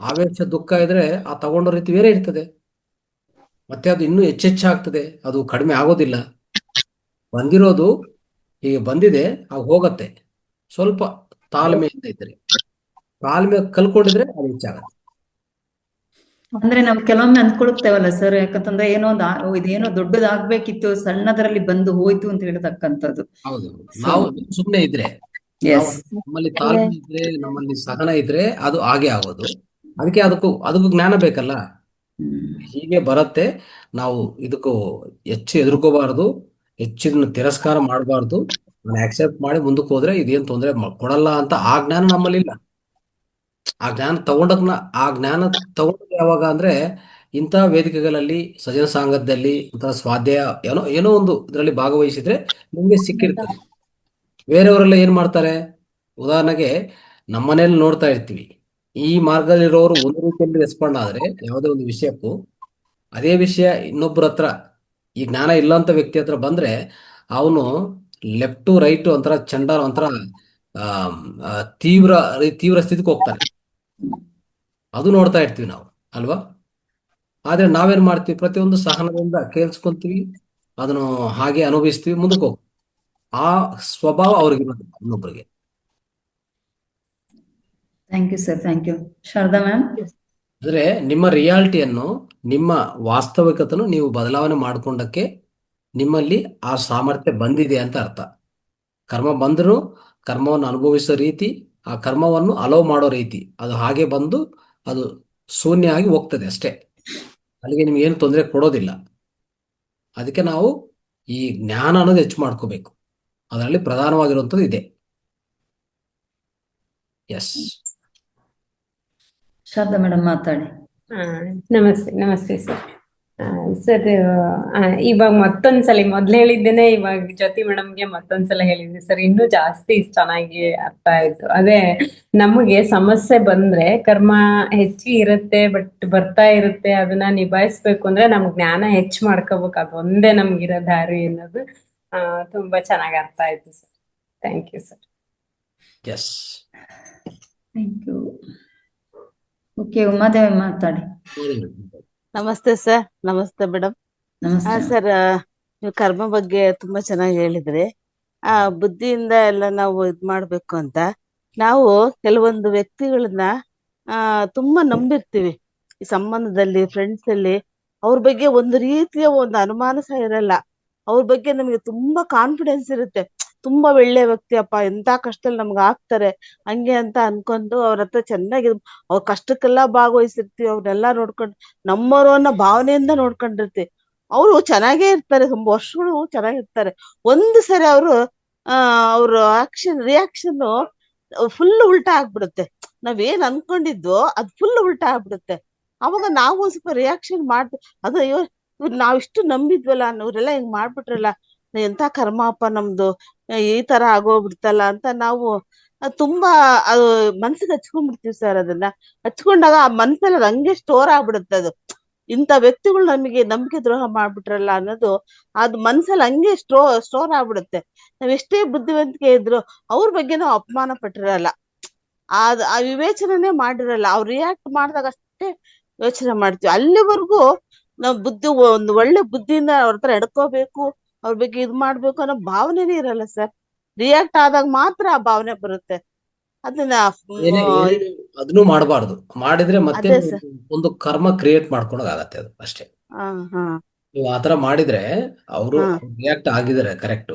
ಆವೇಶ ದುಃಖ ಇದ್ರೆ ಆ ತಗೊಂಡೋ ರೀತಿ ಬೇರೆ ಇರ್ತದೆ. ಮತ್ತೆ ಅದು ಇನ್ನೂ ಹೆಚ್ಚೆಚ್ಚಾಗ್ತದೆ, ಅದು ಕಡಿಮೆ ಆಗೋದಿಲ್ಲ. ಬಂದಿರೋದು ಹೀಗೆ ಬಂದಿದೆ, ಆಗ ಹೋಗತ್ತೆ. ಸ್ವಲ್ಪ ತಾಳ್ಮೆಯಿಂದ ಇದ್ರೆ, ತಾಳ್ಮೆ ಕಲ್ಕೊಂಡಿದ್ರೆ ಅದು ಹೆಚ್ಚಾಗತ್ತೆ. ಅಂದ್ರೆ ನಾವು ಕೆಲವೊಮ್ಮೆ ಅಂದ್ಕೊಳ್ತೇವಲ್ಲ ಸರ್, ಯಾಕಂತಂದ್ರೆ ಏನೋ ಇದೇನೋ ದೊಡ್ಡದಾಗ್ಬೇಕಿತ್ತು, ಸಣ್ಣದರಲ್ಲಿ ಬಂದು ಹೋಯ್ತು ಅಂತ ಹೇಳ್ತಕ್ಕಂಥದ್ದು. ಹೌದು, ನಾವು ಸುಮ್ಮನೆ ಇದ್ರೆ, ನಮ್ಮಲ್ಲಿ ತಾಳ್ಮೆ ಇದ್ರೆ, ನಮ್ಮಲ್ಲಿ ಸಹನ ಇದ್ರೆ ಅದು ಹಾಗೆ ಆಗೋದು. ಅದಕ್ಕೆ ಅದಕ್ಕೂ ಜ್ಞಾನ ಬೇಕಲ್ಲ. ಹೀಗೆ ಬರತ್ತೆ, ನಾವು ಇದಕ್ಕೂ ಹೆಚ್ಚು ಹೆದರ್ಕೋಬಾರದು. ಹೆಚ್ಚಿನ ತಿರಸ್ಕಾರ ಮಾಡಬಾರ್ದು. ನಾನು ಆಕ್ಸೆಪ್ಟ್ ಮಾಡಿ ಮುಂದಕ್ಕೆ ಹೋದ್ರೆ ಇದೇನು ತೊಂದರೆ ಕೊಡಲ್ಲ ಅಂತ ಆ ಜ್ಞಾನ ನಮ್ಮಲ್ಲಿಲ್ಲ. ಆ ಜ್ಞಾನ ಆ ಜ್ಞಾನ ತಗೊಂಡದ್ದು ಯಾವಾಗ ಅಂದ್ರೆ ಇಂಥ ವೇದಿಕೆಗಳಲ್ಲಿ ಸಜನ ಸಾಂಗತ್ಯದಲ್ಲಿ ಇಂಥ ಸ್ವಾಧ್ಯಾಯ ಏನೋ ಏನೋ ಒಂದು ಇದರಲ್ಲಿ ಭಾಗವಹಿಸಿದ್ರೆ ನಿಮಗೆ ಸಿಕ್ಕಿರ್ತದೆ. ಬೇರೆಯವರೆಲ್ಲ ಏನ್ ಮಾಡ್ತಾರೆ, ಉದಾಹರಣೆಗೆ ನಮ್ಮನೇಲಿ ನೋಡ್ತಾ ಇರ್ತೀವಿ, ಈ ಮಾರ್ಗದಲ್ಲಿರೋರು ಒಂದು ರೀತಿಯಲ್ಲಿ ರೆಸ್ಪಾಂಡ್ ಆದ್ರೆ ಯಾವುದೇ ಒಂದು ವಿಷಯಕ್ಕೂ, ಅದೇ ವಿಷಯ ಇನ್ನೊಬ್ಬರ ಹತ್ರ ಈ ಜ್ಞಾನ ಇಲ್ಲಂತ ವ್ಯಕ್ತಿ ಹತ್ರ ಬಂದ್ರೆ ಅವನು ಲೆಫ್ಟ್ ಟು ರೈಟ್ ಒಂಥರ ಚಂಡ ಒಂಥರ ಆ, ಆ, ತೀವ್ರ ತೀವ್ರ ಸ್ಥಿತಿಗೆ ಹೋಗ್ತಾನೆ. ಅದು ನೋಡ್ತಾ ಇರ್ತೀವಿ ನಾವು, ಅಲ್ವಾ? ಆದ್ರೆ ನಾವೇನ್ ಮಾಡ್ತೀವಿ, ಪ್ರತಿಯೊಂದು ಸಹನದಿಂದ ಕೇಳಿಸ್ಕೊಂತೀವಿ, ಅದನ್ನು ಹಾಗೆ ಅನುಭವಿಸ್ತೀವಿ, ಮುಂದಕ್ಕೆ ಹೋಗ್ತೀವಿ. ಆ ಸ್ವಭಾವ ಅವ್ರಿಗೆ ಇನ್ನೊಬ್ಬರಿಗೆ. Thank you sir, thank you. Sharada ma'am. ಅಂದ್ರೆ ನಿಮ್ಮ ರಿಯಾಲಿಟಿಯನ್ನು, ನಿಮ್ಮ ವಾಸ್ತವಿಕತೆಯನ್ನು ನೀವು ಬದಲಾವಣೆ ಮಾಡಿಕೊಂಡಕ್ಕೆ ನಿಮ್ಮಲ್ಲಿ ಆ ಸಾಮರ್ಥ್ಯ ಬಂದಿದೆ ಅಂತ ಅರ್ಥ. ಕರ್ಮ ಬಂದರೂ ಕರ್ಮವನ್ನು ಅನುಭವಿಸೋ ರೀತಿ, ಆ ಕರ್ಮವನ್ನು ಅಲೋ ಮಾಡೋ ರೀತಿ, ಅದು ಹಾಗೆ ಬಂದು ಅದು ಶೂನ್ಯ ಆಗಿ ಹೋಗ್ತದೆ ಅಷ್ಟೇ. ಅಲ್ಲಿಗೆ ನಿಮ್ಗೆ ಏನು ತೊಂದರೆ ಕೊಡೋದಿಲ್ಲ. ಅದಕ್ಕೆ ನಾವು ಈ ಜ್ಞಾನ ಅನ್ನೋದು ಹೆಚ್ಚು ಮಾಡ್ಕೋಬೇಕು. ಅದರಲ್ಲಿ ಪ್ರಧಾನವಾಗಿರುವಂಥದ್ದು ಇದೆ. ಎಸ್, ಶಾರದಾ ಮೇಡಮ್ ಮಾತಾಡಿ. ಆ, ನಮಸ್ತೆ ನಮಸ್ತೆ ಸರ್. ಸರ್, ಇವಾಗ ಮತ್ತೊಂದ್ಸಲಿ ಮೊದ್ಲು ಹೇಳಿದ್ದೇನೆ, ಇವಾಗ ಜ್ಯೋತಿ ಮೇಡಮ್ಗೆ ಮತ್ತೊಂದ್ಸಲ ಹೇಳಿದ್ವಿ ಸರ್. ಇನ್ನೂ ಜಾಸ್ತಿ ಚೆನ್ನಾಗಿ ಅರ್ಥ ಆಯ್ತು. ಅದೇ ನಮಗೆ ಸಮಸ್ಯೆ ಬಂದ್ರೆ ಕರ್ಮ ಹೆಚ್ಚಿಗೆ ಇರುತ್ತೆ, ಬಟ್ ಬರ್ತಾ ಇರುತ್ತೆ. ಅದನ್ನ ನಿಭಾಯಿಸ್ಬೇಕು ಅಂದ್ರೆ ನಮ್ಗೆ ಜ್ಞಾನ ಹೆಚ್ಚು ಮಾಡ್ಕೋಬೇಕು. ಅದು ಒಂದೇ ನಮ್ಗಿರೋ ದಾರಿ ಅನ್ನೋದು ತುಂಬಾ ಚೆನ್ನಾಗಿ ಅರ್ಥ ಆಯ್ತು sir. Thank you sir. Yes. Thank you. Okay, Umadevi ಮಾತಾಡಿ. ನಮಸ್ತೆ ಸರ್. ನಮಸ್ತೆ ಮೇಡಮ್. ನಮಸ್ತೆ. ಸರ್, ನೀವು ಕರ್ಮ ಬಗ್ಗೆ ತುಂಬಾ ಚೆನ್ನಾಗಿ ಹೇಳಿದ್ರಿ. ಬುದ್ಧಿಯಿಂದ ಎಲ್ಲ ನಾವು ಇದ್ ಮಾಡ್ಬೇಕು ಅಂತ. ನಾವು ಕೆಲವೊಂದು ವ್ಯಕ್ತಿಗಳನ್ನ ತುಂಬಾ ನಂಬಿರ್ತೀವಿ. ಈ ಸಂಬಂಧದಲ್ಲಿ, ಫ್ರೆಂಡ್ಸ್ ಅಲ್ಲಿ ಅವ್ರ ಬಗ್ಗೆ ಒಂದು ರೀತಿಯ ಒಂದು ಅನುಮಾನ ಸಹ ಇರಲ್ಲ. ಅವ್ರ ಬಗ್ಗೆ ನಮಗೆ ತುಂಬಾ ಕಾನ್ಫಿಡೆನ್ಸ್ ಇರುತ್ತೆ. ತುಂಬಾ ಒಳ್ಳೆ ವ್ಯಕ್ತಿ ಅಪ್ಪ, ಎಂತ ಕಷ್ಟದಲ್ಲಿ ನಮ್ಗೆ ಆಗ್ತಾರೆ ಹಂಗೆ ಅಂತ ಅನ್ಕೊಂಡು ಅವ್ರ ಹತ್ರ ಚೆನ್ನಾಗಿ ಅವ್ರ ಕಷ್ಟಕ್ಕೆಲ್ಲ ಭಾಗವಹಿಸಿರ್ತೀವಿ. ಅವ್ರನ್ನೆಲ್ಲ ನೋಡ್ಕೊಂಡು ನಮ್ಮವರು ಅನ್ನೋ ಭಾವನೆಯಿಂದ ನೋಡ್ಕೊಂಡಿರ್ತೀವಿ. ಅವರು ಚೆನ್ನಾಗೇ ಇರ್ತಾರೆ, ತುಂಬಾ ವರ್ಷಗಳು ಚೆನ್ನಾಗಿರ್ತಾರೆ. ಒಂದು ಸರಿ ಅವ್ರ ರಿಯಾಕ್ಷನ್ ಫುಲ್ ಉಲ್ಟಾ ಆಗ್ಬಿಡುತ್ತೆ. ನಾವೇನ್ ಅನ್ಕೊಂಡಿದ್ವೋ ಅದ್ ಫುಲ್ ಉಲ್ಟಾ ಆಗ್ಬಿಡುತ್ತೆ. ಅವಾಗ ನಾವು ಸ್ವಲ್ಪ ರಿಯಾಕ್ಷನ್ ಮಾಡ್ತೀವಿ. ಅದು ಅಯ್ಯೋ, ನಾವ್ ಇಷ್ಟು ನಂಬಿದ್ವಲ್ಲ, ಇವ್ರೆಲ್ಲ ಹಿಂಗ್ ಮಾಡ್ಬಿಟ್ರಲ್ಲ, ಎಂತ ಕರ್ಮ ಅಪ್ಪ ನಮ್ದು, ಈ ತರ ಆಗೋಗ್ಬಿಡ್ತಲ್ಲ ಅಂತ ನಾವು ತುಂಬಾ ಅದು ಮನ್ಸಿಗೆ ಹಚ್ಕೊಂಡ್ಬಿಡ್ತೀವಿ ಸರ್. ಅದನ್ನ ಹಚ್ಕೊಂಡಾಗ ಆ ಮನ್ಸಲ್ಲಿ ಅದು ಹಂಗೆ ಸ್ಟೋರ್ ಆಗ್ಬಿಡುತ್ತೆ. ಅದು ಇಂಥ ವ್ಯಕ್ತಿಗಳು ನಮಗೆ ನಂಬಿಕೆ ದ್ರೋಹ ಮಾಡ್ಬಿಟ್ರಲ್ಲ ಅನ್ನೋದು ಅದು ಮನ್ಸಲ್ಲಿ ಹಂಗೆ ಸ್ಟೋರ್ ಆಗ್ಬಿಡುತ್ತೆ. ನಾವ್ ಎಷ್ಟೇ ಬುದ್ಧಿವಂತಿಕೆ ಇದ್ರು ಅವ್ರ ಬಗ್ಗೆ ನಾವು ಅಪಮಾನ ಪಟ್ಟಿರಲ್ಲ, ಆ ವಿವೇಚನೆ ಮಾಡಿರಲ್ಲ. ಅವ್ರು ರಿಯಾಕ್ಟ್ ಮಾಡಿದಾಗ ಅಷ್ಟೇ ಯೋಚನೆ ಮಾಡ್ತೀವಿ. ಅಲ್ಲಿವರೆಗೂ ನಾವು ಒಂದು ಒಳ್ಳೆ ಬುದ್ಧಿಯಿಂದ ಅವ್ರ ಹತ್ರ ಎಡ್ಕೋಬೇಕು, ಅವ್ರ ಬಗ್ಗೆ ಇದ್ ಮಾಡ್ಬೇಕು ಅನ್ನೋ ಭಾವನೆನೇ ಇರಲ್ಲ ಸರ್. ರಿಯಾಕ್ಟ್ ಆದಾಗ ಮಾತ್ರ ಆ ಭಾವನೆ ಬರುತ್ತೆ. ಅದನ್ನ ಅದನ್ನು ಮಾಡಬಾರ್ದು. ಮಾಡಿದ್ರೆ ಮತ್ತೆ ಅದೇ ಸರ್. ಒಂದು ಕರ್ಮ ಕ್ರಿಯೇಟ್ ಮಾಡ್ಕೊಳೋದಾಗತ್ತೆ, ಅದು ಅಷ್ಟೇ. ಹಾ. ನೀವು ಆತರ ಮಾಡಿದ್ರೆ ಅವರು ಹಾ. ರಿಯಾಕ್ಟ್ ಆಗಿದ್ದಾರೆ, ಕರೆಕ್ಟ್.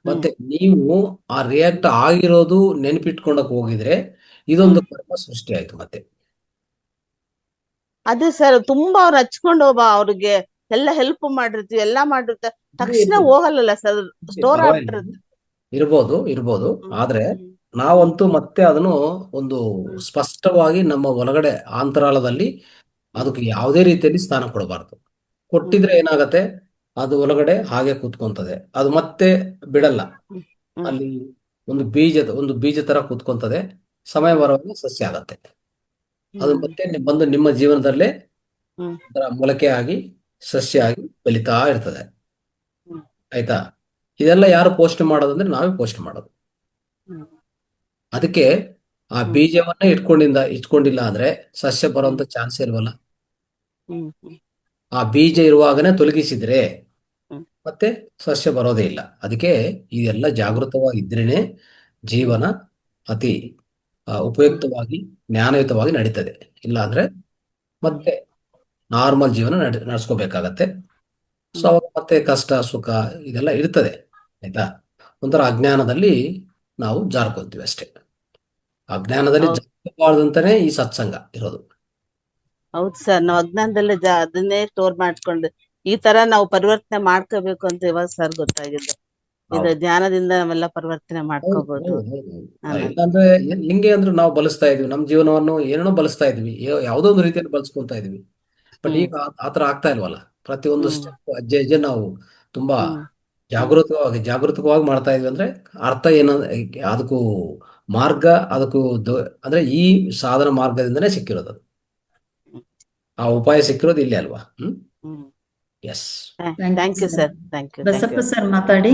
ಮತ್ತೆ ನೀವು ಆ ರಿಯಾಕ್ಟ್ ಆಗಿರೋದು ನೆನಪಿಟ್ಕೊಂಡಕ್ ಹೋಗಿದ್ರೆ ಇದೊಂದು ಕರ್ಮ ಸೃಷ್ಟಿ ಆಯ್ತು ಮತ್ತೆ. ಅದೇ ಸರ್, ತುಂಬಾ ಅವ್ರು ಹಚ್ಕೊಂಡು ಅವ್ರಿಗೆ ಎಲ್ಲ ಹೆಲ್ಪ್ ಮಾಡಿರ್ತೀವಿ, ಎಲ್ಲಾ ಮಾಡಿರ್ತಾರೆ, ತಕ್ಷಣ ಹೋಗಲ್ಲ ಸರ್, ಸ್ಟೋರ್ ಆಗ್ಬಿಟ್ಟಿರುತ್ತೆ. ಇರ್ಬೋದು. ಆದ್ರೆ ನಾವಂತೂ ಮತ್ತೆ ಅದನ್ನು ಒಂದು ಸ್ಪಷ್ಟವಾಗಿ ನಮ್ಮ ಒಳಗಡೆ ಅಂತರಾಳದಲ್ಲಿ ಅದಕ್ಕೆ ಯಾವುದೇ ರೀತಿಯಲ್ಲಿ ಸ್ಥಾನ ಕೊಡಬಾರ್ದು. ಕೊಟ್ಟಿದ್ರೆ ಏನಾಗತ್ತೆ, ಅದು ಒಳಗಡೆ ಹಾಗೆ ಕೂತ್ಕೊಂತದೆ, ಅದು ಮತ್ತೆ ಬಿಡಲ್ಲ. ಅಲ್ಲಿ ಒಂದು ಬೀಜ ತರ ಕೂತ್ಕೊಂತದೆ. ಸಮಯ ಬರುವಾಗ ಸಸ್ಯ ಆಗತ್ತೆ. ಅದು ಮತ್ತೆ ಬಂದು ನಿಮ್ಮ ಜೀವನದಲ್ಲೇ ಒಂಥರ ಮೊಳಕೆ ಆಗಿ ಸಸ್ಯ ಆಗಿ ಬೆಳೀತಾ ಇರ್ತದೆ. ಆಯ್ತಾ? ಇದೆಲ್ಲ ಯಾರು ಪೋಷಣೆ ಮಾಡೋದಂದ್ರೆ ನಾವೇ ಪೋಷಣೆ ಮಾಡೋದು. ಅದಕ್ಕೆ ಆ ಬೀಜವನ್ನೇ ಇಟ್ಕೊಂಡಿಲ್ಲ ಅಂದ್ರೆ ಸಸ್ಯ ಬರುವಂತ ಚಾನ್ಸ್ ಇಲ್ವಲ್ಲ. ಆ ಬೀಜ ಇರುವಾಗನೇ ತೊಲಗಿಸಿದ್ರೆ ಮತ್ತೆ ಸಸ್ಯ ಬರೋದೇ ಇಲ್ಲ. ಅದಕ್ಕೆ ಇದೆಲ್ಲ ಜಾಗೃತವಾಗಿದ್ರೇನೆ ಜೀವನ ಅತಿ ಉಪಯುಕ್ತವಾಗಿ ಜ್ಞಾನಯುತವಾಗಿ ನಡೀತದೆ. ಇಲ್ಲ ಅಂದ್ರೆ ಮತ್ತೆ ನಾರ್ಮಲ್ ಜೀವನ ನಡೆಸ್ಕೋಬೇಕಾಗತ್ತೆ. ಸೊ ಅವಾಗ ಮತ್ತೆ ಕಷ್ಟ ಸುಖ ಇದೆಲ್ಲ ಇರ್ತದೆ. ಆಯ್ತಾ? ಒಂಥರ ಅಜ್ಞಾನದಲ್ಲಿ ನಾವು ಜಾರ್ಕೊಂತೀವಿ ಅಷ್ಟೇ. ಅಜ್ಞಾನದಲ್ಲಿ ಜಾರಬಾರ್ದಂತಾನೆ ಈ ಸತ್ಸಂಗ ಇರೋದು. ಹೌದು ಸರ್, ನಾವು ಅಜ್ಞಾನದಲ್ಲೇ ಅದನ್ನೇ ಸ್ಟೋರ್ ಮಾಡ್ಕೊಂಡು ಈ ತರ ನಾವು ಪರಿವರ್ತನೆ ಮಾಡ್ಕೋಬೇಕು ಅಂತ ಇವಾಗ ಸರ್ ಗೊತ್ತಾಗಿದೆ. ಇದು ಹೌದು ಜ್ಞಾನದಿಂದ ನಾವೆಲ್ಲ ಪರಿವರ್ತನೆ ಹೌದು ಮಾಡ್ಕೋಬಹುದು ಹೌದು ಹೌದು ಹೌದು. ಅನ್ನೋದು. ಇಲ್ಲಾಂದ್ರೆ ಹಿಂಗೆ ಅಂದ್ರೆ ನಾವು ಬಳಸ್ತಾ ಇದೀವಿ, ನಮ್ಮ ಜೀವನವನ್ನು ಏನೇನೋ ಬಳಸ್ತಾ ಇದೀವಿ, ಯಾವುದೋ ಒಂದು ರೀತಿಯಲ್ಲಿ ಬಳಸ್ಕೊಂತಾ ಇದೀವಿ. ಬಟ್ ಹ್ಮ್ ಈಗ ಆತರ ಆಗ್ತಾ ಇಲ್ವಲ್ಲ. ಪ್ರತಿಯೊಂದು ಹ್ಮ್ ಸ್ಟೆಪ್ ಹೆಜ್ಜೆ ಹೆಜ್ಜೆ ನಾವು ತುಂಬಾ ಹ್ಮ್ ಜಾಗೃತವಾಗಿ ಮಾಡ್ತಾ ಇದೀವಿ. ಅಂದ್ರೆ ಅರ್ಥ ಏನ, ಅದಕ್ಕೂ ಮಾರ್ಗ, ಅದಕ್ಕೂ ಅಂದ್ರೆ ಈ ಸಾಧನ ಮಾರ್ಗದಿಂದನೇ ಸಿಕ್ಕಿರೋದು ಅದು. ಆ ಉಪಾಯ ಸಿಕ್ಕಿರೋದು ಇಲ್ಲಿ ಅಲ್ವಾ. Hmm yes. Thank thank you you sir. Sir, thank you. Basappa sir ಮಾತಾಡಿ.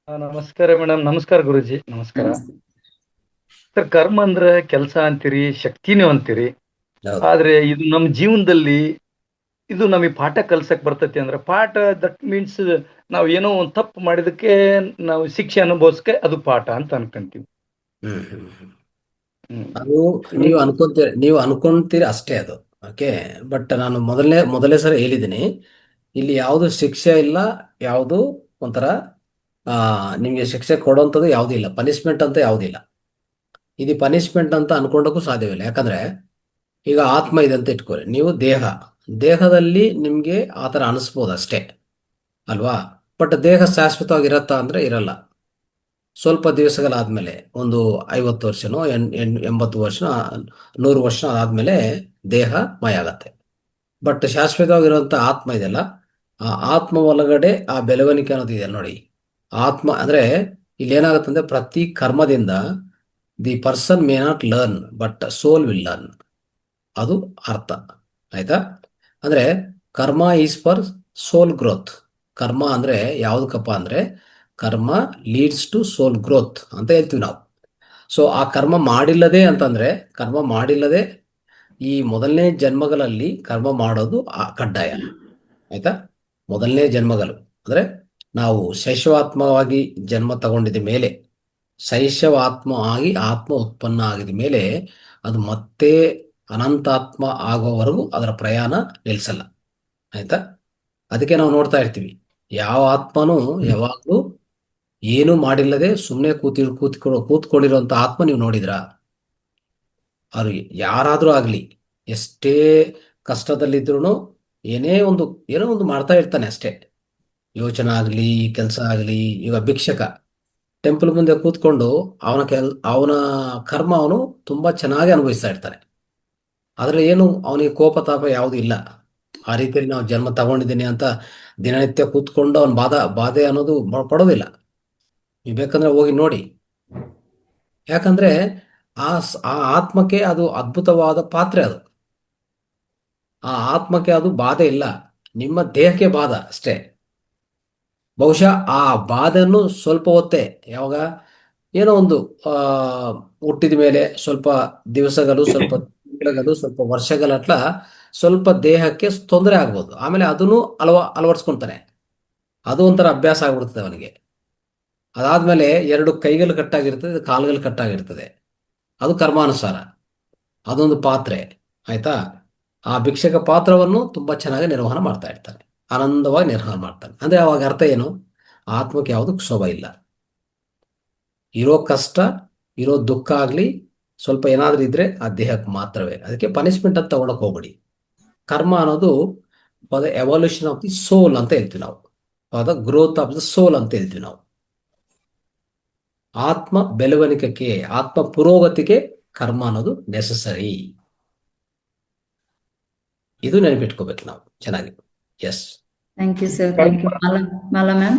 ನಮಸ್ಕಾರ ಮೇಡಮ್. ನಮಸ್ಕಾರ ಗುರುಜಿ. ನಮಸ್ಕಾರ ನಮಸ್ತೆ. ಸರ್. ಕರ್ಮ ಅಂದ್ರೆ ಕೆಲಸ ಅಂತೀರಿ, ಶಕ್ತಿನೂ ಅಂತೀರಿ. ಹೌದು ಆದ್ರೆ ಇದು ನಮ್ಮ ಜೀವನದಲ್ಲಿ ಇದು ನಮಗೆ ಪಾಠ ಕಲ್ಸಕ್ ಬರ್ತೈತಿ ಅಂದ್ರೆ ಪಾಠ ದಟ್ ಮೀನ್ಸ್ ನಾವು ಏನೋ ಒಂದು ತಪ್ಪು ಮಾಡಿದಕ್ಕೆ ನಾವು ಶಿಕ್ಷೆ ಅನುಭವಿಸಕ್ಕೆ ಅದು ಪಾಠ ಅಂತ ಅನ್ಕೊಂತೀವಿ. ಹ್ಮ್ ಹ್ಮ್ ಹ್ಮ್. ಹ್ಮ್. ಅದು ನೀವು ಅನ್ಕೊಂತೀರಿ ಅಷ್ಟೇ ಅದು. ಓಕೆ. ಬಟ್ ನಾನು ಮೊದಲೇ ಸರಿ ಹೇಳಿದ್ದೀನಿ, ಇಲ್ಲಿ ಯಾವುದು ಶಿಕ್ಷೆ ಇಲ್ಲ, ಯಾವುದು ಒಂಥರ ನಿಮಗೆ ಶಿಕ್ಷೆ ಕೊಡುವಂಥದ್ದು ಯಾವುದೂ ಇಲ್ಲ, ಪನಿಷ್ಮೆಂಟ್ ಅಂತ ಯಾವುದಿಲ್ಲ. ಇದು ಪನಿಷ್ಮೆಂಟ್ ಅಂತ ಅನ್ಕೊಂಡಕ್ಕೂ ಸಾಧ್ಯವಿಲ್ಲ. ಯಾಕಂದ್ರೆ ಈಗ ಆತ್ಮ ಇದೆ ಅಂತ ಇಟ್ಕೊಳ್ಳಿ, ನೀವು ದೇಹದಲ್ಲಿ ನಿಮ್ಗೆ ಆ ಥರ ಅನಿಸ್ಬೋದು ಅಷ್ಟೇ ಅಲ್ವಾ. ಬಟ್ ದೇಹ ಶಾಶ್ವತವಾಗಿರತ್ತಾ ಅಂದ್ರೆ ಇರಲ್ಲ. ಸ್ವಲ್ಪ ದಿವಸಗಳಾದ್ಮೇಲೆ, ಒಂದು 50 ವರ್ಷನೋ 80 ವರ್ಷ, 100 ವರ್ಷ ಆದ್ಮೇಲೆ ದೇಹ ಮಾಯ ಆಗತ್ತೆ. ಬಟ್ ಶಾಶ್ವತವಾಗಿರುವಂತ ಆತ್ಮ ಇದೆಯಲ್ಲ, ಆ ಆತ್ಮ ಒಳಗಡೆ ಆ ಬೆಳವಣಿಗೆ ಅನ್ನೋದು ಇದೆಯಲ್ಲ ನೋಡಿ. ಆತ್ಮ ಅಂದ್ರೆ ಇಲ್ಲಿ ಏನಾಗುತ್ತಂದ್ರೆ, ಪ್ರತಿ ಕರ್ಮದಿಂದ the person may not learn but soul will learn. ಅದು ಅರ್ಥ ಆಯ್ತಾ. ಅಂದ್ರೆ ಕರ್ಮ ಈಸ್ ಫಾರ್ ಸೋಲ್ ಗ್ರೋತ್. ಕರ್ಮ ಅಂದ್ರೆ ಯಾವ್ದಕ್ಕಪ್ಪ ಅಂದ್ರೆ, ಕರ್ಮ ಲೀಡ್ಸ್ ಟು ಸೋಲ್ ಗ್ರೋತ್ ಅಂತ ಹೇಳ್ತೀವಿ ನಾವು. ಸೊ ಆ ಕರ್ಮ ಮಾಡಿಲ್ಲದೆ ಈ ಮೊದಲನೇ ಜನ್ಮಗಳಲ್ಲಿ ಕರ್ಮ ಮಾಡೋದು ಕಡ್ಡಾಯ ಆಯ್ತಾ. ಮೊದಲನೇ ಜನ್ಮಗಳು ಅಂದ್ರೆ ನಾವು ಶೈಶವಾತ್ಮವಾಗಿ ಜನ್ಮ ತಗೊಂಡಿದ ಮೇಲೆ, ಶೈಶವಾತ್ಮ ಆಗಿ ಆತ್ಮ ಉತ್ಪನ್ನ ಆಗಿದ ಮೇಲೆ, ಅದು ಮತ್ತೆ ಅನಂತಾತ್ಮ ಆಗೋವರೆಗೂ ಅದರ ಪ್ರಯಾಣ ನಿಲ್ಸಲ್ಲ ಆಯ್ತಾ. ಅದಕ್ಕೆ ನಾವು ನೋಡ್ತಾ ಇರ್ತೀವಿ, ಯಾವ ಆತ್ಮನೂ ಯಾವಾಗಲೂ ಏನು ಮಾಡಿಲ್ಲದೆ ಸುಮ್ಮನೆ ಕೂತ್ಕೊಂಡಿರುವಂತ ಆತ್ಮ ನೀವು ನೋಡಿದ್ರಾ? ಅವ್ರು ಯಾರಾದ್ರೂ ಆಗ್ಲಿ, ಎಷ್ಟೇ ಕಷ್ಟದಲ್ಲಿದ್ರು ಏನೋ ಒಂದು ಮಾಡ್ತಾ ಇರ್ತಾನೆ ಅಷ್ಟೇ. ಯೋಚನೆ ಆಗ್ಲಿ, ಕೆಲಸ ಆಗ್ಲಿ. ಈಗ ಭಿಕ್ಷಕ ಟೆಂಪಲ್ ಮುಂದೆ ಕೂತ್ಕೊಂಡು ಅವನ ಕರ್ಮ ಅವನು ತುಂಬಾ ಚೆನ್ನಾಗಿ ಅನುಭವಿಸ್ತಾ ಇರ್ತಾನೆ. ಆದ್ರೆ ಏನು ಅವನಿಗೆ ಕೋಪ ತಾಪ ಯಾವುದೂ ಇಲ್ಲ. ಆ ರೀತಿಯಲ್ಲಿ ನಾವು ಜನ್ಮ ತಗೊಂಡಿದ್ದೀನಿ ಅಂತ ದಿನನಿತ್ಯ ಕೂತ್ಕೊಂಡು ಅವನ ಬಾಧೆ ಅನ್ನೋದು ಪಡೋದಿಲ್ಲ. ನೀವು ಬೇಕಂದ್ರೆ ಹೋಗಿ ನೋಡಿ. ಯಾಕಂದ್ರೆ ಆ ಆತ್ಮಕ್ಕೆ ಅದು ಅದ್ಭುತವಾದ ಪಾತ್ರೆ. ಅದು ಆ ಆತ್ಮಕ್ಕೆ ಅದು ಬಾಧೆ ಇಲ್ಲ, ನಿಮ್ಮ ದೇಹಕ್ಕೆ ಬಾಧ ಅಷ್ಟೇ. ಬಹುಶಃ ಆ ಬಾಧೆಯನ್ನು ಸ್ವಲ್ಪ ಹೊತ್ತೆ, ಯಾವಾಗ ಏನೋ ಒಂದು ಹುಟ್ಟಿದ ಮೇಲೆ ಸ್ವಲ್ಪ ದಿವಸಗಳು, ಸ್ವಲ್ಪ ತಿಂಗಳುಗಳು, ಸ್ವಲ್ಪ ವರ್ಷಗಳಟ್ಲ ಸ್ವಲ್ಪ ದೇಹಕ್ಕೆ ತೊಂದರೆ ಆಗ್ಬೋದು. ಆಮೇಲೆ ಅದನ್ನು ಅಳವಡಿಸ್ಕೊಂತಾನೆ. ಅದು ಒಂಥರ ಅಭ್ಯಾಸ ಆಗ್ಬಿಡ್ತದೆ ಅವನಿಗೆ. ಅದಾದ್ಮೇಲೆ 2 ಕೈಗಳು ಕಟ್ಟಾಗಿರ್ತದೆ, ಕಾಲುಗಳು ಕಟ್ಟಾಗಿರ್ತದೆ. ಅದು ಕರ್ಮಾನುಸಾರ. ಅದೊಂದು ಪಾತ್ರೆ ಆಯ್ತಾ. ಆ ಭಿಕ್ಷಕ ಪಾತ್ರವನ್ನು ತುಂಬಾ ಚೆನ್ನಾಗಿ ನಿರ್ವಹಣೆ ಮಾಡ್ತಾ ಇರ್ತಾನೆ, ಆನಂದವಾಗಿ ನಿರ್ವಹಣೆ ಮಾಡ್ತಾನೆ. ಅಂದ್ರೆ ಅವಾಗ ಅರ್ಥ ಏನು? ಆತ್ಮಕ್ಕೆ ಯಾವುದು ಕ್ಷೋಭ ಇಲ್ಲ. ಇರೋ ಕಷ್ಟ, ಇರೋ ದುಃಖ ಆಗ್ಲಿ, ಸ್ವಲ್ಪ ಏನಾದ್ರೂ ಇದ್ರೆ ಆ ದೇಹಕ್ಕೆ ಮಾತ್ರವೇ. ಅದಕ್ಕೆ ಪನಿಷ್ಮೆಂಟ್ ಅಂತ ತಗೊಳಕ್ ಹೋಗ್ಬೇಡಿ. ಕರ್ಮ ಅನ್ನೋದು for the evolution of the soul ಅಂತ ಹೇಳ್ತೀವಿ ನಾವು, for the growth of the soul ಅಂತ ಹೇಳ್ತೀವಿ ನಾವು. ಆತ್ಮ ಬೆಳವಣಿಗೆಗೆ, ಆತ್ಮ ಪುರೋಗತಿಗೆ ಕರ್ಮ ಅನ್ನೋದು ನೆಸಸರಿ. ಇದು ನೆನಪಿಟ್ಕೋಬೇಕು ನಾವು ಚೆನ್ನಾಗಿ. Yes. Thank you sir. Thank you. Mala ma'am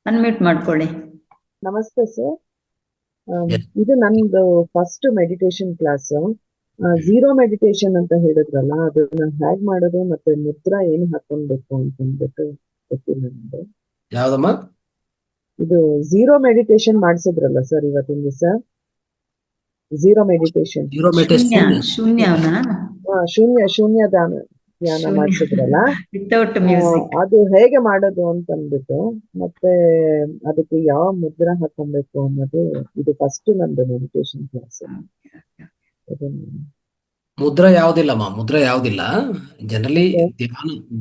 unmute ಮಾಡ್ಕೊಳ್ಳಿ. ನಮಸ್ತೆ ಸರ್. Yes. ಇದು ನಂದು first meditation class. Zero meditation ಅಂತ ಹೇಳಿದ್ರಲ್ಲ, ಅದನ್ನ ಹೇಗ್ ಮಾಡೋದು ಮತ್ತೆ ಮುದ್ರಾ ಏನು ಹಾಕೊಳ್ಬೇಕು ಅಂತಂದ್ಬಿಟ್ಟು ಗೊತ್ತಿಲ್ಲ ನಮ್ಗೆ. ಯಾವ್ದಮ್ಮ? ಇದು ಝೀರೋ ಮೆಡಿಟೇಷನ್ ಮಾಡಿಸಿದ್ರಲ್ಲ ಸರ್ ಇವತ್ತಿನ ದಿವಸ. Zero meditation, zero meditation. ಶೂನ್ಯವನ್ನ ಶೂನ್ಯ ಧ್ಯಾನ ಮಾಡಿಸಿದ್ರಲ್ಲ, ವಿತೌಟ್ ಮ್ಯೂಸಿಕ್. ಅದು ಹೇಗೆ ಮಾಡೋದು ಅಂತಂದ್ಬಿಟ್ಟು, ಮತ್ತೆ ಅದಕ್ಕೆ ಯಾವ ಮುದ್ರಾ ಹಾಕೊಬೇಕು ಅನ್ನೋದು, ಇದು ಫಸ್ಟ್ ನಂದು ಮೆಡಿಟೇಷನ್ ಕ್ಲಾಸ್. ಮುದ್ರಾ ಯಾವುದಿಲ್ಲಮ್ಮ, ಮುದ್ರಾ ಯಾವುದಿಲ್ಲ. ಜನರಲಿ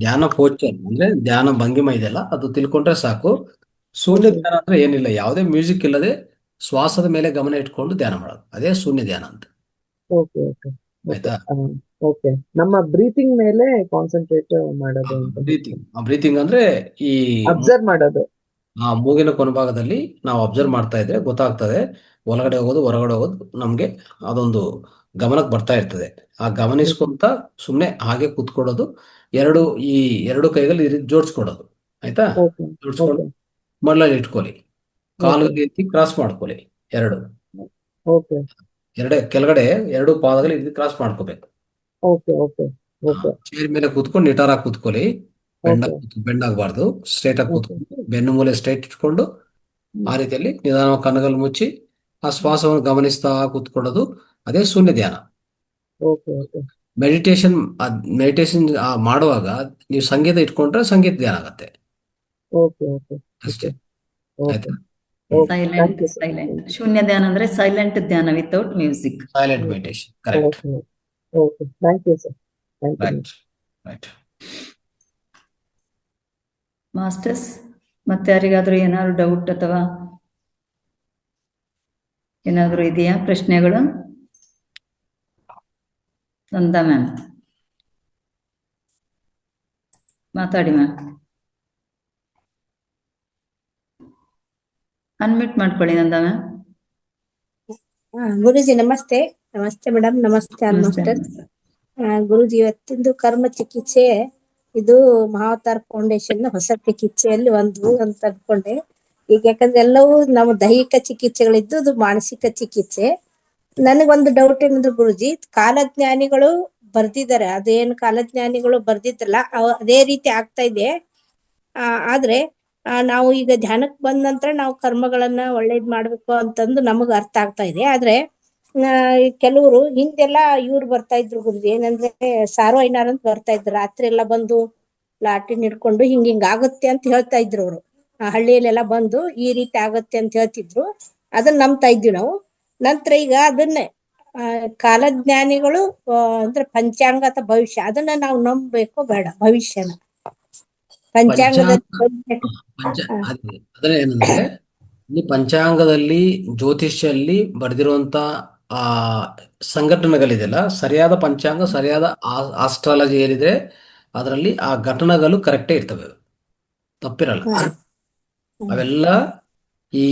ಧ್ಯಾನ ಪೋಸ್ಚರ್ ಅಂದ್ರೆ ಧ್ಯಾನ ಭಂಗಿಮ ಇದೆಯಲ್ಲ, ಅದು ತಿಳ್ಕೊಂಡ್ರೆ ಸಾಕು. ಶೂನ್ಯ ಧ್ಯಾನ ಅಂದ್ರೆ ಏನಿಲ್ಲ, ಯಾವುದೇ ಮ್ಯೂಸಿಕ್ ಇಲ್ಲದೆ ಶ್ವಾಸದ ಮೇಲೆ ಗಮನ ಇಟ್ಕೊಂಡು ಧ್ಯಾನ ಮಾಡೋದು, ಅದೇ ಶೂನ್ಯ ಧ್ಯಾನ ಅಂತ. Okay okay. ಓಕೆ ಆಯ್ತಾ. ಓಕೆ. ನಮ್ಮ ಬ್ರೀತಿಂಗ್ ಮೇಲೆ ಕಾನ್ಸಂಟ್ರೇಟ್ ಮಾಡೋದು ಅಂತ ಹೇಳ್ತಾರೆ. ಬ್ರೀತಿಂಗ್ ಅಂದ್ರೆ ಈ ಅಬ್ಸರ್ವ್ ಮಾಡೋದು. ಮೂಗಿನ ಕೊನೆಭಾಗದಲ್ಲಿ ನಾವು ಅಬ್ಸರ್ವ್ ಮಾಡ್ತಾ ಇದ್ರೆ ಗೊತ್ತಾಗ್ತದೆ, ಒಳಗಡೆ ಹೋಗೋದು ಹೊರಗಡೆ ಹೋಗೋದು ನಮ್ಗೆ ಅದೊಂದು ಗಮನಕ್ಕೆ ಬರ್ತಾ ಇರ್ತದೆ. ಆ ಗಮನಿಸ್ಕೊಂತ ಸುಮ್ಮನೆ ಹಾಗೆ ಕೂತ್ಕೊಳ್ಳೋದು, ಈ ಎರಡು ಕೈಗಳು ಈ ರೀತಿ ಜೋಡಿಸ್ಕೊಡೋದು. ಆಯ್ತಾ. ಓಕೆ ಜೋಡಿಸ್ಕೊಂಡು ಓಕೆ ಮಳ್ಳಲ್ಲಿ ಇಟ್ಕೊಳ್ಳಿ, ಓಕೆ ಕಾಲು ರೀತಿ ಕ್ರಾಸ್ ಮಾಡ್ಕೊಳ್ಳಿ. ಓಕೆ ಕೆಳಗಡೆ ಎರಡು ಪಾದಗಳು ಈ ರೀತಿ ಕ್ರಾಸ್ ಮಾಡ್ಕೋಬೇಕು. ಓಕೆ ಓಕೆ ಓಕೆ ಚೇರ್ ಮೇಲೆ ಕೂತ್ಕೊಂಡು ನಿಟಾರಾಗಿ ಕೂತ್ಕೊಳ್ಳಿ, ಓಕೆ ಬೆಂಡಾಗಬಾರ್ದು, ಸ್ಟ್ರೇಟ್ ಆಗಿ ಓಕೆ ಕೂತ್ಕೊಂಡು ಬೆನ್ನು ಮೂಲೆ ಸ್ಟ್ರೇಟ್ ಇಟ್ಕೊಂಡು ಆ ರೀತಿಯಲ್ಲಿ ನಿಧಾನವಾಗಿ ಕಣ್ಣುಗಳು ಮುಚ್ಚಿ ಆ ಶ್ವಾಸವನ್ನು ಗಮನಿಸ್ತಾ ಕೂತ್ಕೊಳ್ಳೋದು. ಅದೇ ಶೂನ್ಯ ಧ್ಯಾನ. ಓಕೆ ಓಕೆ ಮೆಡಿಟೇಷನ್ ಮಾಡುವಾಗ ನೀವು ಸಂಗೀತ ಇಟ್ಕೊಂಡ್ರೆ ಸಂಗೀತ ಧ್ಯಾನ ಆಗತ್ತೆ ಓಕೆ ಓಕೆ ಅಷ್ಟೇ. ಓಕೆ ಆಯ್ತಾ. Okay silent thank you sir. Silent ಶೂನ್ಯ ಧ್ಯಾನ ಅಂದ್ರೆ ಸೈಲೆಂಟ್ ಧ್ಯಾನ without music. Silent meditation. Correct. Okay okay thank you sir. Thank you. Right right. Masters, ಮತ್ತೆ ಯಾರಿಗಾದ್ರೂ ಏನಾದ್ರು ಡೌಟ್ ಅಥವಾ ಏನಾದ್ರು ಇದೆಯಾ ಪ್ರಶ್ನೆಗಳು? ನಂದಾ ಮ್ಯಾಮ್ ಮಾತಾಡಿ ಮ್ಯಾಮ್, ಅನ್ಮ್ಯೂಟ್ ಮಾಡ್ಕೊಳ್ಳಿ ನಂದಾ ಮ್ಯಾಮ್. ಗುರುಜಿ ನಮಸ್ತೆ. ನಮಸ್ತೆ ಮೇಡಮ್. ನಮಸ್ತೆ ನಮಸ್ತೆ ಮಾಸ್ಟರ್. ನಮಸ್ತೆ. ಗುರುಜಿ ಇವತ್ತಿಂದು ಕರ್ಮ ಚಿಕಿತ್ಸೆ ಇದು ಮಹಾವತಾರ್ ಫೌಂಡೇಶನ್ ಹೊಸ ಚಿಕಿತ್ಸೆಯಲ್ಲಿ ಒಂದು ಅಂತ ಅನ್ಕೊಂಡೆ. ಈಗ ಯಾಕಂದ್ರೆ ಎಲ್ಲವೂ ನಮ್ಮ ದೈಹಿಕ ಚಿಕಿತ್ಸೆಗಳಿದ್ದು ಅದು ಮಾನಸಿಕ ಚಿಕಿತ್ಸೆ. ನನಗೊಂದು ಡೌಟ್ ಏನಂದ್ರೆ ಗುರುಜಿ, ಕಾಲಜ್ಞಾನಿಗಳು ಬರ್ದಿದ್ದಾರೆ, ಅದೇನು ಕಾಲಜ್ಞಾನಿಗಳು ಬರ್ದಿದ್ರಲ್ಲ ಅದೇ ರೀತಿ ಆಗ್ತಾ ಇದೆ. ಆದ್ರೆ ನಾವು ಈಗ ಧ್ಯಾನಕ್ಕೆ ಬಂದ ನಂತರ ನಾವು ಕರ್ಮಗಳನ್ನ ಒಳ್ಳೇದ್ ಮಾಡ್ಬೇಕು ಅಂತಂದು ನಮಗ್ ಅರ್ಥ ಆಗ್ತಾ ಇದೆ. ಆದ್ರೆ ಕೆಲವರು ಹಿಂದೆಲ್ಲ ಇವ್ರು ಬರ್ತಾ ಇದ್ರು ಗುರುಜಿ, ಏನಂದ್ರೆ ಸಾರೋ ಐನಾರ್ ಅಂತ ಬರ್ತಾ ಇದ್ರು, ರಾತ್ರಿ ಎಲ್ಲ ಬಂದು ಲಾಟಿನ್ ಹಿಡ್ಕೊಂಡು ಹಿಂಗ್ ಆಗುತ್ತೆ ಅಂತ ಹೇಳ್ತಾ ಇದ್ರು ಅವರು. ಹಳ್ಳಿಯಲ್ಲೆಲ್ಲ ಬಂದು ಈ ರೀತಿ ಆಗತ್ತೆ ಅಂತ ಹೇಳ್ತಿದ್ರು, ಅದನ್ನ ನಂಬ್ತಾ ಇದ್ವಿ ನಾವು. ನಂತರ ಈಗ ಅದನ್ನೇ ಕಾಲಜ್ಞಾನಿಗಳು ಅಂದ್ರೆ ಪಂಚಾಂಗ ಅಥವಾ ಭವಿಷ್ಯ ಅದನ್ನ ನಾವು ನಂಬಬೇಕು ಬೇಡ? ಭವಿಷ್ಯನ ಅದನ್ನ ಏನಂದ್ರೆ ಈ ಪಂಚಾಂಗದಲ್ಲಿ ಜ್ಯೋತಿಷ್ಯಲ್ಲಿ ಬರೆದಿರುವಂತ ಆ ಸಂಘಟನೆಗಳಿದೆಯಲ್ಲ, ಸರಿಯಾದ ಪಂಚಾಂಗ, ಸರಿಯಾದ ಆಸ್ಟ್ರಾಲಜಿ ಏನಿದೆ ಅದರಲ್ಲಿ ಆ ಘಟನೆಗಳು ಕರೆಕ್ಟೇ ಇರ್ತವೆ, ತಪ್ಪಿರಲ್ಲ. ಅವೆಲ್ಲ ಈ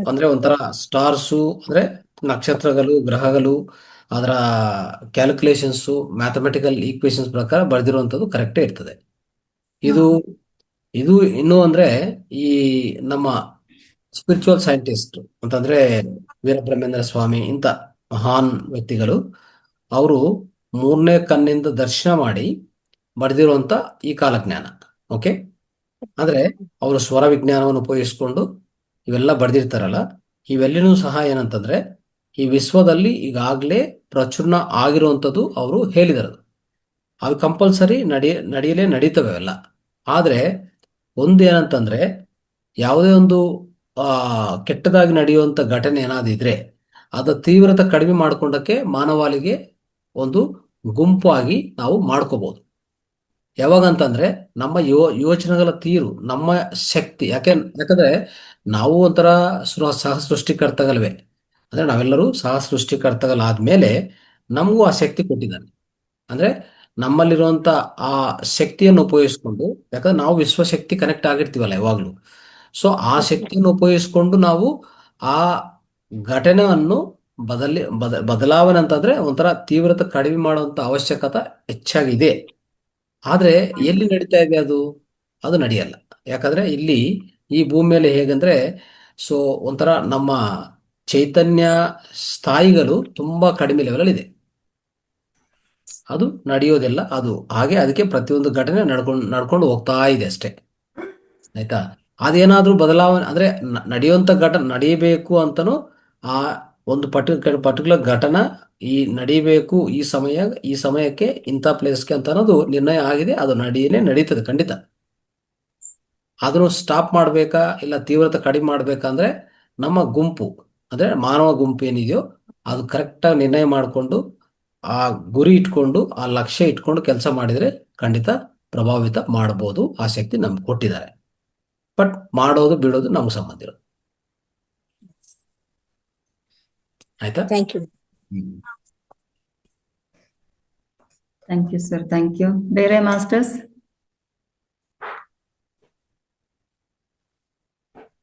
ಅಂದ್ರೆ ಒಂಥರ ಸ್ಟಾರ್ಸು ಅಂದ್ರೆ ನಕ್ಷತ್ರಗಳು, ಗ್ರಹಗಳು, ಅದರ ಕ್ಯಾಲ್ಕುಲೇಷನ್ಸು, ಮ್ಯಾಥಮೆಟಿಕಲ್ ಈಕ್ವೇಶನ್ಸ್ ಪ್ರಕಾರ ಬರೆದಿರುವಂಥದ್ದು ಕರೆಕ್ಟೇ ಇರ್ತದೆ. ಇದು ಇದು ಇನ್ನು ಅಂದ್ರೆ ಈ ನಮ್ಮ ಸ್ಪಿರಿಚುವಲ್ ಸೈಂಟಿಸ್ಟ್ ಅಂತಂದ್ರೆ ವೀರಬ್ರಹ್ಮೇಂದ್ರ ಸ್ವಾಮಿ ಇಂಥ ಮಹಾನ್ ವ್ಯಕ್ತಿಗಳು, ಅವರು 3ನೇ ಕಣ್ಣಿಂದ ದರ್ಶನ ಮಾಡಿ ಬರೆದಿರುವಂತ ಈ ಕಾಲಜ್ಞಾನ. ಓಕೆ. ಅಂದ್ರೆ ಅವರು ಸ್ವರ ವಿಜ್ಞಾನವನ್ನು ಉಪಯೋಗಿಸ್ಕೊಂಡು ಇವೆಲ್ಲ ಬರೆದಿರ್ತಾರಲ್ಲ, ಇವೆಲ್ಲನೂ ಸಹ ಏನಂತಂದ್ರೆ ಈ ವಿಶ್ವದಲ್ಲಿ ಈಗಾಗಲೇ ಪ್ರಚುರಣ ಆಗಿರುವಂಥದ್ದು ಅವರು ಹೇಳಿದರು. ಅವು ಕಂಪಲ್ಸರಿ ನಡೆಯಲೇ ನಡೀತವೆ ಅವೆಲ್ಲ. ಆದ್ರೆ ಒಂದು ಏನಂತಂದ್ರೆ ಯಾವುದೇ ಒಂದು ಕೆಟ್ಟದಾಗಿ ನಡೆಯುವಂತ ಘಟನೆ ಏನಾದ್ರು ಇದ್ರೆ ಅದ ತೀವ್ರತೆ ಕಡಿಮೆ ಮಾಡ್ಕೊಂಡಕ್ಕೆ ಮಾನವಾಳಿಗೆ ಒಂದು ಗುಂಪಾಗಿ ನಾವು ಮಾಡ್ಕೋಬಹುದು. ಯಾವಾಗಂತಂದ್ರೆ ನಮ್ಮ ಯೋಚನೆಗಳ ತೀರು, ನಮ್ಮ ಶಕ್ತಿ. ಯಾಕಂದ್ರೆ ನಾವು ಒಂಥರ ಸಹ ಸೃಷ್ಟಿಕರ್ತಗಳವೆ. ಅಂದ್ರೆ ನಾವೆಲ್ಲರೂ ಸಹ ಸೃಷ್ಟಿಕರ್ತಗಳಾದ್ಮೇಲೆ ನಮಗೂ ಆ ಶಕ್ತಿ ಕೊಟ್ಟಿದ್ದಾನೆ. ಅಂದ್ರೆ ನಮ್ಮಲ್ಲಿರುವಂತ ಆ ಶಕ್ತಿಯನ್ನು ಉಪಯೋಗಿಸ್ಕೊಂಡು, ಯಾಕಂದ್ರೆ ನಾವು ವಿಶ್ವಶಕ್ತಿ ಕನೆಕ್ಟ್ ಆಗಿರ್ತೀವಲ್ಲ ಯಾವಾಗ್ಲೂ. ಸೊ ಆ ಶಕ್ತಿಯನ್ನು ಉಪಯೋಗಿಸ್ಕೊಂಡು ನಾವು ಆ ಘಟನೆಯನ್ನು ಬದಲಾವಣೆ ಅಂತಂದ್ರೆ ಒಂಥರ ತೀವ್ರತೆ ಕಡಿಮೆ ಮಾಡುವಂತ ಅವಶ್ಯಕತೆ ಹೆಚ್ಚಾಗಿದೆ. ಆದ್ರೆ ಎಲ್ಲಿ ನಡೀತಾ ಇದೆ ಅದು ನಡೆಯಲ್ಲ. ಯಾಕಂದ್ರೆ ಇಲ್ಲಿ ಈ ಭೂಮಿ ಮೇಲೆ ಹೇಗಂದ್ರೆ ಸೊ ಒಂಥರ ನಮ್ಮ ಚೈತನ್ಯ ಸ್ಥಾಯಿಗಳು ತುಂಬಾ ಕಡಿಮೆ ಲೆವೆಲ್ ಇದೆ. ಅದು ನಡೆಯೋದಿಲ್ಲ. ಅದು ಹಾಗೆ ಅದಕ್ಕೆ ಪ್ರತಿಯೊಂದು ಘಟನೆ ನಡ್ಕೊಂಡು ಹೋಗ್ತಾ ಇದೆ ಅಷ್ಟೇ. ಆಯ್ತಾ. ಅದೇನಾದ್ರೂ ಬದಲಾವಣೆ ಅಂದ್ರೆ ನಡೆಯುವಂತ ಘಟನೆ ನಡೀಬೇಕು ಅಂತನೂ ಆ ಒಂದು ಪರ್ಟಿಕ್ಯುಲರ್ ಘಟನೆ ಈ ನಡೀಬೇಕು, ಈ ಸಮಯಕ್ಕೆ ಇಂಥ ಪ್ಲೇಸ್ಗೆ ಅಂತ ಅನ್ನೋದು ನಿರ್ಣಯ ಆಗಿದೆ. ಅದು ನಡೀತದೆ ಖಂಡಿತ. ಅದನ್ನು ಸ್ಟಾಪ್ ಮಾಡ್ಬೇಕಾ ಇಲ್ಲ ತೀವ್ರತೆ ಕಡಿಮೆ ಮಾಡ್ಬೇಕಂದ್ರೆ ನಮ್ಮ ಗುಂಪು ಅಂದ್ರೆ ಮಾನವ ಗುಂಪು ಏನಿದೆಯೋ ಅದು ಕರೆಕ್ಟಾಗಿ ನಿರ್ಣಯ ಮಾಡಿಕೊಂಡು ಆ ಗುರಿ ಇಟ್ಕೊಂಡು ಆ ಲಕ್ಷ್ಯ ಇಟ್ಕೊಂಡು ಕೆಲಸ ಮಾಡಿದ್ರೆ ಖಂಡಿತ ಪ್ರಭಾವಿತ ಮಾಡಬಹುದು. ಆ ಶಕ್ತಿ ನಮ್ಗೆ ಕೊಟ್ಟಿದ್ದಾರೆ. ಬಟ್ ಮಾಡೋದು ಬಿಡೋದು ನಮ್ಗೆ ಸಂಬಂಧ ಇರೋದು. ಆಯ್ತಾ. Thank you. Thank you sir, thank you. ಬೇರೆ ಮಾಸ್ಟರ್ಸ್?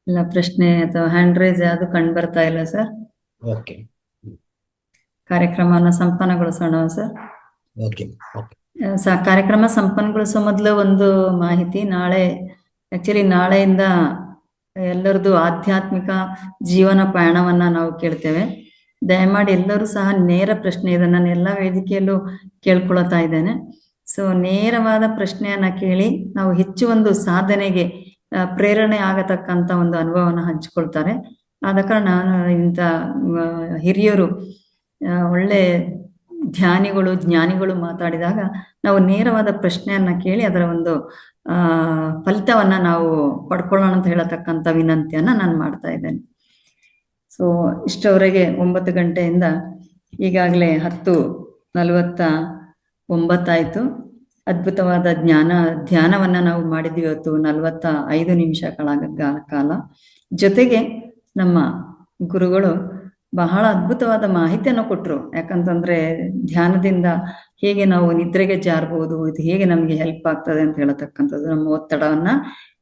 ಇಲ್ಲ, ಪ್ರಶ್ನೆ ಅಥವಾ ಹ್ಯಾಂಡ್ ರೈಸ್ ಯಾವುದು ಕಂಡು ಬರ್ತಾ ಇಲ್ಲ ಸರ್. ಓಕೆ ಕಾರ್ಯಕ್ರಮವನ್ನು ಸಂಪನ್ನಗೊಳಿಸೋಣ ಸರ್. ಓಕೆ ಕಾರ್ಯಕ್ರಮ ಸಂಪನ್ನಗೊಳಿಸೋ ಮೊದಲು ಒಂದು ಮಾಹಿತಿ. ನಾಳೆಯಿಂದ ಎಲ್ಲರದು ಆಧ್ಯಾತ್ಮಿಕ ಜೀವನ ಪಯಣವನ್ನ ನಾವು ಕೇಳ್ತೇವೆ. ದಯಮಾಡಿ ಎಲ್ಲರೂ ಸಹ ನೇರ ಪ್ರಶ್ನೆ, ಇದನ್ನ ನಾನು ಎಲ್ಲ ವೇದಿಕೆಯಲ್ಲೂ ಕೇಳ್ಕೊಳ್ತಾ ಇದ್ದೇನೆ. ಸೊ ನೇರವಾದ ಪ್ರಶ್ನೆಯನ್ನ ಕೇಳಿ ನಾವು ಹೆಚ್ಚು ಒಂದು ಸಾಧನೆಗೆ ಪ್ರೇರಣೆ ಆಗತಕ್ಕಂತ ಒಂದು ಅನುಭವವನ್ನು ಹಂಚಿಕೊಳ್ತಾರೆ. ಆದ ಕಾರಣ ಇಂಥ ಹಿರಿಯರು, ಒಳ್ಳೆ ಜ್ಞಾನಿಗಳು ಮಾತಾಡಿದಾಗ ನಾವು ನೇರವಾದ ಪ್ರಶ್ನೆಯನ್ನ ಕೇಳಿ ಅದರ ಒಂದು ಫಲಿತವನ್ನ ನಾವು ಪಡ್ಕೊಳ್ಳೋಣ ಅಂತ ಹೇಳತಕ್ಕಂಥ ವಿನಂತಿಯನ್ನ ನಾನು ಮಾಡ್ತಾ ಇದ್ದೇನೆ. ಸೊ ಇಷ್ಟವರೆಗೆ 9 ಗಂಟೆಯಿಂದ ಈಗಾಗಲೇ 10:49 ಆಯ್ತು. ಅದ್ಭುತವಾದ ಧ್ಯಾನವನ್ನ ನಾವು ಮಾಡಿದ್ವಿ ಇವತ್ತು 45 ನಿಮಿಷಗಳ ಕಾಲ. ಜೊತೆಗೆ ನಮ್ಮ ಗುರುಗಳು ಬಹಳ ಅದ್ಭುತವಾದ ಮಾಹಿತಿಯನ್ನು ಕೊಟ್ಟರು. ಯಾಕಂತಂದ್ರೆ ಧ್ಯಾನದಿಂದ ಹೇಗೆ ನಾವು ನಿದ್ರೆಗೆ ಜಾರಬಹುದು, ಇದು ಹೇಗೆ ನಮಗೆ ಹೆಲ್ಪ್ ಆಗ್ತದೆ ಅಂತ ಹೇಳತಕ್ಕಂಥದ್ದು, ನಮ್ಮ ಒತ್ತಡವನ್ನ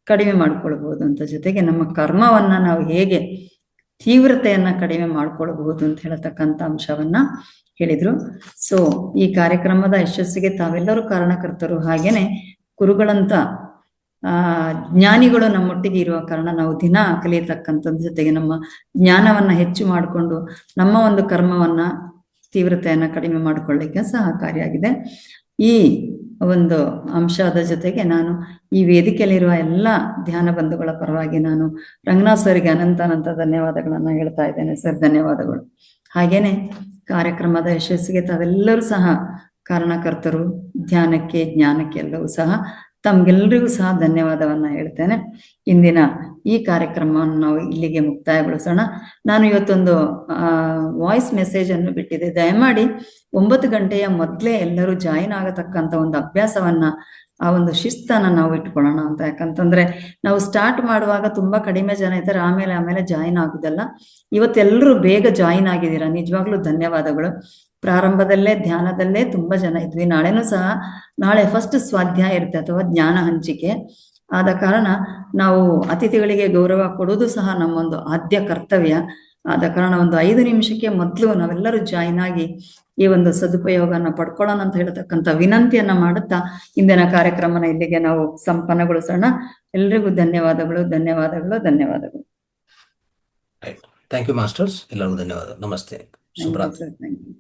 ಕಡಿಮೆ ಮಾಡ್ಕೊಳ್ಬಹುದು ಅಂತ, ಜೊತೆಗೆ ನಮ್ಮ ಕರ್ಮವನ್ನ ನಾವು ಹೇಗೆ ತೀವ್ರತೆಯನ್ನ ಕಡಿಮೆ ಮಾಡ್ಕೊಳ್ಬಹುದು ಅಂತ ಹೇಳತಕ್ಕಂಥ ಅಂಶವನ್ನ ಹೇಳಿದ್ರು. ಸೊ ಈ ಕಾರ್ಯಕ್ರಮದ ಯಶಸ್ಸಿಗೆ ತಾವೆಲ್ಲರೂ ಕಾರಣಕರ್ತರು. ಹಾಗೇನೆ ಗುರುಗಳಂತ ಜ್ಞಾನಿಗಳು ನಮ್ಮೊಟ್ಟಿಗೆ ಇರುವ ಕಾರಣ ನಾವು ದಿನ ಕಲಿಯತಕ್ಕಂಥದ್ದು, ಜೊತೆಗೆ ನಮ್ಮ ಜ್ಞಾನವನ್ನ ಹೆಚ್ಚು ಮಾಡಿಕೊಂಡು ನಮ್ಮ ಒಂದು ಕರ್ಮವನ್ನ ತೀವ್ರತೆಯನ್ನ ಕಡಿಮೆ ಮಾಡಿಕೊಳ್ಳಿಕ್ಕೆ ಸಹಕಾರಿಯಾಗಿದೆ. ಈ ಒಂದು ಅಂಶದ ಜೊತೆಗೆ ನಾನು ಈ ವೇದಿಕೆಯಲ್ಲಿರುವ ಎಲ್ಲ ಧ್ಯಾನ ಬಂಧುಗಳ ಪರವಾಗಿ ನಾನು ರಂಗನಾಥ್ ಸರ್ಗೆ ಅನಂತ ಧನ್ಯವಾದಗಳನ್ನ ಹೇಳ್ತಾ ಇದ್ದೇನೆ. ಸರ್ ಧನ್ಯವಾದಗಳು. ಹಾಗೇನೆ ಕಾರ್ಯಕ್ರಮದ ಯಶಸ್ಸಿಗೆ ತಾವೆಲ್ಲರೂ ಸಹ ಕಾರಣಕರ್ತರು. ಧ್ಯಾನಕ್ಕೆ, ಜ್ಞಾನಕ್ಕೆ ಎಲ್ಲವೂ ಸಹ ತಮ್ಗೆಲ್ರಿಗೂ ಸಹ ಧನ್ಯವಾದವನ್ನ ಹೇಳ್ತೇನೆ. ಇಂದಿನ ಈ ಕಾರ್ಯಕ್ರಮವನ್ನು ನಾವು ಇಲ್ಲಿಗೆ ಮುಕ್ತಾಯಗೊಳಿಸೋಣ. ನಾನು ಇವತ್ತೊಂದು ವಾಯ್ಸ್ ಮೆಸೇಜ್ ಅನ್ನು ಬಿಟ್ಟಿದೆ. ದಯಮಾಡಿ 9 ಗಂಟೆಯ ಮೊದಲೇ ಎಲ್ಲರೂ ಜಾಯಿನ್ ಆಗತಕ್ಕಂಥ ಒಂದು ಅಭ್ಯಾಸವನ್ನ, ಆ ಒಂದು ಶಿಸ್ತನ್ನ ನಾವು ಇಟ್ಕೊಳ್ಳೋಣ ಅಂತ. ಯಾಕಂತಂದ್ರೆ ನಾವು ಸ್ಟಾರ್ಟ್ ಮಾಡುವಾಗ ತುಂಬಾ ಕಡಿಮೆ ಜನ ಇದ್ದಾರೆ, ಆಮೇಲೆ ಜಾಯಿನ್ ಆಗುದಲ್ಲ. ಇವತ್ತೆಲ್ಲರೂ ಬೇಗ ಜಾಯಿನ್ ಆಗಿದ್ದೀರಾ, ನಿಜವಾಗ್ಲೂ ಧನ್ಯವಾದಗಳು. ಪ್ರಾರಂಭದಲ್ಲೇ ಧ್ಯಾನದಲ್ಲೇ ತುಂಬಾ ಜನ ಇದ್ವಿ. ನಾಳೆ ಫಸ್ಟ್ ಸ್ವಾಧ್ಯಾಯ ಇರುತ್ತೆ ಅಥವಾ ಜ್ಞಾನ ಹಂಚಿಕೆ. ಆದ ಕಾರಣ ನಾವು ಅತಿಥಿಗಳಿಗೆ ಗೌರವ ಕೊಡುವುದು ಸಹ ನಮ್ಮೊಂದು ಆದ್ಯ ಕರ್ತವ್ಯ. ಆದ ಕಾರಣ ಒಂದು 5 ನಿಮಿಷಕ್ಕೆ ಮೊದಲು ನಾವೆಲ್ಲರೂ ಜಾಯಿನ್ ಆಗಿ ಈ ಒಂದು ಸದುಪಯೋಗನ ಪಡ್ಕೊಳ್ಳೋಣ ಅಂತ ಹೇಳತಕ್ಕಂಥ ವಿನಂತಿಯನ್ನ ಮಾಡುತ್ತಾ ಇಂದಿನ ಕಾರ್ಯಕ್ರಮನ ಇಲ್ಲಿಗೆ ನಾವು ಸಂಪನ್ನಗೊಳಿಸೋಣ. ಎಲ್ರಿಗೂ ಧನ್ಯವಾದಗಳು. ಥ್ಯಾಂಕ್ ಯು ಮಾಸ್ಟರ್ಸ್, ಎಲ್ಲರಿಗೂ ಧನ್ಯವಾದ. ನಮಸ್ತೆ, ಶುಭರಾತ್ರಿ. Thank you.